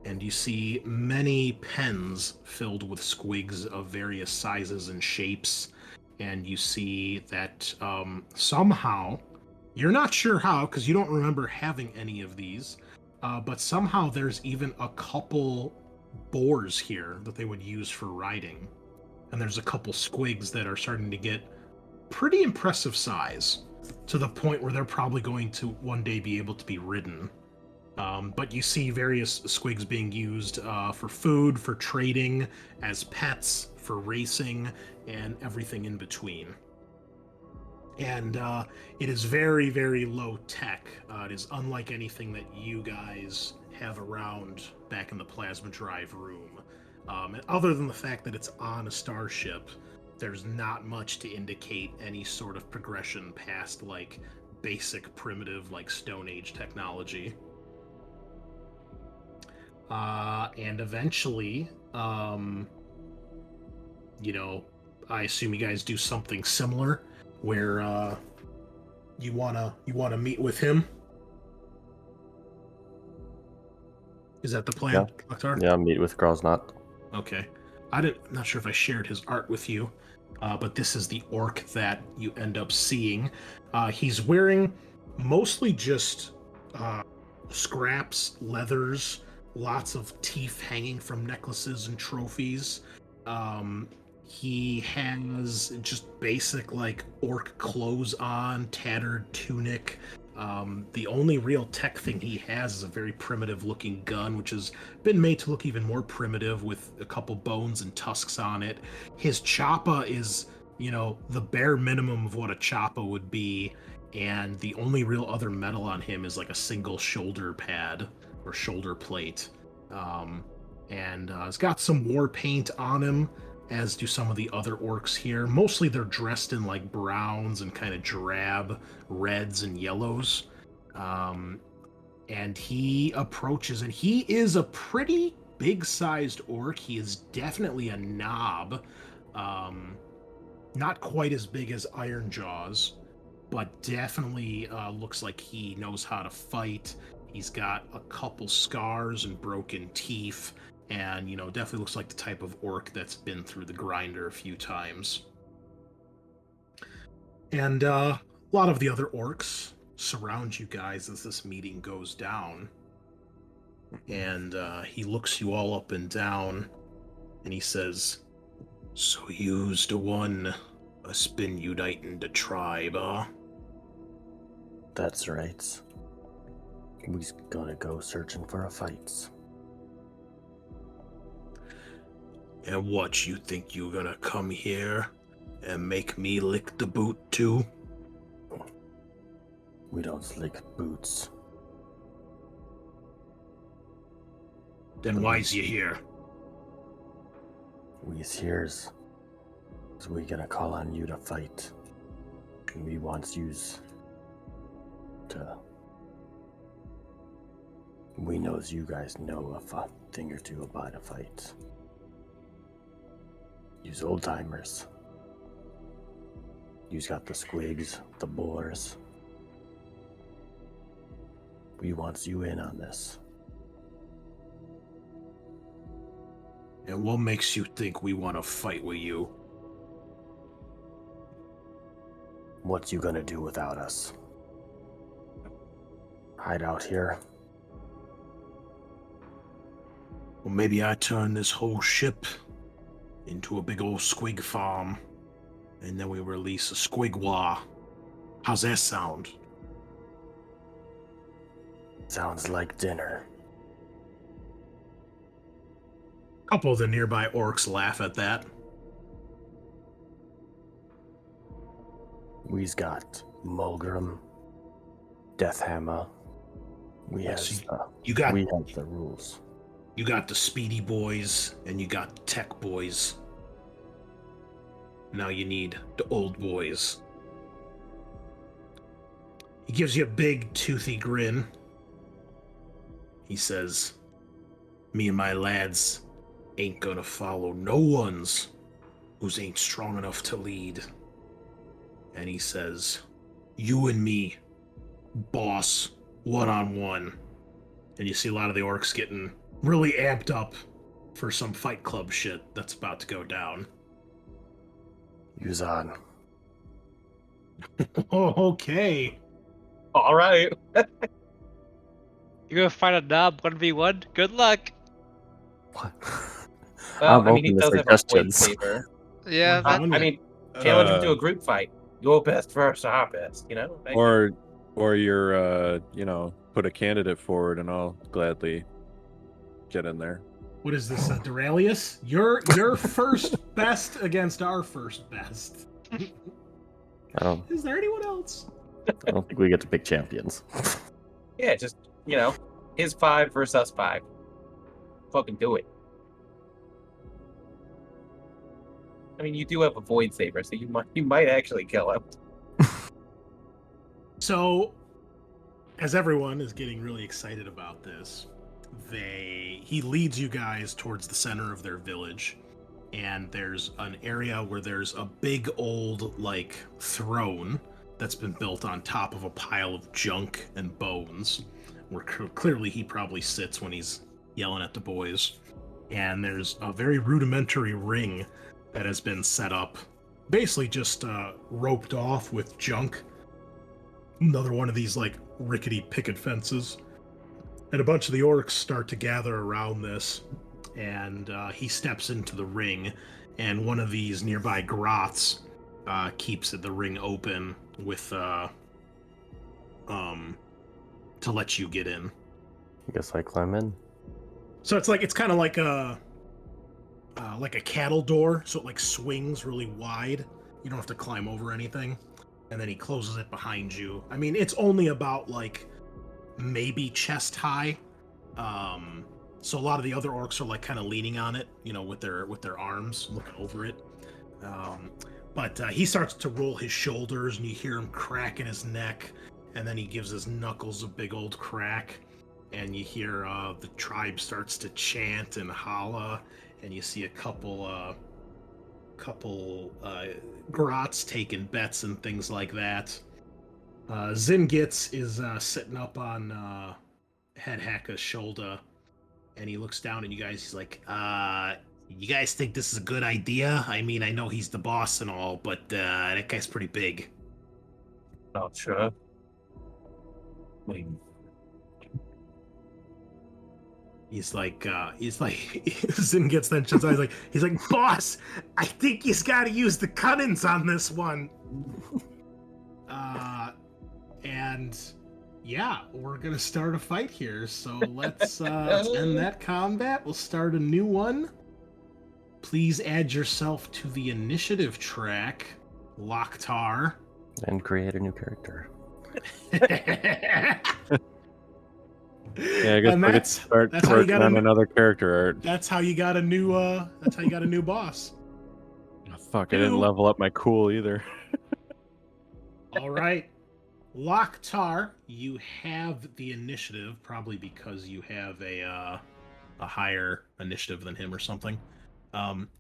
And you see many pens filled with squigs of various sizes and shapes. And you see that somehow, you're not sure how, because you don't remember having any of these, but somehow there's even a couple boars here that they would use for riding. And there's a couple squigs that are starting to get pretty impressive size, to the point where they're probably going to one day be able to be ridden. But you see various squigs being used for food, for trading, as pets, for racing, and everything in between. And it is very, very low tech. It is unlike anything that you guys have around back in the plasma drive room. And other than the fact that it's on a starship, there's not much to indicate any sort of progression past like basic primitive like Stone Age technology. And eventually, you know, I assume you guys do something similar where you wanna meet with him. Is that the plan, Loktar? Yeah, meet with Grosnot. Okay. I'm not sure if I shared his art with you, but this is the orc that you end up seeing. He's wearing mostly just scraps, leathers, lots of teeth hanging from necklaces and trophies. He has just basic like orc clothes on, tattered tunic. The only real tech thing he has is a very primitive looking gun, which has been made to look even more primitive with a couple bones and tusks on it. His choppa is, the bare minimum of what a choppa would be, and the only real other metal on him is like a single shoulder pad or shoulder plate. And it's got some war paint on him, as do some of the other orcs here. Mostly they're dressed in like browns and kind of drab reds and yellows. And he approaches, and he is a pretty big-sized orc. He is definitely a knob. Not quite as big as Iron Jaws, but definitely looks like he knows how to fight. He's got a couple scars and broken teeth, and definitely looks like the type of orc that's been through the grinder a few times. And a lot of the other orcs surround you guys as this meeting goes down. And he looks you all up and down, and he says, "So you's the one us been uniting the tribe, huh?" That's right. We's gonna go searching for a fight. And what, you think you're gonna come here and make me lick the boot too? We don't lick boots. Then why's you here? We's here's. So we gonna call on you to fight. And we wants yous to. We knows you guys know a thing or two about a fight. You's old timers. You's got the squigs, the boars. We wants you in on this. And what makes you think we want to fight with you? What you gonna do without us? Hide out here? Well, maybe I turn this whole ship into a big old squig farm, and then we release a squigwa. How's that sound? Sounds like dinner. A couple of the nearby orcs laugh at that. We's got Mulgrim, Deathhammer. We have You got the rules. You got the speedy boys, and you got tech boys. Now you need the old boys. He gives you a big, toothy grin. He says, "Me and my lads ain't gonna follow no ones who's ain't strong enough to lead." And he says, "You and me, boss, one-on-one." And you see a lot of the orcs getting really amped up for some Fight Club shit that's about to go down. You's on. Oh, okay. All right. You're gonna fight a knob 1v1? Good luck. What? Well, I'm I mean, he open to does have a void suggestions. saber. Yeah, Well, that, I mean, challenge him to a group fight. Your best versus our best, Like, Or you're put a candidate forward and I'll gladly get in there. What is this, Duralius? Your first best against our first best. I don't Is there anyone else? think we get to pick champions. yeah, just his 5 versus us 5. Fucking do it. I mean, you do have a void saber, so you might actually kill him. So, as everyone is getting really excited about this, he leads you guys towards the center of their village, and there's an area where there's a big old throne that's been built on top of a pile of junk and bones, where clearly he probably sits when he's yelling at the boys. and there's a very rudimentary ring that has been set up, basically just roped off with junk. Another one of these like rickety picket fences, and a bunch of the orcs start to gather around this, and he steps into the ring, and one of these nearby grots keeps the ring open with to let you get in. I guess I climb in. So it's kind of like a cattle door, so it like swings really wide. You don't have to climb over anything, and then he closes it behind you. I mean, it's only about like maybe chest high. So a lot of the other orcs are like kind of leaning on it, you know, with their arms, looking over it. But he starts to roll his shoulders, and you hear him crack in his neck, and then he gives his knuckles a big old crack, and you hear the tribe starts to chant and holla, and you see a couple grots taking bets and things like that. Zingitz is sitting up on Head Hacka's shoulder, and he looks down at you guys. He's like, you guys think this is a good idea? I mean, I know he's the boss and all, but that guy's pretty big. Not sure. He's like, Zingitz then shuts eyes he's like, boss, I think he's got to use the cunnings on this one. And yeah, we're gonna start a fight here. So let's end that combat. We'll start a new one. Please add yourself to the initiative track, Loktar. And create a new character. Yeah, I guess And we could that's start how you working got on a- another character art. That's how you got a new. That's how you got a new boss. Oh, fuck, I didn't Ew. level up my cool either. All right, Loktar, you have the initiative, probably because you have a higher initiative than him or something.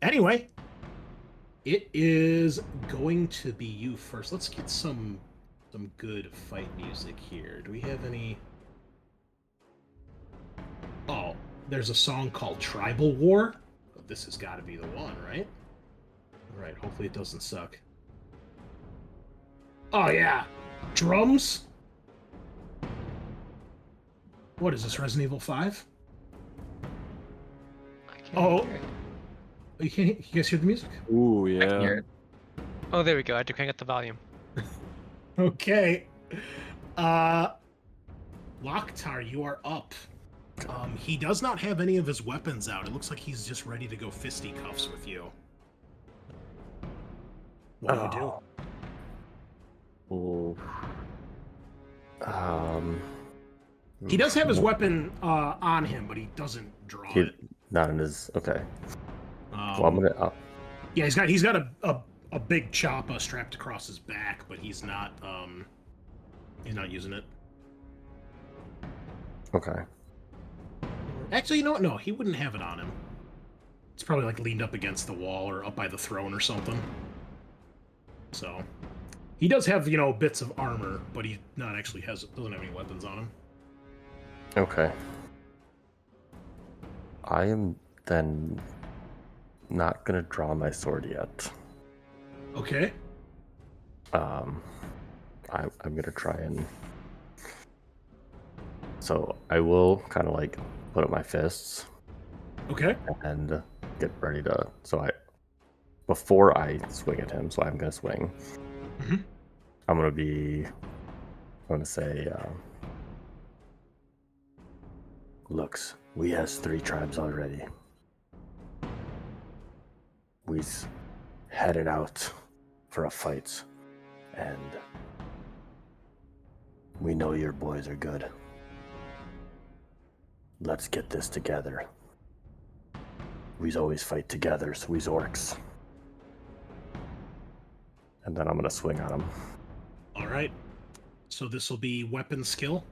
Anyway, it is going to be you first. Let's get some good fight music here. Do we have any? Oh, there's a song called Tribal War. This has got to be the one, right? All right, hopefully it doesn't suck. Oh, yeah. Drums? What is this, Resident Evil 5? I can't Oh. hear it. Oh, you guys hear the music? Ooh, I can hear yeah. it. Oh, there we go. I had to crank up the volume. Okay. Loktar, you are up. He does not have any of his weapons out. It looks like he's just ready to go fisticuffs with you. What do you do? Ooh. He does have his weapon on him, but he doesn't draw it. Not in his. Okay. Um, Well, I'm gonna. Yeah, he's got a big choppa strapped across his back, but he's not using it. Okay. Actually, you know what? No, he wouldn't have it on him. It's probably like leaned up against the wall or up by the throne or something. So he does have, bits of armor, but he doesn't have any weapons on him. Okay. I am then not gonna draw my sword yet. Okay. I'm gonna try and. So I will kind of like put up my fists Okay. and get ready to. Before I swing at him, so I'm gonna swing. Mhm. I'm gonna say, looks, we has 3 tribes already. We's headed out for a fight, and we know your boys are good. Let's get this together. We's always fight together, so we's orcs. And then I'm gonna swing on him. All right. So this will be weapon skill.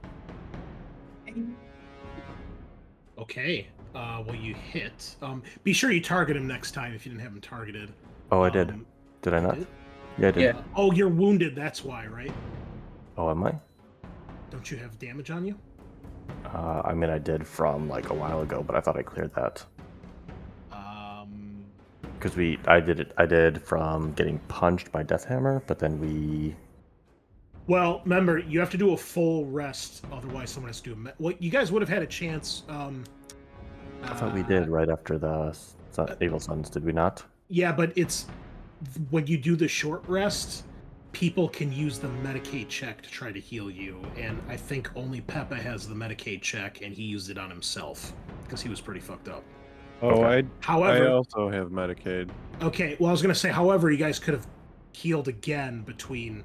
Okay. Well, you hit. Be sure you target him next time if you didn't have him targeted. Oh, I did. Did I not? did? Yeah, I did. Yeah. Oh, you're wounded. That's why, right? Oh, am I? Don't you have damage on you? I mean, I did from like a while ago, but I thought I cleared that. Because I did from getting punched by Death Hammer, but then we. Well, remember, you have to do a full rest, otherwise someone has to do well, you guys would have had a chance. I thought we did right after the Evil Sons, did we not? Yeah, but it's when you do the short rest, people can use the Medicaid check to try to heal you, and I think only Peppa has the Medicaid check, and he used it on himself because he was pretty fucked up. Oh, Okay. I However, also have Medicaid. okay, well, I was gonna say, however, you guys could have healed again between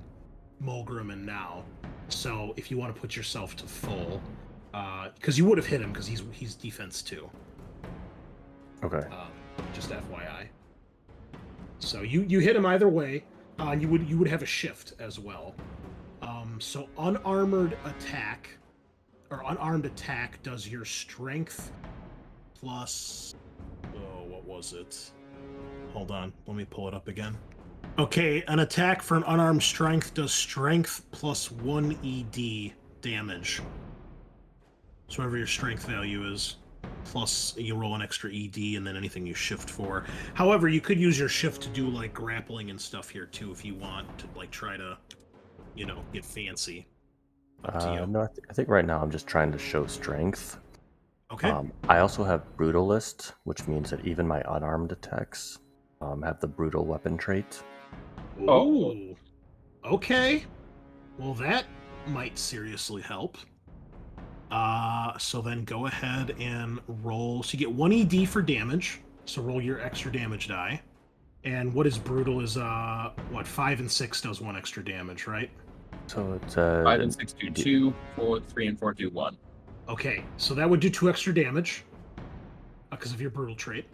Mulgrim and now. So if you want to put yourself to full, because you would have hit him because he's defense 2. Okay. Just FYI. So you hit him either way. You would have a shift as well. So unarmed attack does your strength plus. Oh, what was it? Hold on, let me pull it up again. Okay, an attack for an unarmed strength does strength plus 1 ED damage. So whatever your strength value is, plus you roll an extra ED and then anything you shift for. However, you could use your shift to do like grappling and stuff here too if you want to like try to, get fancy. Up to you. No, I think right now I'm just trying to show strength. Okay. I also have Brutalist, which means that even my unarmed attacks have the brutal weapon trait. Oh. Ooh. Okay. Well, that might seriously help. So then go ahead and roll. So you get 1 ED for damage. So roll your extra damage die. And what is brutal is 5 and 6 does 1 extra damage, right? So it's 5 and 6 do 2, 4, 3 and 4 do 1. Okay, so that would do 2 extra damage because of your brutal trait.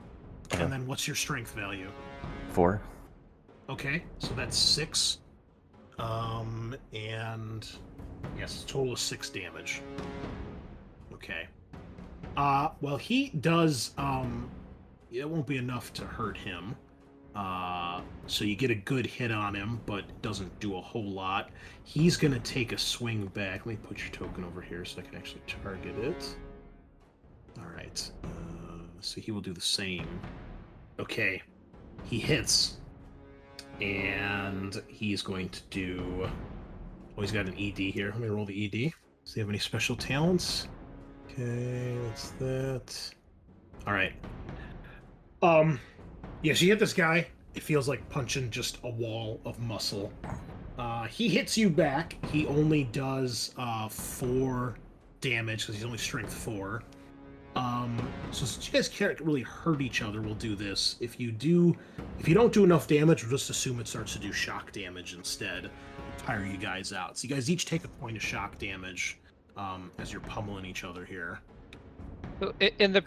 Okay. And then what's your strength value? 4. Okay, so that's 6. And yes, total of 6 damage. Okay. Well, he does. It won't be enough to hurt him. So you get a good hit on him, but it doesn't do a whole lot. He's gonna take a swing back. Let me put your token over here so I can actually target it. All right. So he will do the same. Okay. He hits, and he's going to do. Oh, he's got an ED here. Let me roll the ED. Does he have any special talents? Okay, what's that? All right. Yeah, so you hit this guy. It feels like punching just a wall of muscle. He hits you back. He only does 4 damage because he's only strength 4. So since you guys can't really hurt each other, we'll do this. If you don't do enough damage, we'll just assume it starts to do shock damage instead. Tire you guys out. So you guys each take a point of shock damage as you're pummeling each other here. So in the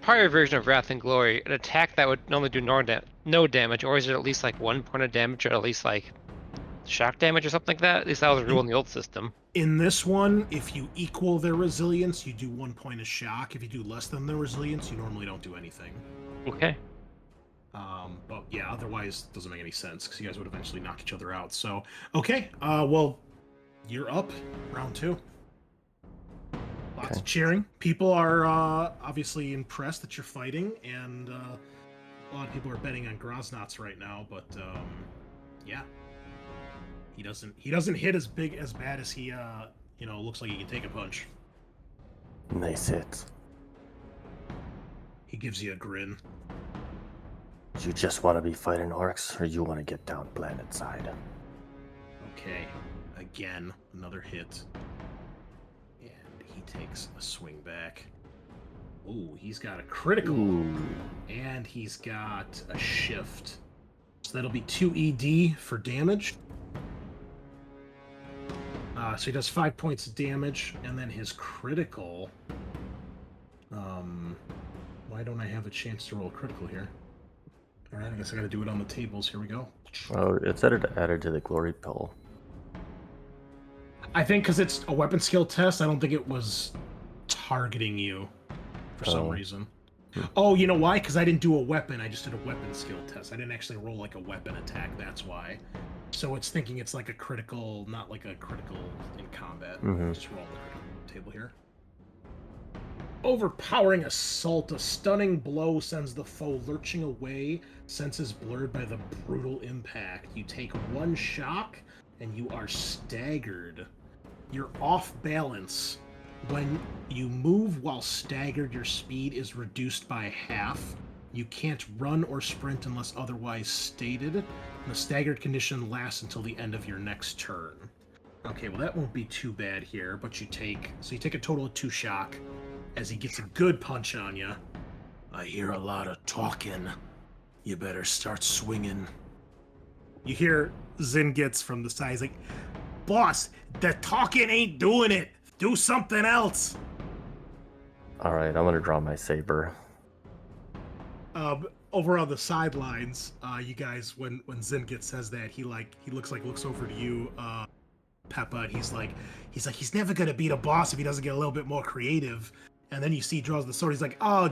prior version of Wrath and Glory, an attack that would normally do no damage, or is it at least like 1 point of damage, or at least like shock damage or something like that? At least that was a rule in the old system. In this one, if you equal their resilience, you do 1 point of shock. If you do less than their resilience, you normally don't do anything. Okay. But yeah, otherwise it doesn't make any sense because you guys would eventually knock each other out. So, okay, well, you're up, round 2. Lots of cheering. People are obviously impressed that you're fighting, and a lot of people are betting on Groznotz right now. But yeah, he doesn't hit as bad as he looks like he can take a punch. Nice hit. He gives you a grin. You just want to be fighting orcs, or you want to get down planet side? Okay, again, another hit. He takes a swing back. Ooh, he's got a critical. Ooh. And he's got a shift. So that'll be 2 ED for damage. So he does 5 points of damage, and then his critical. Why don't I have a chance to roll a critical here? All right, I guess I got to do it on the tables. Here we go. Oh, it's added to the glory pill. I think because it's a weapon skill test, I don't think it was targeting you for some reason. Oh, you know why? Because I didn't do a weapon. I just did a weapon skill test. I didn't actually roll like a weapon attack. That's why. So it's thinking it's like a critical, not like a critical in combat. Mm-hmm. Just roll the critical table here. overpowering assault, a stunning blow sends the foe lurching away, senses blurred by the brutal impact. You take 1 shock, and you are staggered. You're off balance. When you move while staggered, your speed is reduced by half. You can't run or sprint unless otherwise stated. And the staggered condition lasts until the end of your next turn. Okay, well that won't be too bad here, but you take a total of 2 shock as he gets a good punch on you. I hear a lot of talking. You better start swinging. You hear Zingits from the side. He's like, boss, the talking ain't doing it. Do something else. All right, I'm gonna draw my saber. Over on the sidelines, you guys, when Zingit says that, he looks over to you, Peppa, and he's like, he's never gonna beat a boss if he doesn't get a little bit more creative. And then you see he draws the sword. He's like, oh,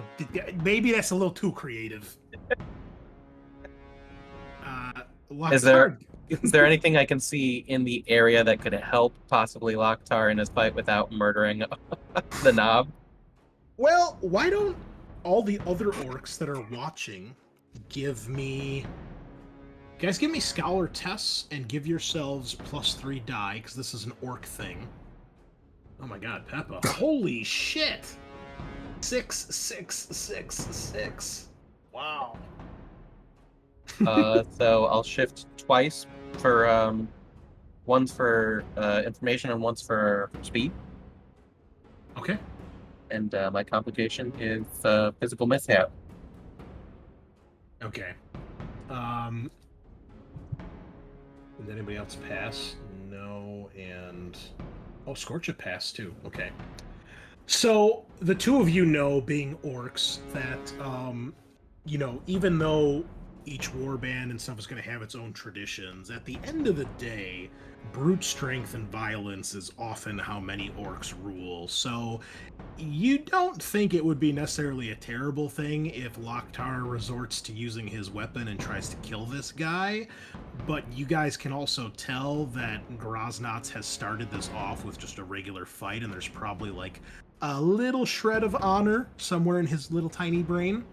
maybe that's a little too creative. Is there anything I can see in the area that could help possibly Loktar in his fight without murdering the knob? Well, why don't all the other orcs that are watching give me scholar tests and give yourselves +3 die, because this is an orc thing. Oh my god, Peppa. Holy shit! 6, 6, 6, 6. Wow. So I'll shift twice for one's for information and one's for speed. Okay. And my complication is physical mishap. Okay. Did anybody else pass? No, and Scorcha passed too. Okay. So the two of you know, being orcs, that even though each warband and stuff is going to have its own traditions, at the end of the day, brute strength and violence is often how many orcs rule. So you don't think it would be necessarily a terrible thing if Loktar resorts to using his weapon and tries to kill this guy, but you guys can also tell that Groznats has started this off with just a regular fight, and there's probably like a little shred of honor somewhere in his little tiny brain.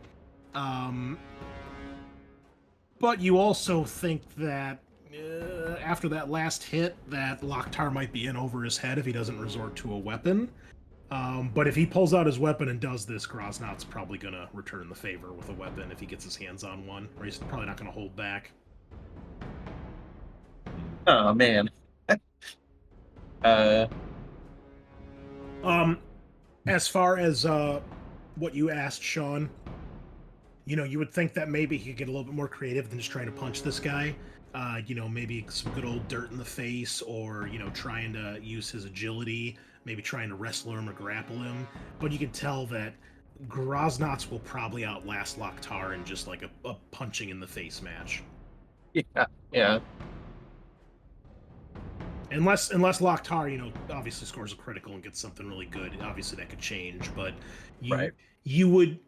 But you also think that after that last hit, that Loktar might be in over his head if he doesn't resort to a weapon. But if he pulls out his weapon and does this, Groznat's probably going to return the favor with a weapon if he gets his hands on one, or he's probably not going to hold back. Oh, man. As far as what you asked, Sean, you would think that maybe he could get a little bit more creative than just trying to punch this guy. Maybe some good old dirt in the face, or, trying to use his agility, maybe trying to wrestle him or grapple him. But you can tell that Groznats will probably outlast Loktar in just like a punching in the face match. Yeah. Unless Loktar, obviously scores a critical and gets something really good. Obviously that could change, but you would,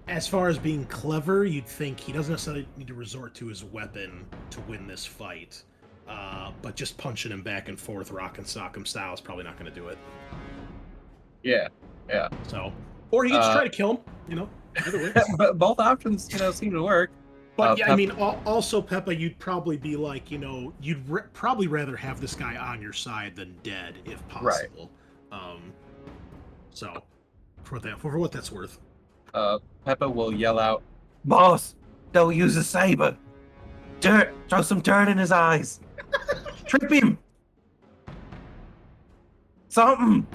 as far as being clever, you'd think he doesn't necessarily need to resort to his weapon to win this fight. But just punching him back and forth, rock and sock him style is probably not going to do it. Yeah. So, or he can just try to kill him, either way. But both options, seem to work. But also, Peppa, you'd probably be like, you'd probably rather have this guy on your side than dead, if possible. Right. So, for what that's worth. Peppa will yell out, "Boss, don't use a saber. Dirt, throw some dirt in his eyes. Trip him. Something.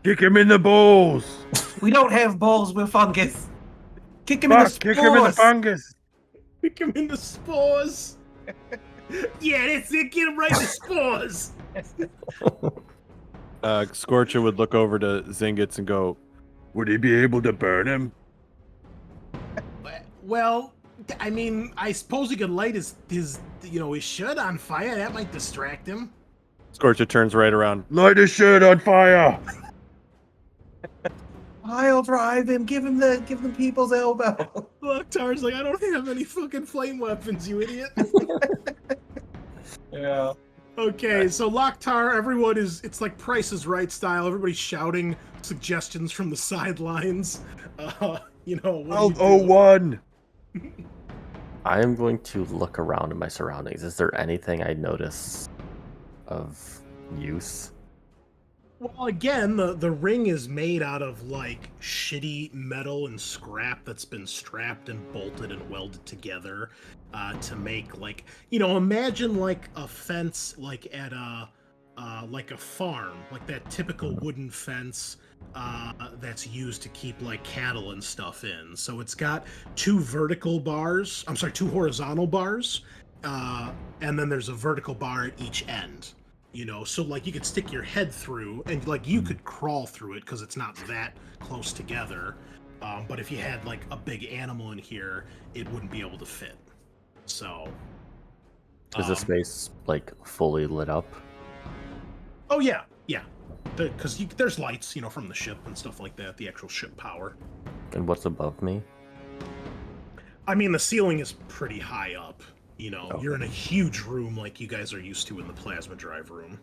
Kick him in the balls. We don't have balls, we're fungus. Kick him in the spores. Kick him in the fungus. Kick him in the spores. Yeah, that's it. Get him right in the spores. Scorcha would look over to Zingits and go, "Would he be able to burn him?" Well, I suppose he could light his shirt on fire. That might distract him. Scorcha turns right around. "Light his shirt on fire." I'll drive him. Give him the people's elbow. Loktar's like, I don't have any fucking flame weapons, you idiot. Yeah. Okay, so Loktar, everyone it's like Price is Right style. Everybody's shouting suggestions from the sidelines. What do you do? 1201. I am going to look around in my surroundings. Is there anything I notice of use? Well, again, the ring is made out of like shitty metal and scrap that's been strapped and bolted and welded together to make like imagine like a fence like at a farm, like that typical wooden fence that's used to keep like cattle and stuff in. So it's got two horizontal bars, and then there's a vertical bar at each end. So like you could stick your head through and like you could crawl through it because it's not that close together. But if you had like a big animal in here, it wouldn't be able to fit. So Is the space like fully lit up? oh yeah, because there's lights, from the ship and stuff like that, the actual ship power. And what's above me? I mean, the ceiling is pretty high up. Okay. You're in a huge room like you guys are used to in the plasma drive room.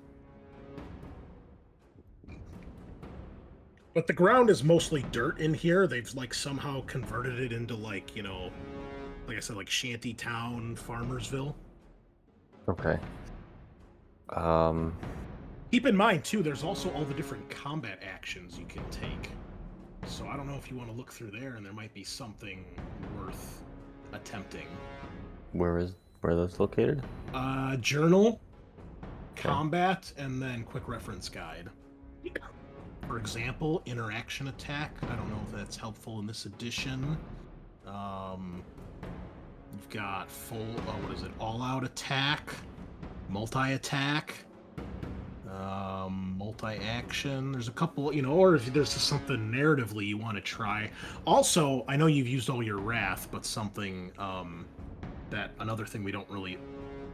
But the ground is mostly dirt in here. They've like somehow converted it into like, like I said, like shanty town, Farmersville. Okay. Keep in mind too, there's also all the different combat actions you can take. So I don't know if you want to look through there, and there might be something worth attempting. Where are those located? Journal, Okay. combat, and then quick reference guide. For example, interaction attack. I don't know if that's helpful in this edition. You've got all-out attack, multi-attack, multi-action. There's a couple, or if there's just something narratively you want to try. Also, I know you've used all your wrath, but something, another thing we don't really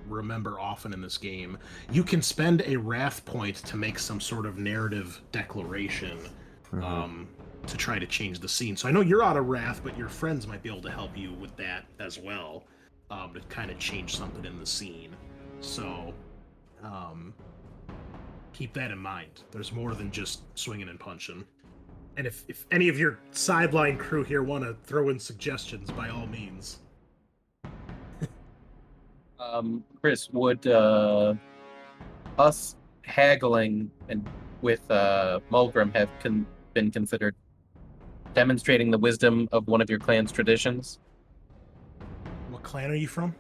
remember often in this game, you can spend a wrath point to make some sort of narrative declaration to try to change the scene. So I know you're out of wrath, but your friends might be able to help you with that as well, to kind of change something in the scene. So keep that in mind. There's more than just swinging and punching. And if any of your sideline crew here want to throw in suggestions, by all means. Chris, would us haggling and with Mulgrim have been considered demonstrating the wisdom of one of your clan's traditions? What clan are you from?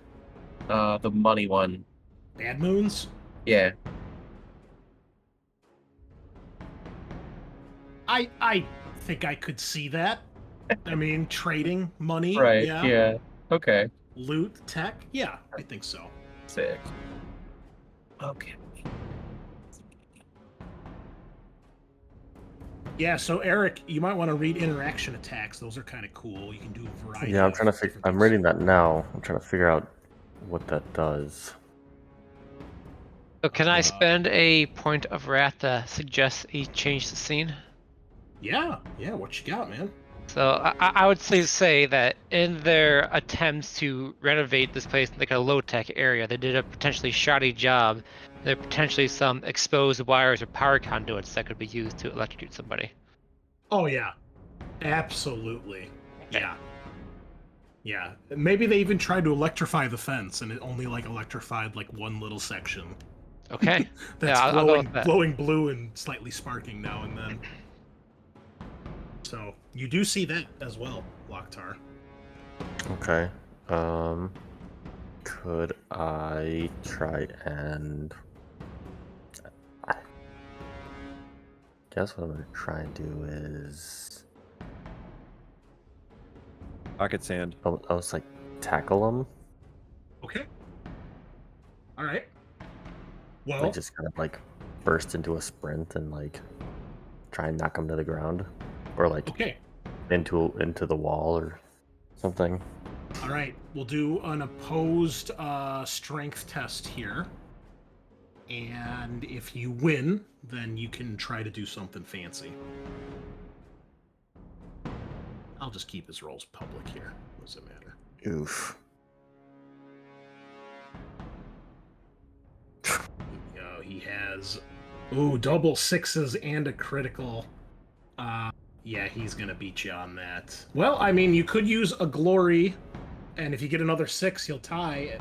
The money one. Bad Moons? Yeah. I think I could see that. I mean, trading money. Right. Yeah. Yeah. Okay. Loot, tech. Yeah, I think so. Sick. Okay. Yeah, so Eric, you might want to read interaction attacks. Those are kind of cool. You can do a variety. Yeah, I'm of trying to figure. different I'm things. reading that now. I'm trying to figure out what that does. So can I spend a point of wrath to suggest a change to scene? Yeah. What you got, man? So I would say that in their attempts to renovate this place like a low-tech area, they did a potentially shoddy job. There are potentially some exposed wires or power conduits that could be used to electrocute somebody. Oh yeah, absolutely. Yeah. Maybe they even tried to electrify the fence, and it only like electrified like one little section. Okay. That's Yeah, I'll go with that. glowing blue and slightly sparking now and then. So you do see that as well, Loktar. Okay. Could I try and? I guess what I'm gonna try and do is Pocket sand. I was like tackle them, Okay. All right. Well, like just kind of like burst into a sprint and like try and knock them to the ground, or like okay. into the wall or something. All right. We'll do an opposed strength test here. And if you win, then you can try to do something fancy. I'll just keep his rolls public here. What does it matter? Oof. he has double sixes and a critical. Yeah, he's gonna beat you on that. Well, I mean, you could use a glory, and if you get another 6, he'll tie.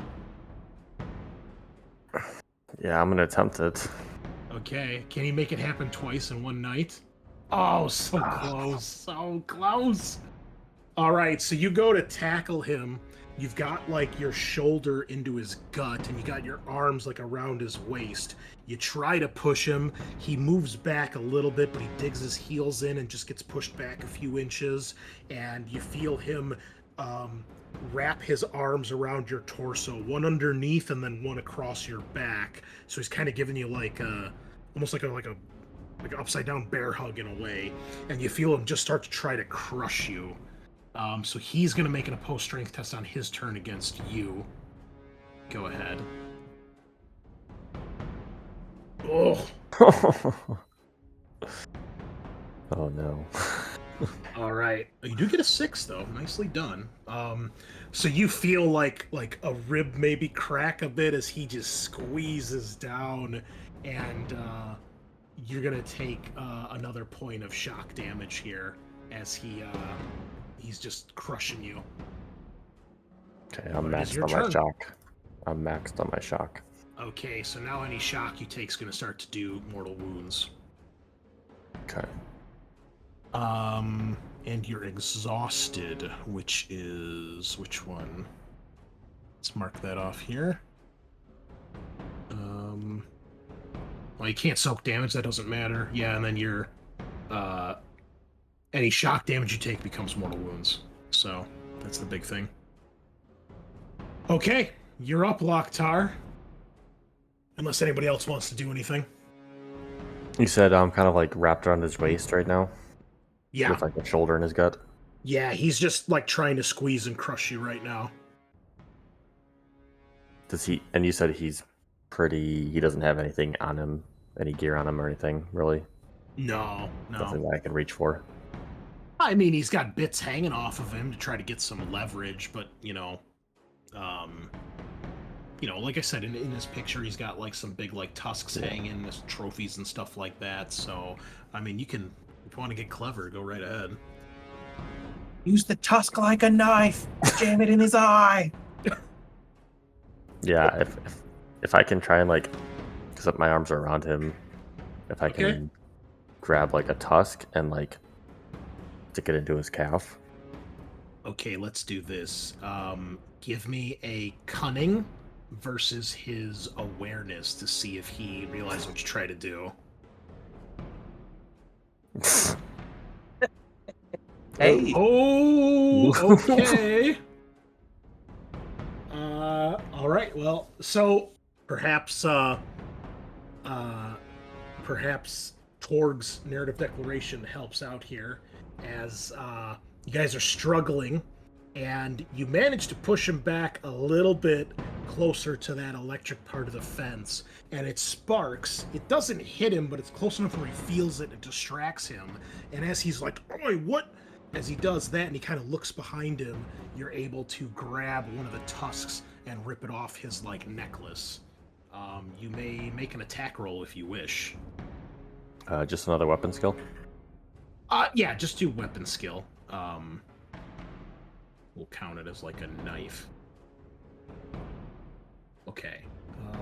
Yeah, I'm gonna attempt it. Okay, can he make it happen twice in one night? Oh, so close, so close. All right, so you go to tackle him. You've got like your shoulder into his gut, and you got your arms like around his waist. You try to push him. He moves back a little bit, but he digs his heels in and just gets pushed back a few inches. And you feel him wrap his arms around your torso, one underneath and then one across your back. So he's kind of giving you like almost like an upside down bear hug in a way. And you feel him just start to try to crush you. So he's going to make an opposed strength test on his turn against you. Go ahead. Oh. Oh no. All right. You do get a 6 though. Nicely done. So you feel like a rib maybe crack a bit as he just squeezes down, and you're gonna take another point of shock damage here as he's just crushing you. Okay, I'm It is maxed your on my turn. shock. I'm maxed on my shock. Okay, so now any shock you take is going to start to do mortal wounds. Okay. And you're exhausted, which one? Let's mark that off here. Well, you can't soak damage, that doesn't matter. Yeah, and then your any shock damage you take becomes mortal wounds. So that's the big thing. Okay, you're up, Loktar. Unless anybody else wants to do anything. You said I'm kind of like wrapped around his waist right now, Yeah. with like a shoulder in his gut. Yeah, he's just like trying to squeeze and crush you right now. Does he? And you said he's pretty. He doesn't have anything on him, any gear on him or anything, really. No. Nothing that I can reach for. I mean, he's got bits hanging off of him to try to get some leverage, but like I said, in this picture, he's got like some big like tusks hanging, there's trophies and stuff like that. So, I mean, if you want to get clever, go right ahead. Use the tusk like a knife. Jam it in his eye. Yeah, if I can try and like, because my arms are around him, if I can grab like a tusk and like stick it into his calf. Okay, let's do this. Give me a cunning versus his awareness to see if he realizes what you try to do. Hey. Oh, okay. All right. Well, so perhaps Torg's narrative declaration helps out here, as you guys are struggling, and you manage to push him back a little bit closer to that electric part of the fence, and it sparks. It doesn't hit him, but it's close enough where he feels it. It distracts him, and as he's like, "Oi, what?" As he does that and he kind of looks behind him, you're able to grab one of the tusks and rip it off his like necklace. You may make an attack roll if you wish. Just another weapon skill. Yeah, just do weapon skill. We'll count it as like a knife. Okay,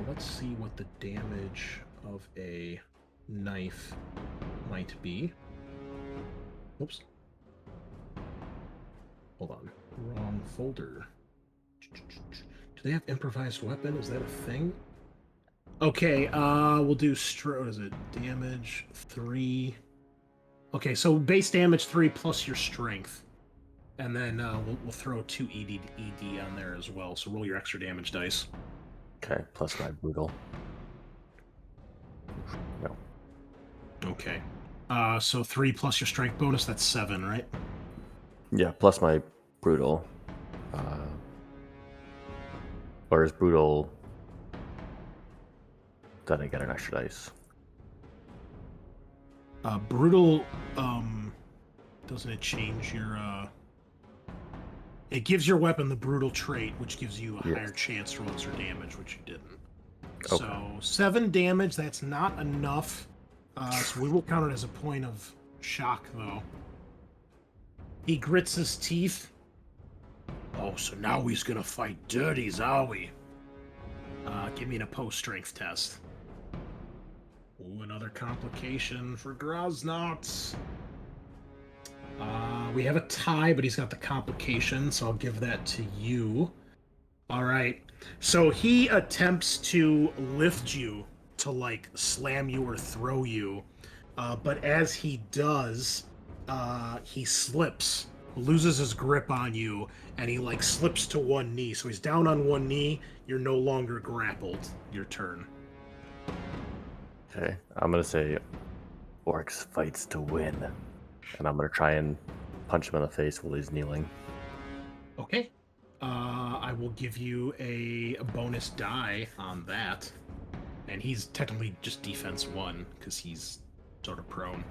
let's see what the damage of a knife might be. Oops. Hold on. Wrong folder. Do they have improvised weapon? Is that a thing? Okay, we'll do what is it? Damage 3. Okay, so base damage 3 plus your strength. And then we'll throw 2 ED on there as well. So roll your extra damage dice. Okay, plus my brutal. No. Okay. So 3 plus your strength bonus, that's 7, right? Yeah, plus my brutal. Or is brutal... Then I get an extra dice. Brutal, doesn't it change your, It gives your weapon the brutal trait, which gives you a higher chance to roll extra damage, which you didn't. Okay. So 7 damage. That's not enough. So we will count it as a point of shock, though. He grits his teeth. Oh, so now he's gonna fight dirties, are we? Give me an opposed strength test. Ooh, another complication for Groznot. We have a tie, but he's got the complication, so I'll give that to you. All right. So he attempts to lift you to, like, slam you or throw you. But as he does, he slips, loses his grip on you, and he, like, slips to one knee. So he's down on one knee. You're no longer grappled. Your turn. Okay, I'm gonna say Orcs fights to win. And I'm gonna try and punch him in the face while he's kneeling. Okay. I will give you a bonus die on that. And he's technically just defense 1, because he's sort of prone.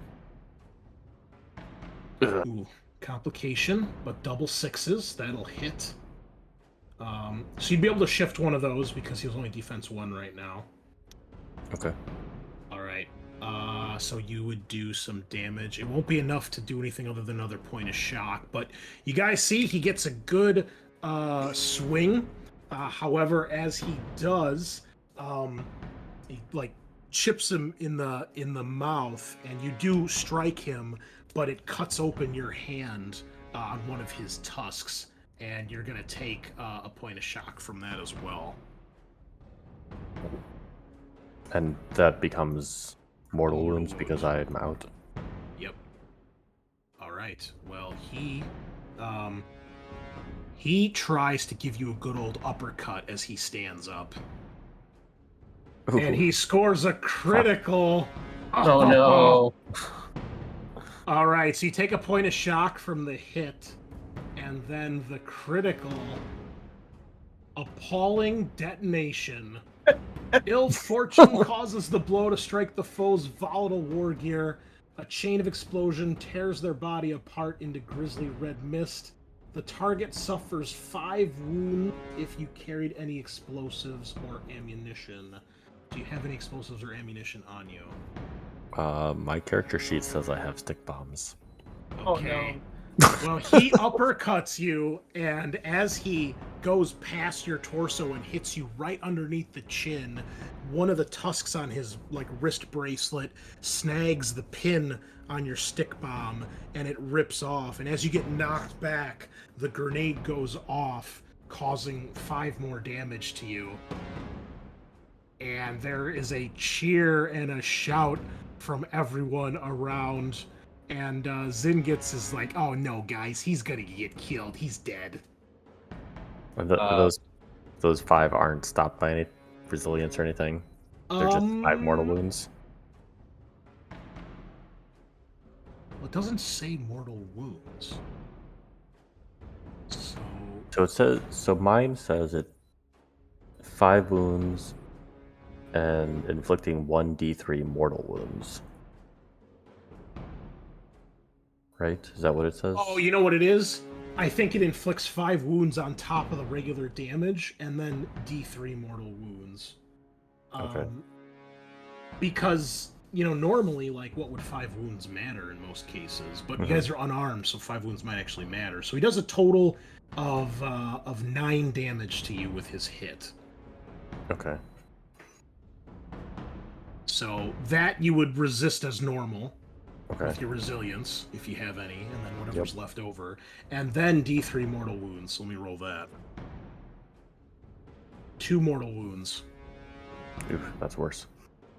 Ooh, complication, but double 6s. That'll hit. So you'd be able to shift one of those because he was only defense 1 right now. Okay. All right. So you would do some damage. It won't be enough to do anything other than another point of shock, but you guys see he gets a good swing. However, as he does, he like chips him in the mouth, and you do strike him, but it cuts open your hand on one of his tusks, and you're gonna take a point of shock from that as well. And that becomes mortal wounds because I'm out. Yep. All right. Well, he tries to give you a good old uppercut as he stands up. Ooh. And he scores a critical. Oh no. All right, so you take a point of shock from the hit, and then the critical appalling detonation. Ill fortune causes the blow to strike the foe's volatile war gear. A chain of explosion tears their body apart into grisly red mist. The target suffers 5 wounds if you carried any explosives or ammunition. Do you have any explosives or ammunition on you? My character sheet says I have stick bombs. Okay. Well, he uppercuts you, and as he goes past your torso and hits you right underneath the chin, one of the tusks on his wrist bracelet snags the pin on your stick bomb, and it rips off. And as you get knocked back, the grenade goes off, causing 5 more damage to you. And there is a cheer and a shout from everyone around. And Zingitz is like, "Oh no, guys, he's gonna get killed. He's dead." Those 5 aren't stopped by any resilience or anything. They're just 5 mortal wounds. Well, it doesn't say mortal wounds. So it says. So mine says it 5 wounds and inflicting 1d3 mortal wounds. Right? Is that what it says? Oh, you know what it is? I think it inflicts 5 wounds on top of the regular damage, and then D3 mortal wounds. Okay. Because, normally, what would 5 wounds matter in most cases? But you guys are unarmed, so 5 wounds might actually matter. So he does a total of 9 damage to you with his hit. Okay. So that you would resist as normal. Okay. With your resilience, if you have any, and then whatever's left over. And then D3 mortal wounds. So let me roll that. 2 mortal wounds. Oof, that's worse.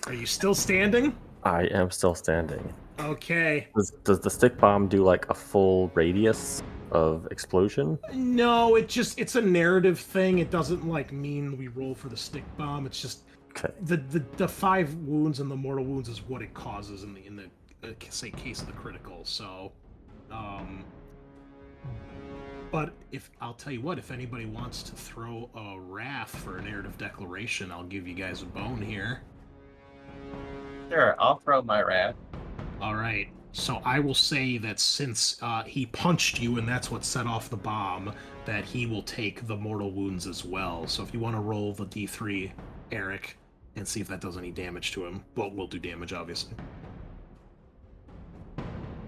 Are you still standing? I am still standing. Okay. Does the stick bomb do a full radius of explosion? No, it's a narrative thing. It doesn't mean we roll for the stick bomb. It's just Okay. the 5 wounds and the mortal wounds is what it causes in the case of the critical. So, but I'll tell you what, if anybody wants to throw a wrath for a narrative declaration, I'll give you guys a bone here. Sure, I'll throw my wrath. All right. So I will say that since he punched you and that's what set off the bomb, that he will take the mortal wounds as well. So if you want to roll the D3, Eric, and see if that does any damage to him. Well, we'll do damage, obviously.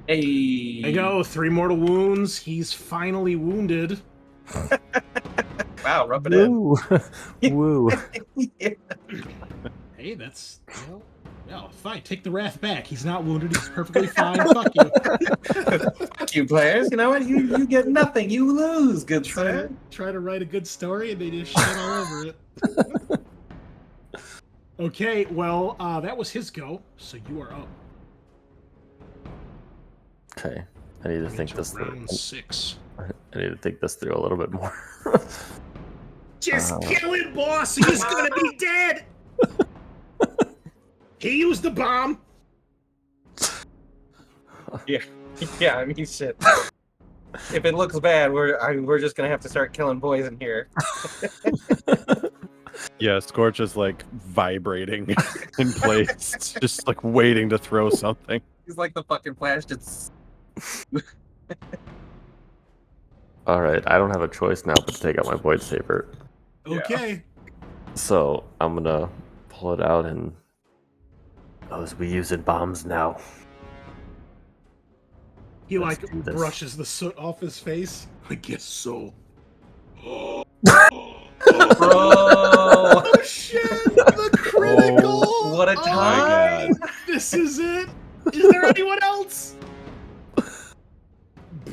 Hey. There you go, 3 mortal wounds. He's finally wounded. Wow, rub it in. Woo! Woo! Yeah. Hey, that's, well, fine. Take the wrath back. He's not wounded. He's perfectly fine. Fuck you. Fuck you, players. You know what? You get nothing. You lose, good sir. Try to write a good story, and they just shit all over it. Okay, well, that was his go, so you are up. Okay, I need to think Into this through. round 6. I need to think this through a little bit more. Just kill him, boss. He's gonna be dead. He used the bomb. Yeah, I mean, shit. If it looks bad, we're just gonna have to start killing boys in here. Yeah, Scorch is like vibrating in place, just like waiting to throw something. He's like the fucking Flash. Just All right, I don't have a choice now but to take out my void saber. Okay. So I'm gonna pull it out and those we using bombs now. He Let's like do this. brushes the soot off his face. I guess so. bro. Oh shit! The critical. Oh, what a time! This is it. Is there anyone else?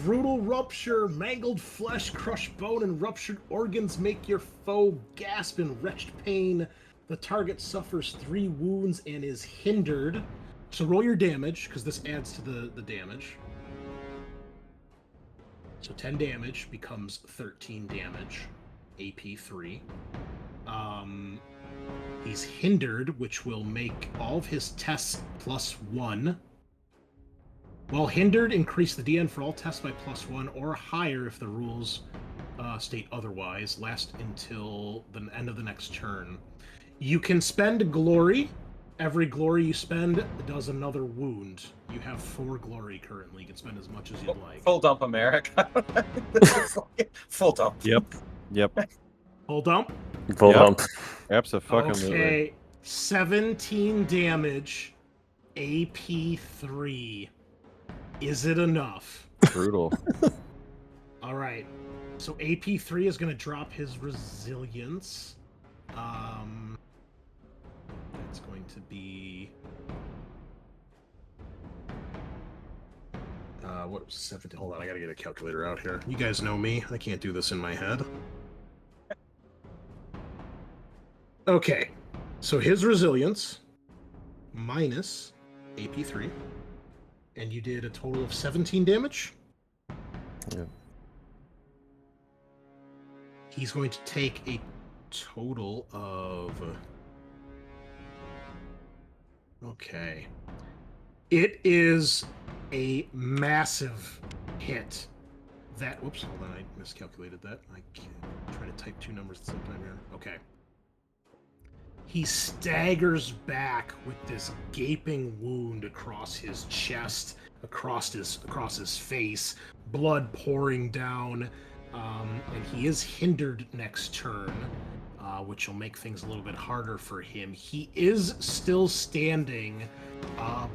Brutal rupture, mangled flesh, crushed bone, and ruptured organs make your foe gasp in wretched pain. The target suffers 3 wounds and is hindered. So roll your damage, because this adds to the damage. So 10 damage becomes 13 damage. AP 3. He's hindered, which will make all of his tests +1. While hindered, increase the DN for all tests by +1 or higher if the rules state otherwise. Last until the end of the next turn. You can spend glory. Every glory you spend does another wound. You have 4 glory currently. You can spend as much as you'd like. Full dump, America. Full dump. Yep. Hold on. Full Yep. dump. Absolutely. Okay. 17 damage. AP 3. Is it enough? Brutal. All right. So AP 3 is going to drop his resilience. That's going to be what was 17? Hold on, I got to get a calculator out here. You guys know me. I can't do this in my head. Okay. So his resilience minus AP 3. And you did a total of 17 damage? Yep. He's going to take a total of... Okay. It is a massive hit. That... Whoops, hold on, I miscalculated that. I can't try to type 2 numbers at the same time here. Okay. He staggers back with this gaping wound across his chest, across his face, blood pouring down, and he is hindered next turn, which will make things a little bit harder for him. He is still standing,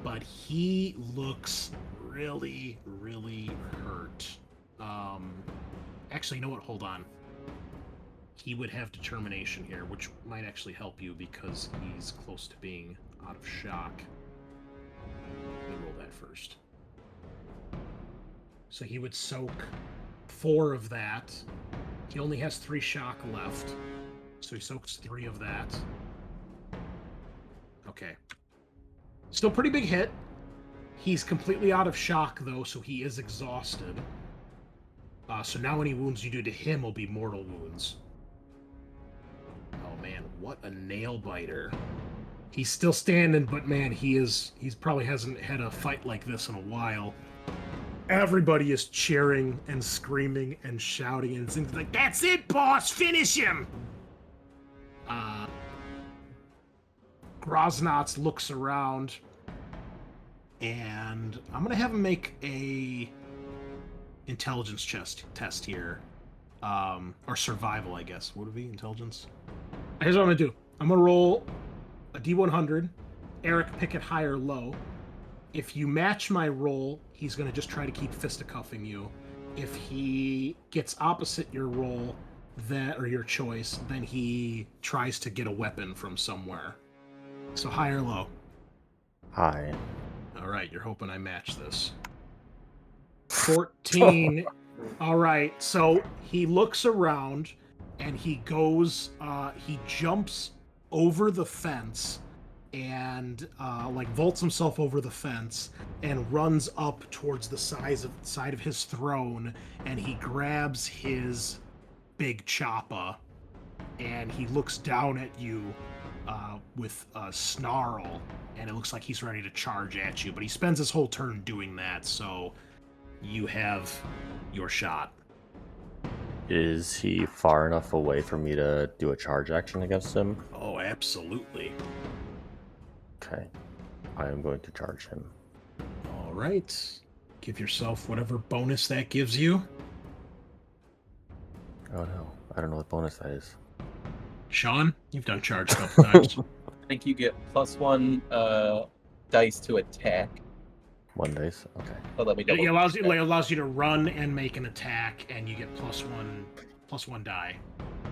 but he looks really, really hurt. Actually, you know what? Hold on. He would have determination here, which might actually help you because he's close to being out of shock. Let me roll that first. So he would soak 4 of that. He only has 3 shock left. So he soaks 3 of that. Okay. Still pretty big hit. He's completely out of shock, though, so he is exhausted. So now any wounds you do to him will be mortal wounds. Oh man, what a nail biter. He's still standing, but man, he's probably hasn't had a fight like this in a while. Everybody is cheering and screaming and shouting and things like, "That's it, boss! Finish him!" Grosnotz looks around, and I'm gonna have him make a intelligence test here. Or survival, I guess. Would it be intelligence? Here's what I'm gonna do. I'm gonna roll a D100. Eric, pick it high or low. If you match my roll, he's going to just try to keep fisticuffing you. If he gets opposite your roll, or your choice, then he tries to get a weapon from somewhere. So high or low? Hi. All right, you're hoping I match this. 14. All right, so he looks around and he goes, he jumps over the fence and vaults himself over the fence and runs up towards the side of his throne, and he grabs his big choppa and he looks down at you with a snarl, and it looks like he's ready to charge at you, but he spends his whole turn doing that, so you have your shot. Is he far enough away for me to do a charge action against him? Oh, absolutely. Okay. I am going to charge him. All right. Give yourself whatever bonus that gives you. Oh no. I don't know what bonus that is. Sean, you've done charge a couple times. I think you get +1 dice to attack. 1 dice? Okay. So let me double. It allows you to run and make an attack, and you get +1 die.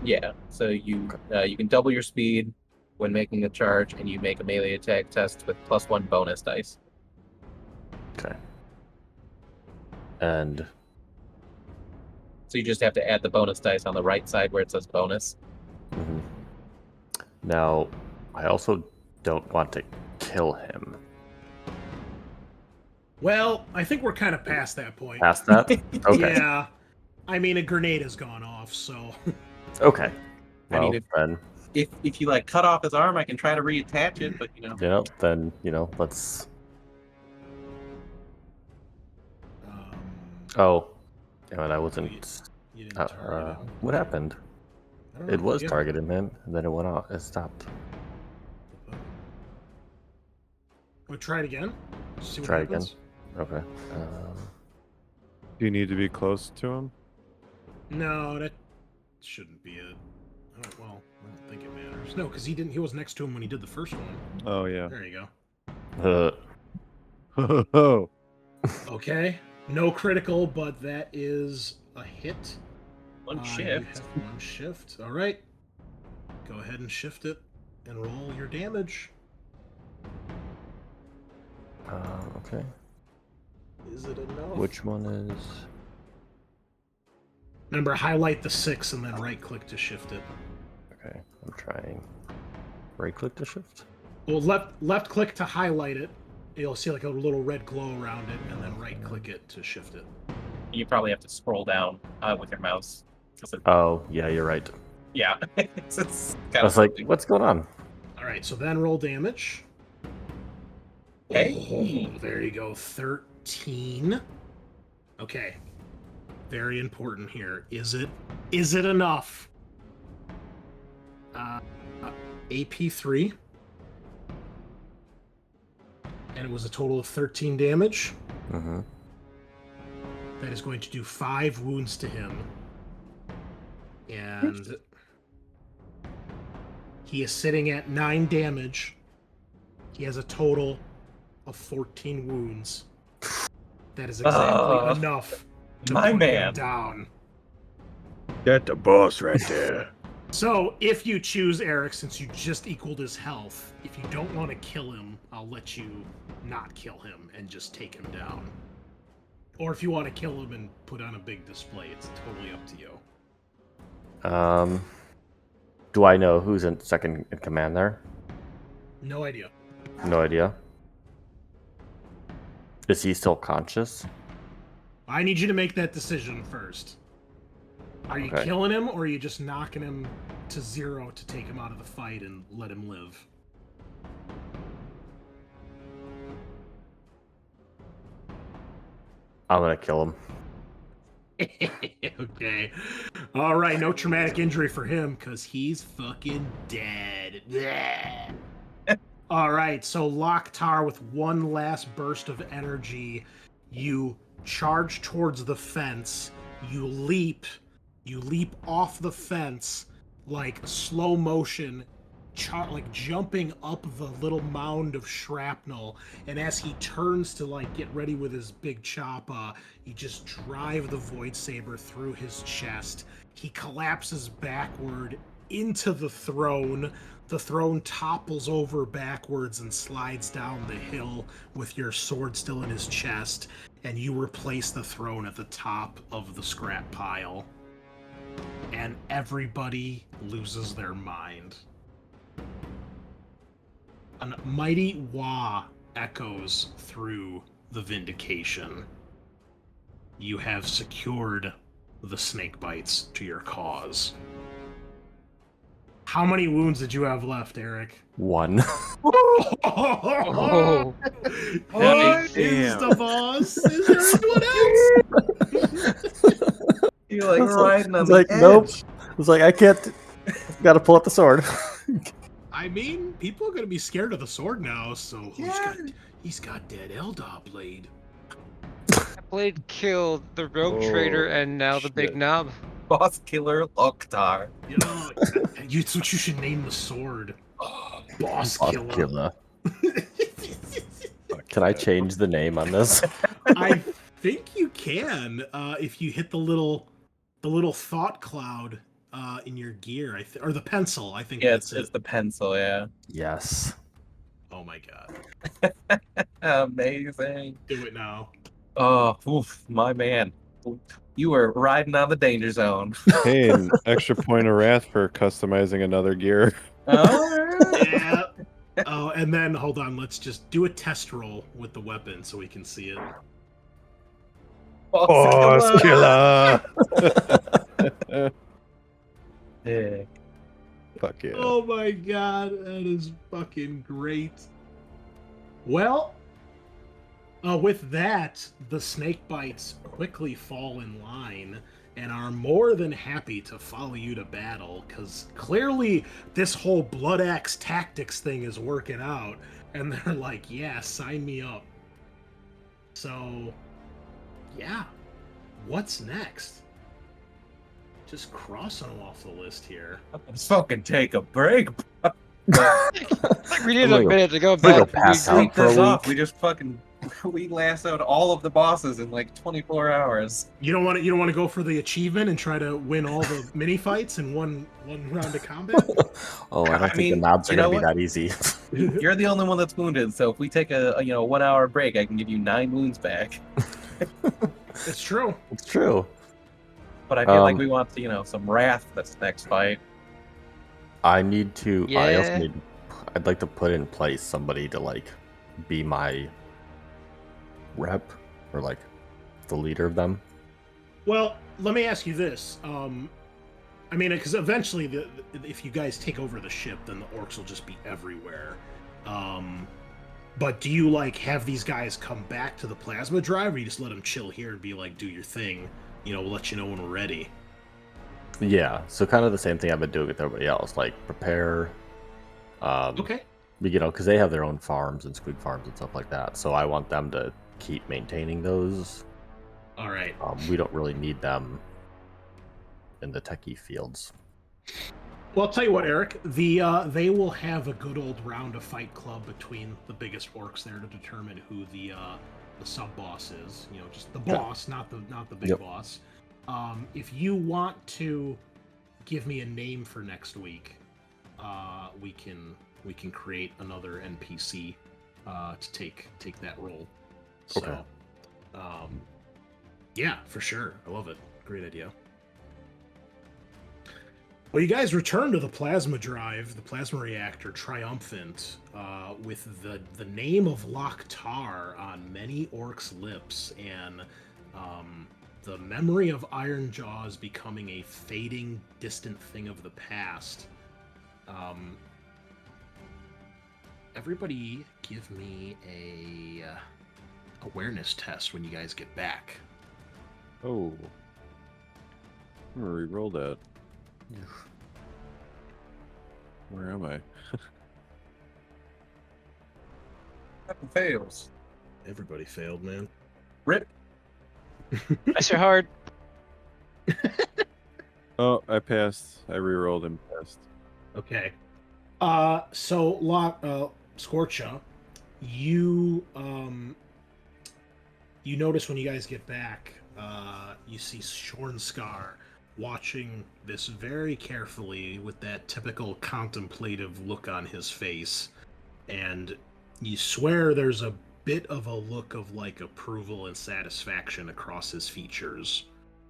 Yeah. So you can double your speed when making a charge, and you make a melee attack test with +1 bonus dice. Okay. And So you just have to add the bonus dice on the right side where it says bonus. mhm. Now, I also don't want to kill him. Well, I think we're kind of past that point. Past that? Okay. Yeah. I mean, a grenade has gone off, so... Okay. I Well, mean, then, If you like cut off his arm, I can try to reattach it, but let's... Um, Oh. Damn it, I wasn't... you didn't target him. What happened? I don't It know. was Yeah. targeting him, and then it went off. It stopped. We'll try it again. See what Try happens. Okay. Do you need to be close to him? No, that shouldn't be it. Oh, well, I don't think it matters. No, because he was next to him when he did the first one. Oh, yeah. There you go. Oh, Okay. No critical, but that is a hit. one You shift. have 1 shift. All right. Go ahead and shift it and roll your damage. Okay. Is it enough? Which one is... Remember, highlight the 6 and then right-click to shift it. Okay, I'm trying. Right-click to shift? Well, left-click to highlight it. You'll see like a little red glow around it, and then right-click it to shift it. You probably have to scroll down with your mouse. Oh, yeah, you're right. Yeah. it's I kind was like, what's going on? All right, so then roll damage. Hey. Oh, there you go, 13. Okay. Very important here. Is it enough? AP3. And it was a total of 13 damage. Mm-hmm. That is going to do 5 wounds to him. And he is sitting at 9 damage. He has a total of 14 wounds. That is exactly enough to my put him man. down. That's the boss right there. So, if you choose Eric, since you just equaled his health, if you don't want to kill him, I'll let you not kill him and just take him down. Or if you want to kill him and put on a big display, it's totally up to you. Do I know who's in second in command there? No idea. No idea. Is he still conscious? I need you to make that decision first. Are you Okay. killing him, or are you just knocking him to 0 to take him out of the fight and let him live? I'm gonna kill him. Okay. All right, no traumatic injury for him, because he's fucking dead. Bleh. All right, so Loktar, with one last burst of energy, you charge towards the fence. You leap off the fence like slow motion, like jumping up the little mound of shrapnel, and as he turns to like get ready with his big chop, you just drive the void saber through his chest. He collapses backward into the throne. The throne topples over backwards and slides down the hill with your sword still in his chest, and you replace the throne at the top of the scrap pile. And everybody loses their mind. A mighty wah echoes through the Vindication. You have secured the snake bites to your cause. How many wounds did you have left, Eric? 1. Oh, What is the boss? Is there anyone else? You're like riding on It's the like, edge. nope. It's like, I can't. Gotta pull out the sword. I mean, people are gonna be scared of the sword now, so he's got dead Eldar blade. that blade killed the rogue trader and now the big shit. knob. Boss killer Loktar. You know, that's what you should name the sword. Boss killer. Can I change the name on this? I think you can if you hit the little thought cloud in your gear, or the pencil. I think Yeah, that's it's it. the pencil, yeah. Yes. Oh my god! Amazing. Do it now. Oh, oof, my man. You were riding on the danger zone. Hey, an extra point of wrath for customizing another gear. Alright. Yeah. Oh, and then hold on. Let's just do a test roll with the weapon so we can see it. Boss killer! Yeah. Fuck yeah. Oh my god, that is fucking great. Well, with that, the snake bites quickly fall in line and are more than happy to follow you to battle, because clearly this whole blood axe tactics thing is working out, and they're like, yeah, sign me up. So, yeah, what's next? Just crossing them off the list here. Let's fucking take a break. We need a gonna go- minute to go gonna back. go pass and regroup. out. Take for a this off. week. We just fucking lassoed all of the bosses in like 24 hours. You don't want to go for the achievement and try to win all the mini fights in one round of combat? Oh, I don't I think mean, the knobs are you know gonna be what? that easy. You're the only one that's wounded, so if we take a 1 hour break, I can give you 9 wounds back. It's true. It's true. But I feel like we want to, some wrath this next fight. I need to. I also Yeah. need. I'd like to put in place somebody to like be my rep or like the leader of them. Well, let me ask you this. I mean, because eventually, if you guys take over the ship, then the orcs will just be everywhere. But do you have these guys come back to the plasma drive, or you just let them chill here and be like, do your thing? We'll let you know when we're ready. Yeah. So kind of the same thing I've been doing with everybody else. Like prepare. Okay. Because they have their own farms and squig farms and stuff like that. So I want them to keep maintaining those. All right. We don't really need them in the techie fields. Well, I'll tell you what, Eric. They will have a good old round of Fight Club between the biggest orcs there to determine who the sub boss is. Just the boss, not the big Yep. boss. If you want to give me a name for next week, we can create another NPC to take that role. So, Okay. yeah, for sure. I love it. Great idea. Well, you guys return to the plasma drive, the plasma reactor, triumphant, with the name of Loktar on many orcs' lips, and the memory of Iron Jaws becoming a fading, distant thing of the past. Everybody give me a awareness test when you guys get back. Oh. I'm gonna re-roll that. Where am I? Fails. Everybody failed, man. Rip. Bless your heart. Oh, I passed. I re-rolled and passed. Okay. Scorcha, you you notice when you guys get back, you see Shornscar watching this very carefully with that typical contemplative look on his face, and you swear there's a bit of a look of like approval and satisfaction across his features.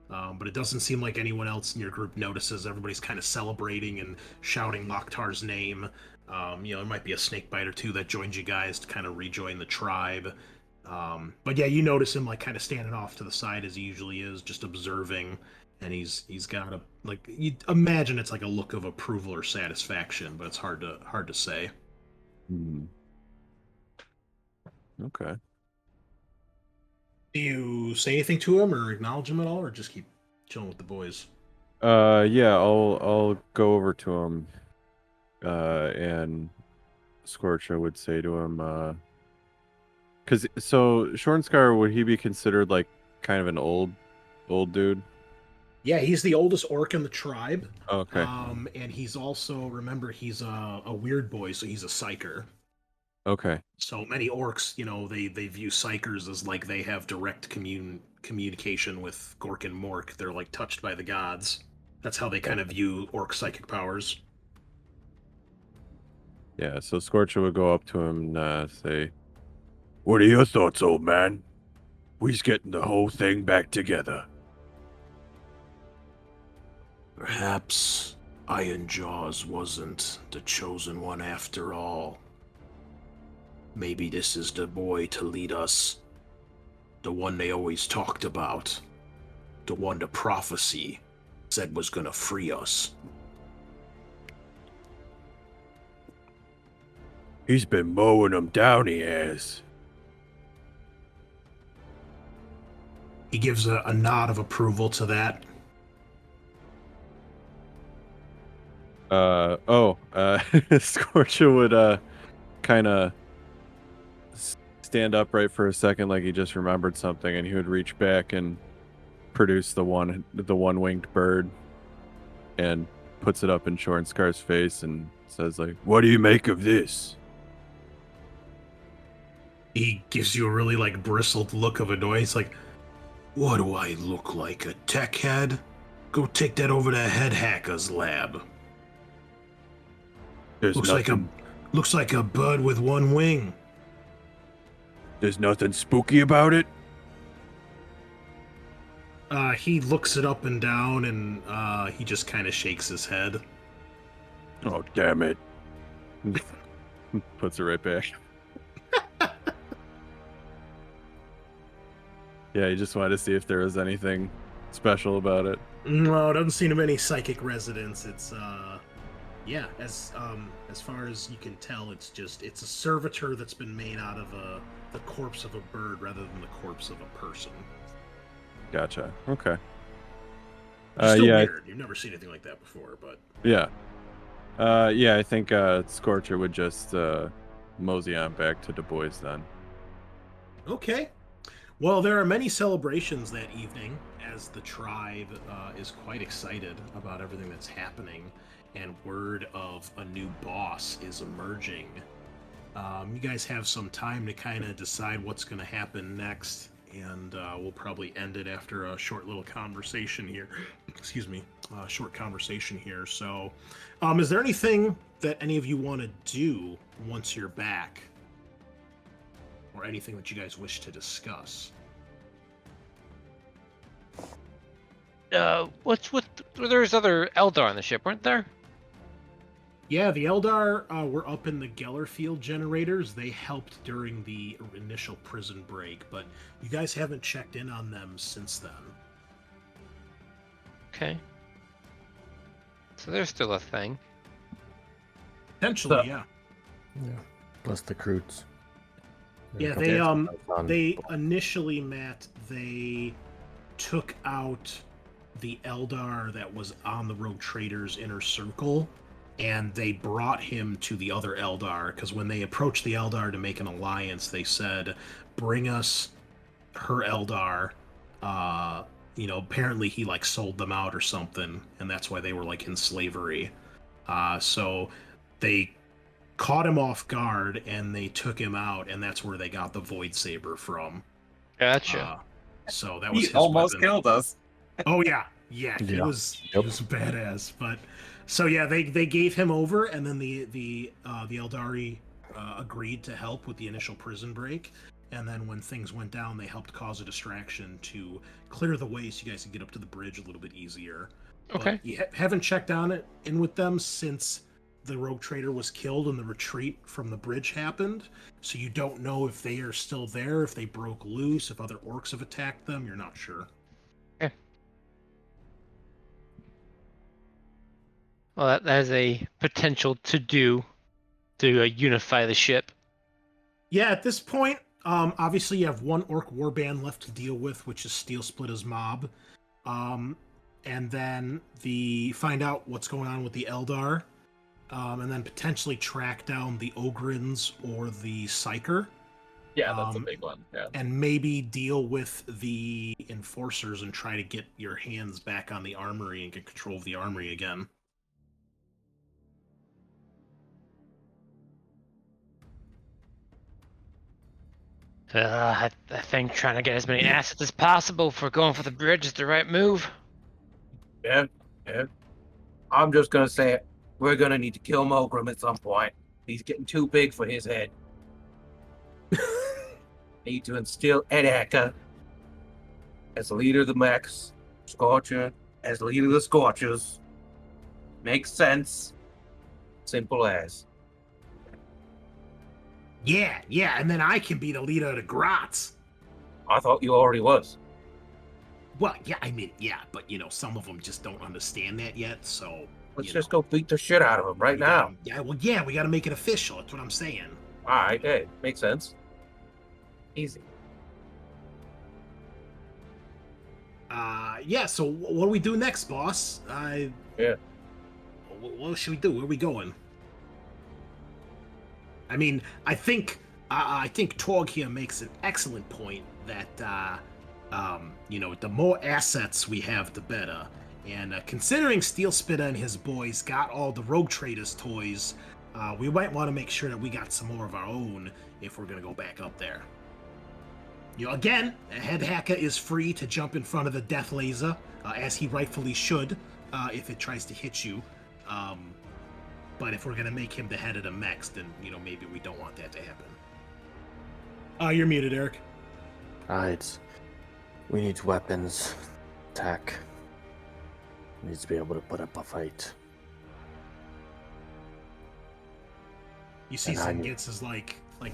But it doesn't seem like anyone else in your group notices. Everybody's kind of celebrating and shouting Mokhtar's name. There might be a snakebite or two that joins you guys to kind of rejoin the tribe. But yeah, you notice him like kind of standing off to the side as he usually is, just observing. And he's got a like you imagine it's like a look of approval or satisfaction, but it's hard to say. Hmm. Okay. Do you say anything to him or acknowledge him at all, or just keep chilling with the boys? Yeah, I'll go over to him, and Scorcha would say to him, Shornscar, would he be considered like kind of an old dude? Yeah, he's the oldest orc in the tribe. Okay. And he's also, remember, he's a weird boy, so he's a psyker. Okay. So many orcs, they view psykers as like they have direct communication with Gork and Mork. They're like touched by the gods. That's how they kind of view orc psychic powers. Yeah, so Scorcha would go up to him and say, "What are your thoughts, old man? We's getting the whole thing back together." Perhaps Iron Jaws wasn't the chosen one after all. Maybe this is the boy to lead us. The one they always talked about. The one the prophecy said was gonna free us. He's been mowing them down, he has. He gives a nod of approval to that. Scorcha would kind of stand upright for a second, like he just remembered something, and he would reach back and produce the one-winged bird, and puts it up in Shornscar's face and says, like, "What do you make of this?" He gives you a really like bristled look of annoyance, like, "What do I look like, a tech head? Go take that over to Head Hacker's lab. Looks like a bird with one wing." There's nothing spooky about it. He looks it up and down, and he just kind of shakes his head. Oh, damn it. puts it right back. Yeah, he just wanted to see if there was anything special about it. No, it doesn't seem to be any psychic resonance. It's yeah, as far as you can tell, it's a servitor that's been made out of the corpse of a bird rather than the corpse of a person. Gotcha. Okay. Still yeah. weird. You've never seen anything like that before, but Yeah. Yeah, I think Scorcher would just mosey on back to Boyz then. okay. Well, there are many celebrations that evening as the tribe is quite excited about everything that's happening, and word of a new boss is emerging. You guys have some time to kind of decide what's going to happen next, and we'll probably end it after a short little conversation here. Excuse me, short conversation here. So, is there anything that any of you want to do once you're back? Or anything that you guys wish to discuss? What's with there's other Eldar on the ship, weren't there? Yeah, the Eldar were up in the Gellerfield generators. They helped during the initial prison break, but you guys haven't checked in on them since then. Okay. So they're still a thing. Potentially, yeah. Yeah. Plus the recruits. Yeah, they initially, Matt, they took out the Eldar that was on the Rogue Traders inner circle, and they brought him to the other Eldar, because when they approached the Eldar to make an alliance, they said, bring us her Eldar. Apparently he like sold them out or something, and that's why they were like in slavery. So they caught him off guard, and they took him out, and that's where they got the Void Saber from. Gotcha. So that was He his almost weapon. killed us. Oh yeah, he Yeah. was Yep. badass. But so yeah, they gave him over, and then the Eldari agreed to help with the initial prison break. And then when things went down, they helped cause a distraction to clear the way so you guys can get up to the bridge a little bit easier. Okay. But you haven't checked in with them since the rogue trader was killed and the retreat from the bridge happened. So you don't know if they are still there, if they broke loose, if other orcs have attacked them. You're not sure. Well, that is a potential to do to unify the ship. Yeah, at this point, obviously you have one orc warband left to deal with, which is Steel Splitter's mob. And then find out what's going on with the Eldar, and then potentially track down the Ogrins or the Psyker, Yeah, that's a big one. Yeah. and maybe deal with the Enforcers and try to get your hands back on the armory and get control of the armory again. I think trying to get as many assets as possible for going for the bridge is the right move. Yeah. I'm just gonna say it. We're gonna need to kill Mogrim at some point. He's getting too big for his head. Need to instill Ed Hacker as the leader of the mechs, Scorcher as leader of the Scorchers. Makes sense. Simple as. Yeah, and then I can be the leader of the Grots. I thought you already was. Well, yeah, I mean, yeah, but some of them just don't understand that yet, so... Let's just go beat the shit out of him right now. Yeah, we gotta make it official, that's what I'm saying. Alright, hey, makes sense. Easy. Yeah, so what do we do next, boss? Yeah. What should we do? Where are we going? I mean, I think Torg here makes an excellent point that, the more assets we have, the better. And considering Steel Spitter and his boys got all the Rogue Traders toys, we might want to make sure that we got some more of our own if we're going to go back up there. Again, Head Hacker is free to jump in front of the Death Laser, as he rightfully should, if it tries to hit you. But if we're going to make him the head of the mechs, then, maybe we don't want that to happen. You're muted, Eric. We need weapons, tech. Needs to be able to put up a fight. You see And Zingitz is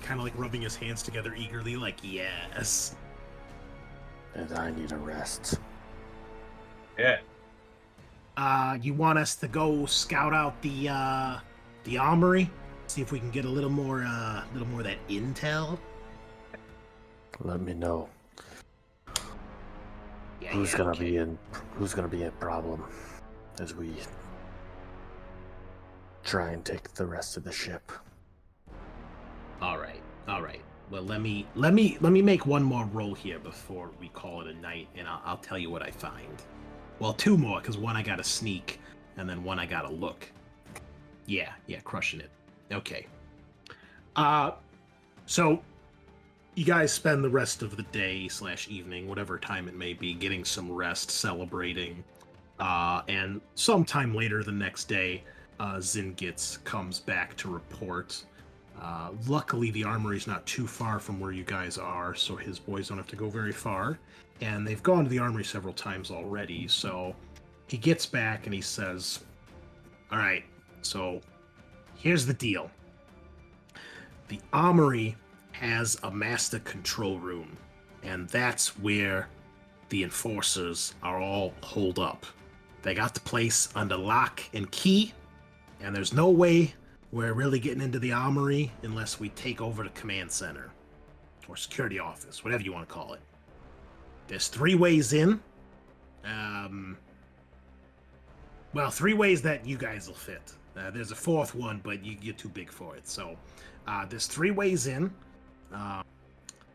kind of rubbing his hands together eagerly, like, yes. And I need a rest. Yeah. You want us to go scout out the armory, see if we can get a little more of that intel. Let me know Yeah, who's yeah, gonna okay. who's gonna be a problem as we try and take the rest of the ship. All right. Well, let me make one more roll here before we call it a night, and I'll tell you what I find. Well, two more, because one I got to sneak, and then one I got to look. Yeah, crushing it. Okay. So you guys spend the rest of the day / evening, whatever time it may be, getting some rest, celebrating, and sometime later the next day, Zingitz comes back to report. Luckily, the armory's not too far from where you guys are, so his boys don't have to go very far. And they've gone to the armory several times already, so he gets back and he says, all right, so here's the deal. The armory has a master control room, and that's where the enforcers are all holed up. They got the place under lock and key, and there's no way we're really getting into the armory unless we take over the command center or security office, whatever you want to call it. There's 3 ways in. Well, 3 ways that you guys will fit. There's a 4th one, but you're too big for it. So there's 3 ways in.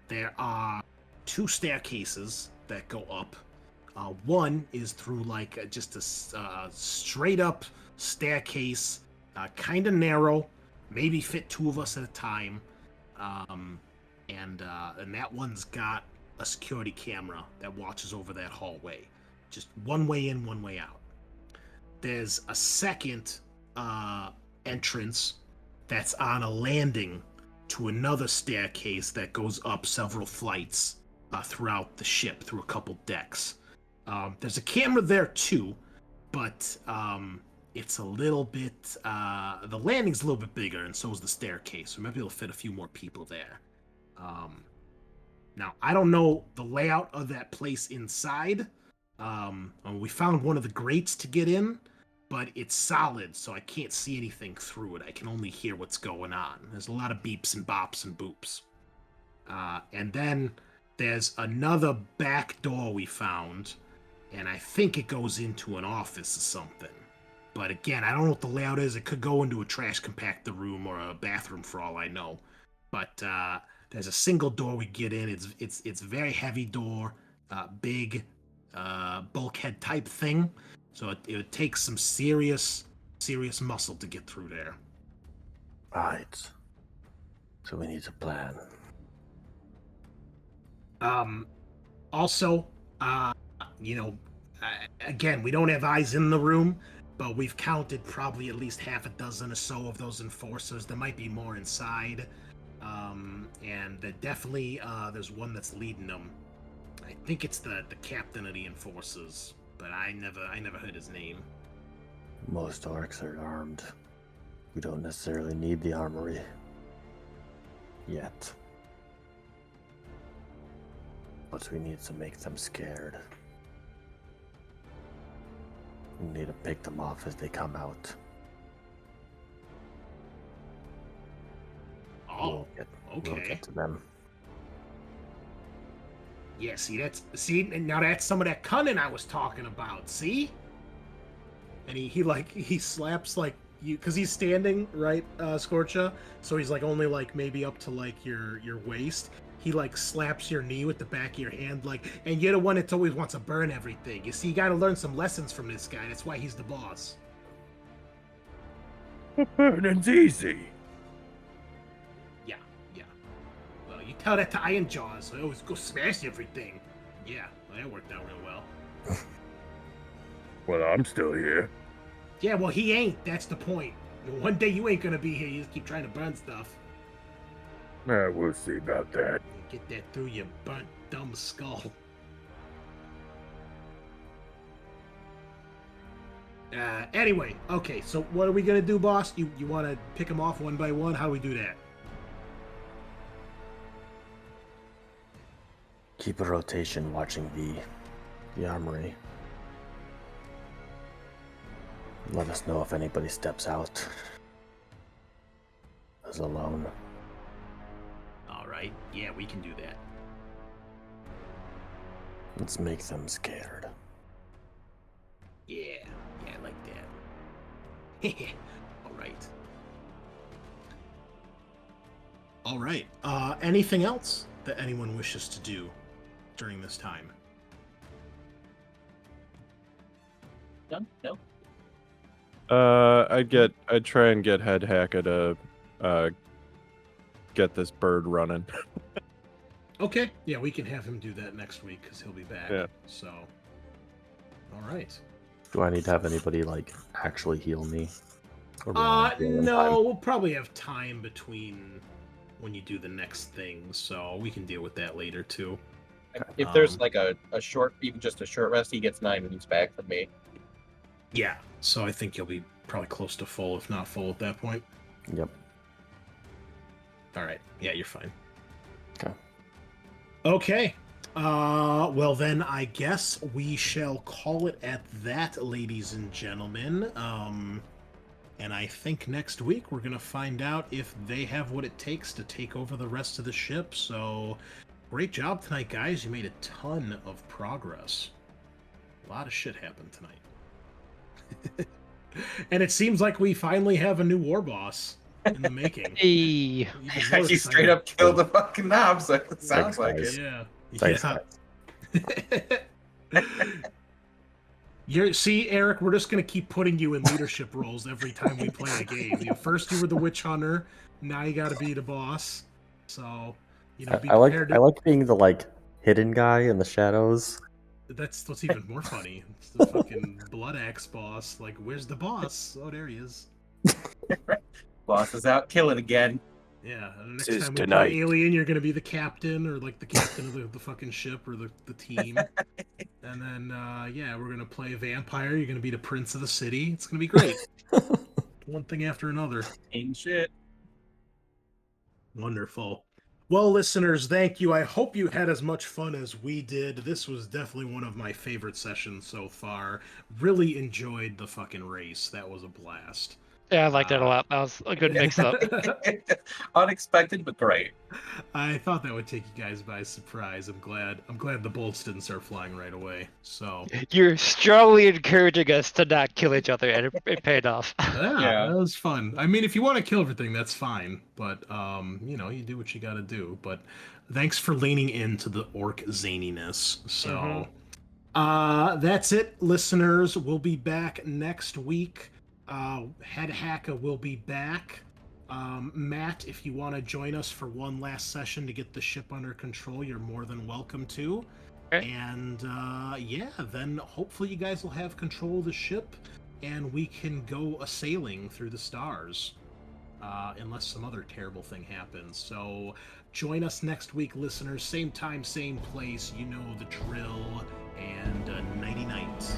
There are 2 staircases that go up. One is through just a straight up staircase, kind of narrow, maybe fit 2 of us at a time. And that one's got a security camera that watches over that hallway. Just one way in, one way out. There's a second entrance that's on a landing to another staircase that goes up several flights throughout the ship, through a couple decks. There's a camera there too, but it's a little bit... the landing's a little bit bigger, and so is the staircase, so maybe it'll fit a few more people there. Now, I don't know the layout of that place inside. We found one of the grates to get in, but it's solid, so I can't see anything through it. I can only hear what's going on. There's a lot of beeps and bops and boops. And then there's another back door we found, and I think it goes into an office or something. But again, I don't know what the layout is. It could go into a trash compactor room or a bathroom for all I know. But there's a single door we get in. It's a very heavy door, big bulkhead type thing. So it would take some serious muscle to get through there. Right. So we need a plan. Also, again, we don't have eyes in the room, but we've counted probably at least half a dozen or so of those enforcers. There might be more inside. And definitely, there's one that's leading them. I think it's the captain of the enforcers, but I never heard his name. Most orcs are armed. We don't necessarily need the armory. Yet. But we need to make them scared. We need to pick them off as they come out. Oh, okay. We'll get to them. Yeah, now that's some of that cunning I was talking about. See? And he slaps like you, because he's standing right, Scorcha. So he's like only like maybe up to like your waist. He like slaps your knee with the back of your hand, like, and you're the one that always wants to burn everything. You see, you got to learn some lessons from this guy. That's why he's the boss. Burning's easy. Yeah. Well, you tell that to Iron Jaws. I always go smash everything. Yeah, well, that worked out real well. Well, I'm still here. Yeah, well, he ain't. That's the point. One day you ain't gonna be here. You just keep trying to burn stuff. We'll see about that. Get that through your burnt, dumb skull. Anyway, okay, so what are we gonna do, boss? You want to pick them off one by one? How do we do that? Keep a rotation watching the armory. Let us know if anybody steps out as alone. All right, yeah, we can do that. Let's make them scared. Yeah, I like that. All right. Anything else that anyone wishes to do during this time? No. I'd try and get Head Hacka to get this bird running. Okay, yeah, we can have him do that next week because he'll be back. Yeah. So, all right. Do I need to have anybody like actually heal me? Or will I heal in No, time? we'll probably have time between when you do the next thing, so we can deal with that later too. If there's like a short, even just a short rest, he gets 9 when he's back from me. Yeah, so I think you'll be probably close to full, if not full at that point. Yep. All right. Yeah, you're fine. Okay. Okay. Well then, I guess we shall call it at that, ladies and gentlemen. And I think next week we're gonna find out if they have what it takes to take over the rest of the ship. So, great job tonight, guys. You made a ton of progress. A lot of shit happened tonight. And it seems like we finally have a new war boss in the making. Hey. Even more He straight exciting. up killed the fucking knob, so it sounds Thanks, like guys. it. Yeah. Thanks, Yeah. guys. See, Eric, we're just gonna keep putting you in leadership roles every time we play a game. First you were the witch hunter, now you got to be the boss. So, be I like prepared. I like being the hidden guy in the shadows. That's what's even more funny. It's the fucking blood axe boss. Like, where's the boss? Oh, there he is. Boss is out killing again. Yeah. And next This is time we tonight. play Alien, you're gonna be the captain or the captain of the fucking ship or the team. And then we're gonna play Vampire. You're gonna be the prince of the city. It's gonna be great. One thing after another. Ain't shit. Wonderful. Well, listeners, thank you. I hope you had as much fun as we did. This was definitely one of my favorite sessions so far. Really enjoyed the fucking race. That was a blast. Yeah, I liked that a lot. That was a good mix-up. Unexpected, but great. I thought that would take you guys by surprise. I'm glad the bolts didn't start flying right away. So You're strongly encouraging us to not kill each other, and it paid off. yeah, that was fun. I mean, if you want to kill everything, that's fine. But you do what you got to do. But thanks for leaning into the orc zaniness. So that's it, listeners. We'll be back next week. Head Hacker will be back. Matt, if you want to join us for one last session to get the ship under control, you're more than welcome to. Okay. And then hopefully you guys will have control of the ship and we can go a-sailing through the stars. Unless some other terrible thing happens. So join us next week, listeners. Same time, same place. You know the drill. And nighty-night.